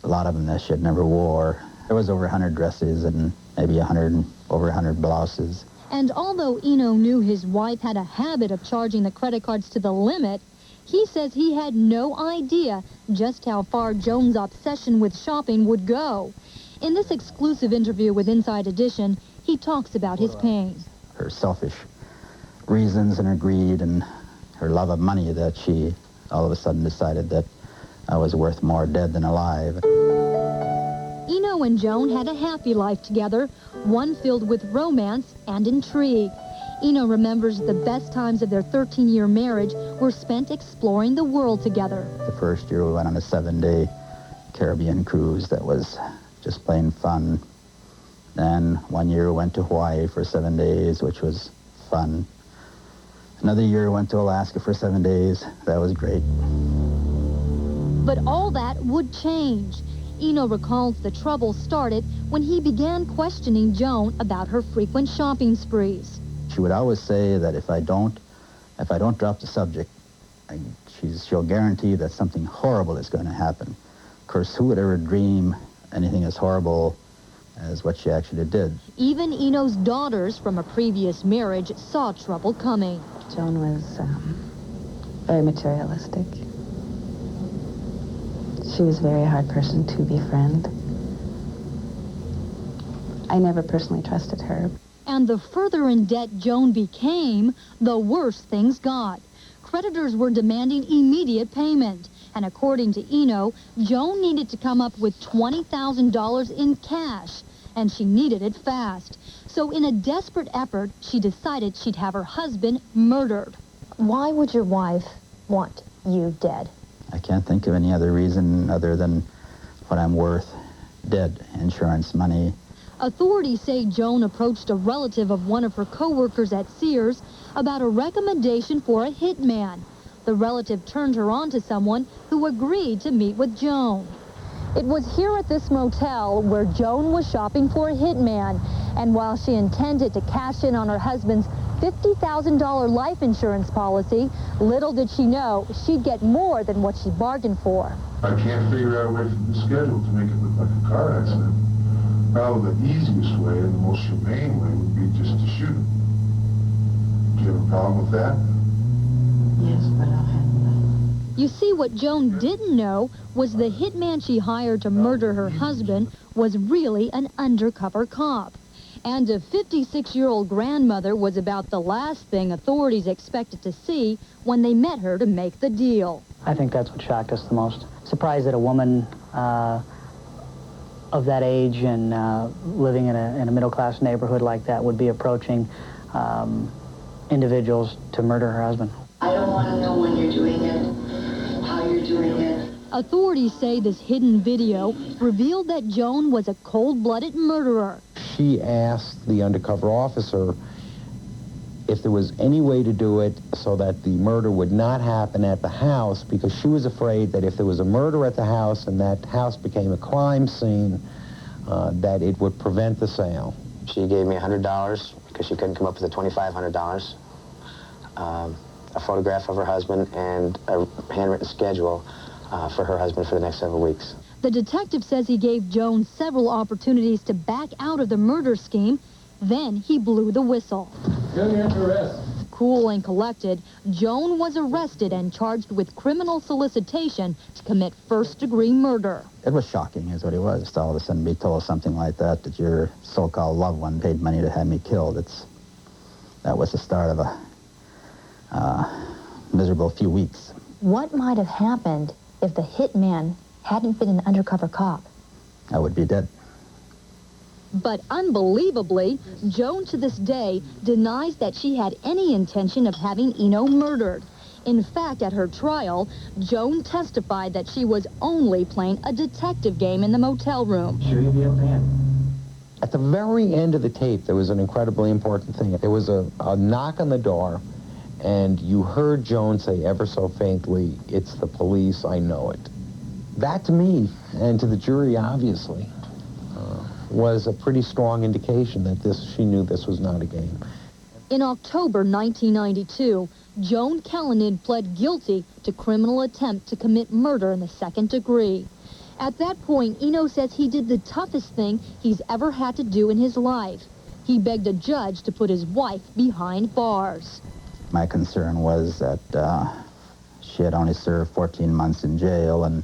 a lot of them that she had never wore. There was over 100 dresses and maybe over 100 blouses. And although Eno knew his wife had a habit of charging the credit cards to the limit, he says he had no idea just how far Joan's obsession with shopping would go. In this exclusive interview with Inside Edition, he talks about his pain. Her selfish reasons and her greed and her love of money that she all of a sudden decided that I was worth more dead than alive. Eno and Joan had a happy life together, one filled with romance and intrigue. Eno remembers the best times of their 13-year marriage were spent exploring the world together. The first year we went on a 7-day Caribbean cruise that was just plain fun. Then one year we went to Hawaii for 7 days, which was fun. Another year we went to Alaska for 7 days. That was great. But all that would change. Eno recalls the trouble started when he began questioning Joan about her frequent shopping sprees. She would always say that if I don't drop the subject, she'll guarantee that something horrible is going to happen. Of course, who would ever dream anything as horrible as what she actually did? Even Eno's daughters from a previous marriage saw trouble coming. Joan was very materialistic. She was a very hard person to befriend. I never personally trusted her. And the further in debt Joan became, the worse things got. Creditors were demanding immediate payment. And according to Eno, Joan needed to come up with $20,000 in cash. And she needed it fast. So in a desperate effort, she decided she'd have her husband murdered. Why would your wife want you dead? I can't think of any other reason other than what I'm worth. Dead. Insurance money. Authorities say Joan approached a relative of one of her co-workers at Sears about a recommendation for a hitman. The relative turned her on to someone who agreed to meet with Joan. It was here at this motel where Joan was shopping for a hitman. And while she intended to cash in on her husband's $50,000 life insurance policy, little did she know she'd get more than what she bargained for. I can't figure out a way from the schedule to make it look like a car accident. Probably the easiest way and the most humane way would be just to shoot him. Do you have a problem with that? Yes, but I'll handle that. You see, what Joan didn't know was the hitman she hired to murder her husband was really an undercover cop. And a 56-year-old grandmother was about the last thing authorities expected to see when they met her to make the deal. I think that's what shocked us the most. Surprised that a woman of that age and living in a middle-class neighborhood like that would be approaching individuals to murder her husband. I don't want to know when you're doing it, how you're doing it. Authorities say this hidden video revealed that Joan was a cold-blooded murderer. She asked the undercover officer if there was any way to do it so that the murder would not happen at the house, because she was afraid that if there was a murder at the house and that house became a crime scene, that it would prevent the sale. She gave me $100 because she couldn't come up with the $2,500, a photograph of her husband, and a handwritten schedule for her husband for the next several weeks. The detective says he gave Joan several opportunities to back out of the murder scheme. Then he blew the whistle. Cool and collected, Joan was arrested and charged with criminal solicitation to commit first-degree murder. It was shocking, is what it was, to all of a sudden be told something like that, that your so-called loved one paid money to have me killed. That was the start of a miserable few weeks. What might have happened if the hitman hadn't been an undercover cop? I would be dead. But unbelievably, Joan to this day denies that she had any intention of having Eno murdered. In fact, at her trial, Joan testified that she was only playing a detective game in the motel room. Sure you'll be able to handle it. At the very end of the tape, there was an incredibly important thing. There was a knock on the door, and you heard Joan say ever so faintly, "It's the police, I know it." That to me, and to the jury obviously, was a pretty strong indication that she knew this was not a game. In October 1992, Joan Callinan pled guilty to criminal attempt to commit murder in the second degree. At that point, Eno says he did the toughest thing he's ever had to do in his life. He begged a judge to put his wife behind bars. My concern was that she had only served 14 months in jail, and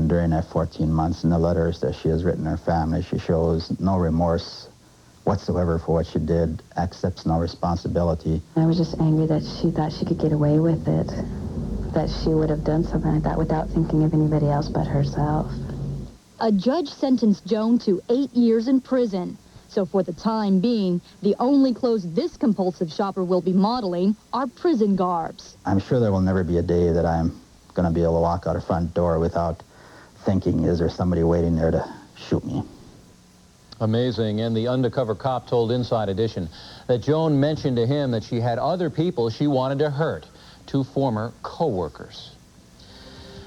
during that 14 months, in the letters that she has written her family, she shows no remorse whatsoever for what she did, accepts no responsibility. I was just angry that she thought she could get away with it, that she would have done something like that without thinking of anybody else but herself. A judge sentenced Joan to 8 years in prison. So for the time being, the only clothes this compulsive shopper will be modeling are prison garbs. I'm sure there will never be a day that I'm going to be able to walk out a front door without thinking, is there somebody waiting there to shoot me? Amazing. And the undercover cop told Inside Edition that Joan mentioned to him that she had other people she wanted to hurt, 2 former co-workers.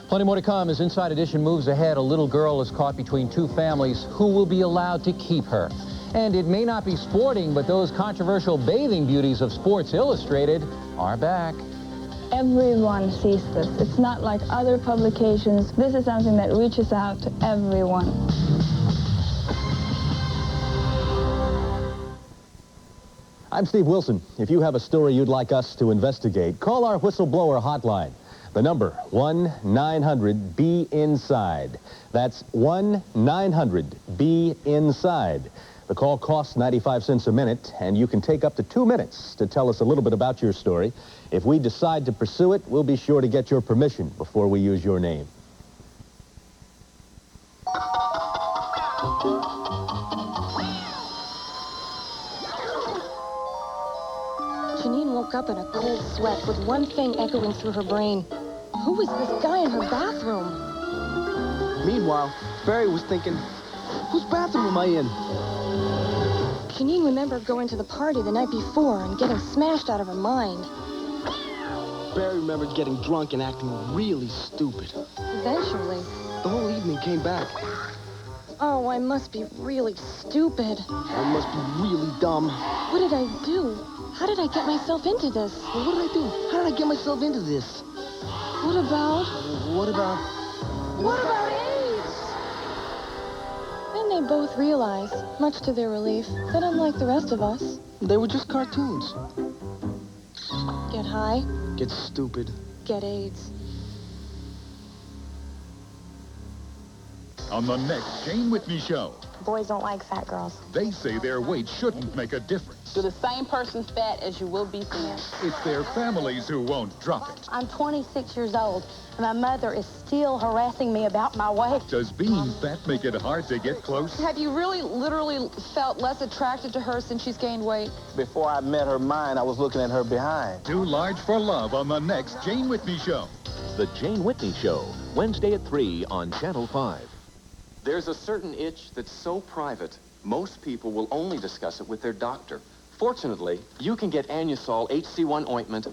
Plenty more to come as Inside Edition moves ahead. A little girl is caught between 2 families. Who will be allowed to keep her? And it may not be sporting, but those controversial bathing beauties of Sports Illustrated are back. Everyone sees this. It's not like other publications. This is something that reaches out to everyone. I'm Steve Wilson. If you have a story you'd like us to investigate, call our whistleblower hotline. The number, 1-900-BE-INSIDE. That's 1-900-BE-INSIDE. The call costs 95 cents a minute, and you can take up to 2 minutes to tell us a little bit about your story. If we decide to pursue it, we'll be sure to get your permission before we use your name. Janine woke up in a cold sweat with one thing echoing through her brain. Who was this guy in her bathroom? Meanwhile, Barry was thinking, whose bathroom am I in? Janine remembered going to the party the night before and getting smashed out of her mind. Barry remembered getting drunk and acting really stupid. Eventually. The whole evening came back. Oh, I must be really stupid. I must be really dumb. What did I do? How did I get myself into this? Well, what did I do? How did I get myself into this? What about... What about AIDS? Then they both realized, much to their relief, that unlike the rest of us... They were just cartoons. Get high. Get stupid. Get AIDS. On the next Jane Whitney Show. Boys don't like fat girls. They say their weight shouldn't make a difference. You're the same person fat as you will be thin. It's their families who won't drop it. I'm 26 years old, and my mother is still harassing me about my weight. Does being fat make it hard to get close? Have you really, literally felt less attracted to her since she's gained weight? Before I met her mind, I was looking at her behind. Too large for love on the next Jane Whitney Show. The Jane Whitney Show, Wednesday at 3 on Channel 5. There's a certain itch that's so private, most people will only discuss it with their doctor. Fortunately, you can get Anusol HC1 ointment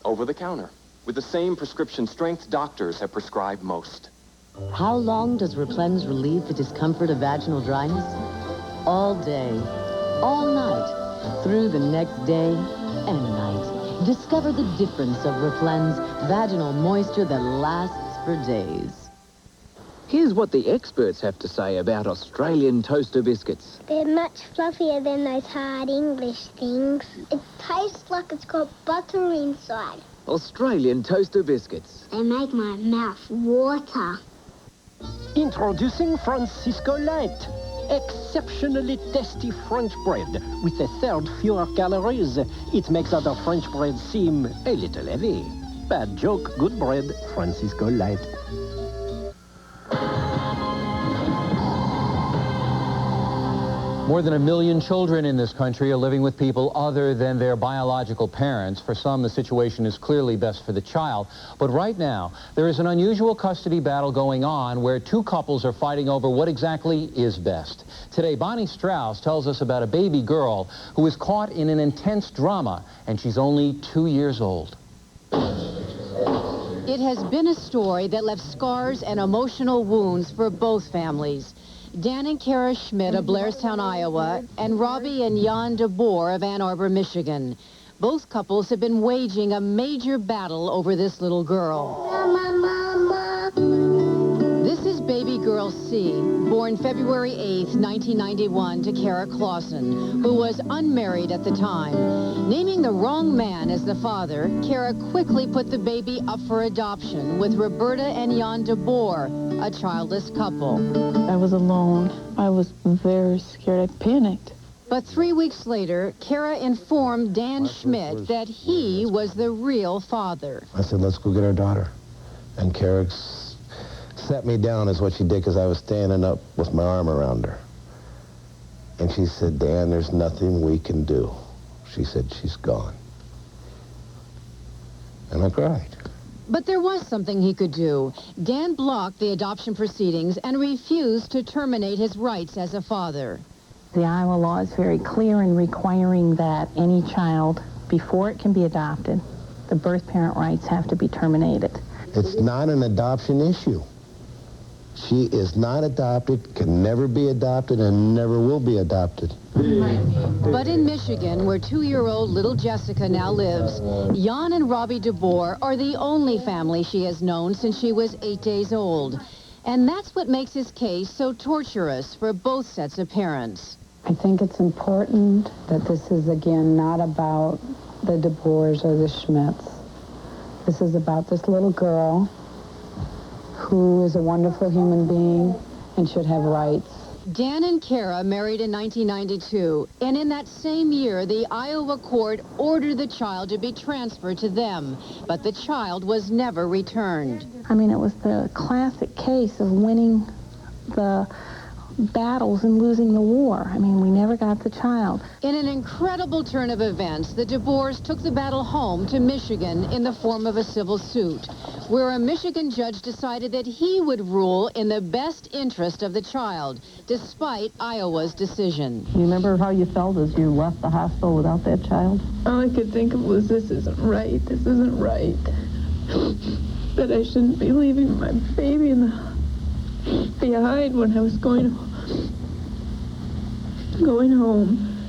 over the counter with the same prescription strength doctors have prescribed most. How long does Replens relieve the discomfort of vaginal dryness? All day, all night, through the next day and night. Discover the difference of Replens vaginal moisture that lasts for days. Here's what the experts have to say about Australian toaster biscuits. They're much fluffier than those hard English things. It tastes like it's got butter inside. Australian toaster biscuits. They make my mouth water. Introducing Francisco Light. Exceptionally tasty French bread with a third fewer calories. It makes other French bread seem a little heavy. Bad joke, good bread, Francisco Light. More than 1 million children in this country are living with people other than their biological parents. For some, the situation is clearly best for the child. But right now, there is an unusual custody battle going on where two couples are fighting over what exactly is best. Today, Bonnie Strauss tells us about a baby girl who was caught in an intense drama, and she's only 2 years old. It has been a story that left scars and emotional wounds for both families. Dan and Kara Schmidt of Blairstown, Iowa, and Robbie and Jan DeBoer of Ann Arbor, Michigan. Both couples have been waging a major battle over this little girl. Mama. This is baby girl C, born February 8th, 1991 to Kara Clausen, who was unmarried at the time. Naming the wrong man as the father, Kara quickly put the baby up for adoption with Roberta and Jan DeBoer, a childless couple. I was alone. I was very scared. I panicked. But 3 weeks later, Kara informed Dan Schmidt that he was the real father. I said, let's go get our daughter. And Kara set me down is what she did because I was standing up with my arm around her. And she said, Dan, there's nothing we can do. She said, she's gone. And I cried. But there was something he could do. Dan blocked the adoption proceedings and refused to terminate his rights as a father. The Iowa law is very clear in requiring that any child, before it can be adopted, the birth parent rights have to be terminated. It's not an adoption issue. She is not adopted, can never be adopted, and never will be adopted. But in Michigan, where 2-year-old little Jessica now lives, Jan and Robbie DeBoer are the only family she has known since she was 8 days old. And that's what makes his case so torturous for both sets of parents. I think it's important that this is, again, not about the DeBoers or the Schmidts. This is about this little girl who is a wonderful human being and should have rights. Dan and Kara married in 1992, and in that same year, the Iowa court ordered the child to be transferred to them, but the child was never returned. I mean, it was the classic case of winning the battles and losing the war. I mean, we never got the child. In an incredible turn of events, the DeBoers took the battle home to Michigan in the form of a civil suit, where a Michigan judge decided that he would rule in the best interest of the child, despite Iowa's decision. You remember how you felt as you left the hospital without that child? All I could think of was, this isn't right. This isn't right. That I shouldn't be leaving my baby behind when I was going home.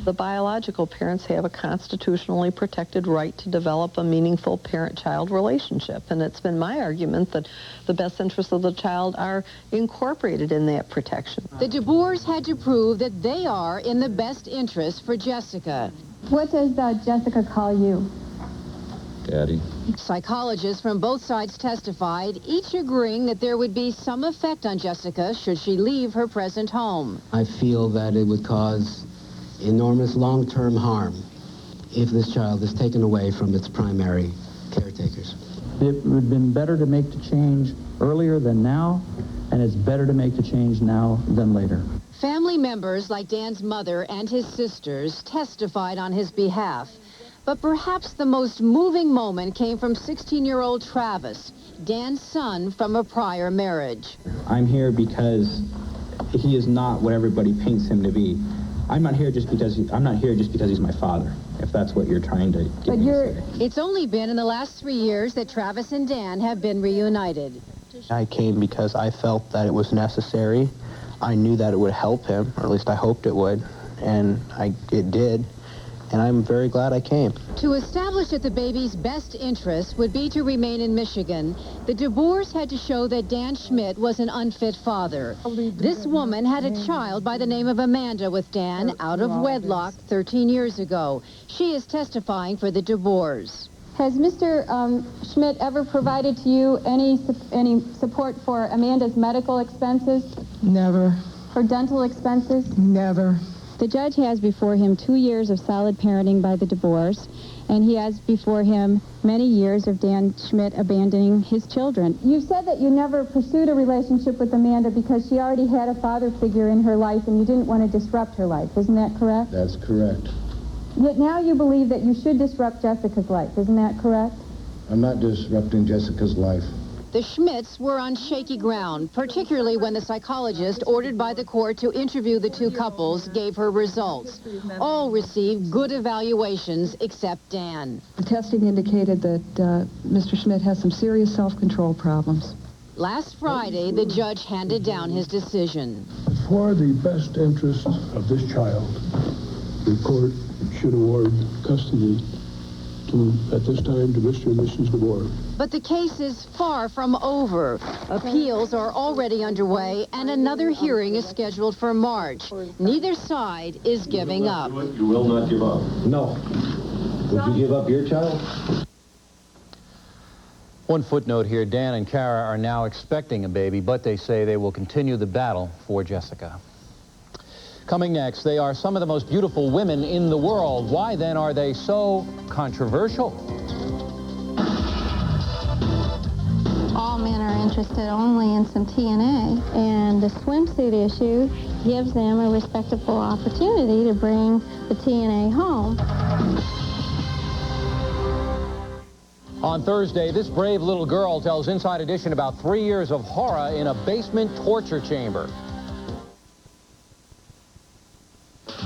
The biological parents have a constitutionally protected right to develop a meaningful parent-child relationship, and it's been my argument that the best interests of the child are incorporated in that protection. The DeBoers had to prove that they are in the best interest for Jessica. What does Jessica call you? Daddy. Psychologists from both sides testified, each agreeing that there would be some effect on Jessica should she leave her present home. I feel that it would cause enormous long-term harm if this child is taken away from its primary caretakers. It would have been better to make the change earlier than now, and it's better to make the change now than later. Family members like Dan's mother and his sisters testified on his behalf. But perhaps the most moving moment came from 16-year-old Travis, Dan's son from a prior marriage. I'm here because he is not what everybody paints him to be. I'm not here just because he's my father, if that's what you're trying to get me to say. It's only been in the last 3 years that Travis and Dan have been reunited. I came because I felt that it was necessary. I knew that it would help him, or at least I hoped it would, and it did. And I'm very glad I came. To establish that the baby's best interest would be to remain in Michigan, the DeBoers had to show that Dan Schmidt was an unfit father. This woman had a child by the name of Amanda with Dan out of wedlock 13 years ago. She is testifying for the DeBoers. Has Mr. Schmidt ever provided to you any support for Amanda's medical expenses? Never. For dental expenses? Never. The judge has before him 2 years of solid parenting by the DeBoers, and he has before him many years of Dan Schmidt abandoning his children. You said that you never pursued a relationship with Amanda because she already had a father figure in her life and you didn't want to disrupt her life. Isn't that correct? That's correct. Yet now you believe that you should disrupt Jessica's life. Isn't that correct? I'm not disrupting Jessica's life. The Schmidts were on shaky ground, particularly when the psychologist ordered by the court to interview the two couples gave her results. All received good evaluations except Dan. The testing indicated that Mr. Schmidt has some serious self-control problems. Last Friday, the judge handed down his decision. For the best interest of this child, the court should award custody at this time to Mr. and Mrs. DeBoer. But the case is far from over. Appeals are already underway, and another hearing is scheduled for March. Neither side is giving up. You will not give up. No. Would you give up your child? One footnote here, Dan and Kara are now expecting a baby, but they say they will continue the battle for Jessica. Coming next, they are some of the most beautiful women in the world. Why then are they so controversial? All men are interested only in some TNA, and the swimsuit issue gives them a respectable opportunity to bring the TNA home. On Thursday, this brave little girl tells Inside Edition about 3 years of horror in a basement torture chamber.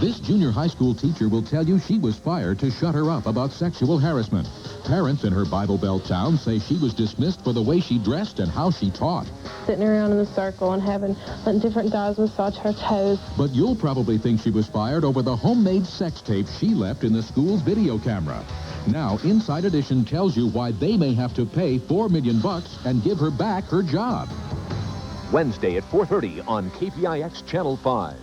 This junior high school teacher will tell you she was fired to shut her up about sexual harassment. Parents in her Bible Belt town say she was dismissed for the way she dressed and how she taught. Sitting around in the circle and letting different guys massage her toes. But you'll probably think she was fired over the homemade sex tape she left in the school's video camera. Now, Inside Edition tells you why they may have to pay $4 million and give her back her job. Wednesday at 4:30 on KPIX Channel 5.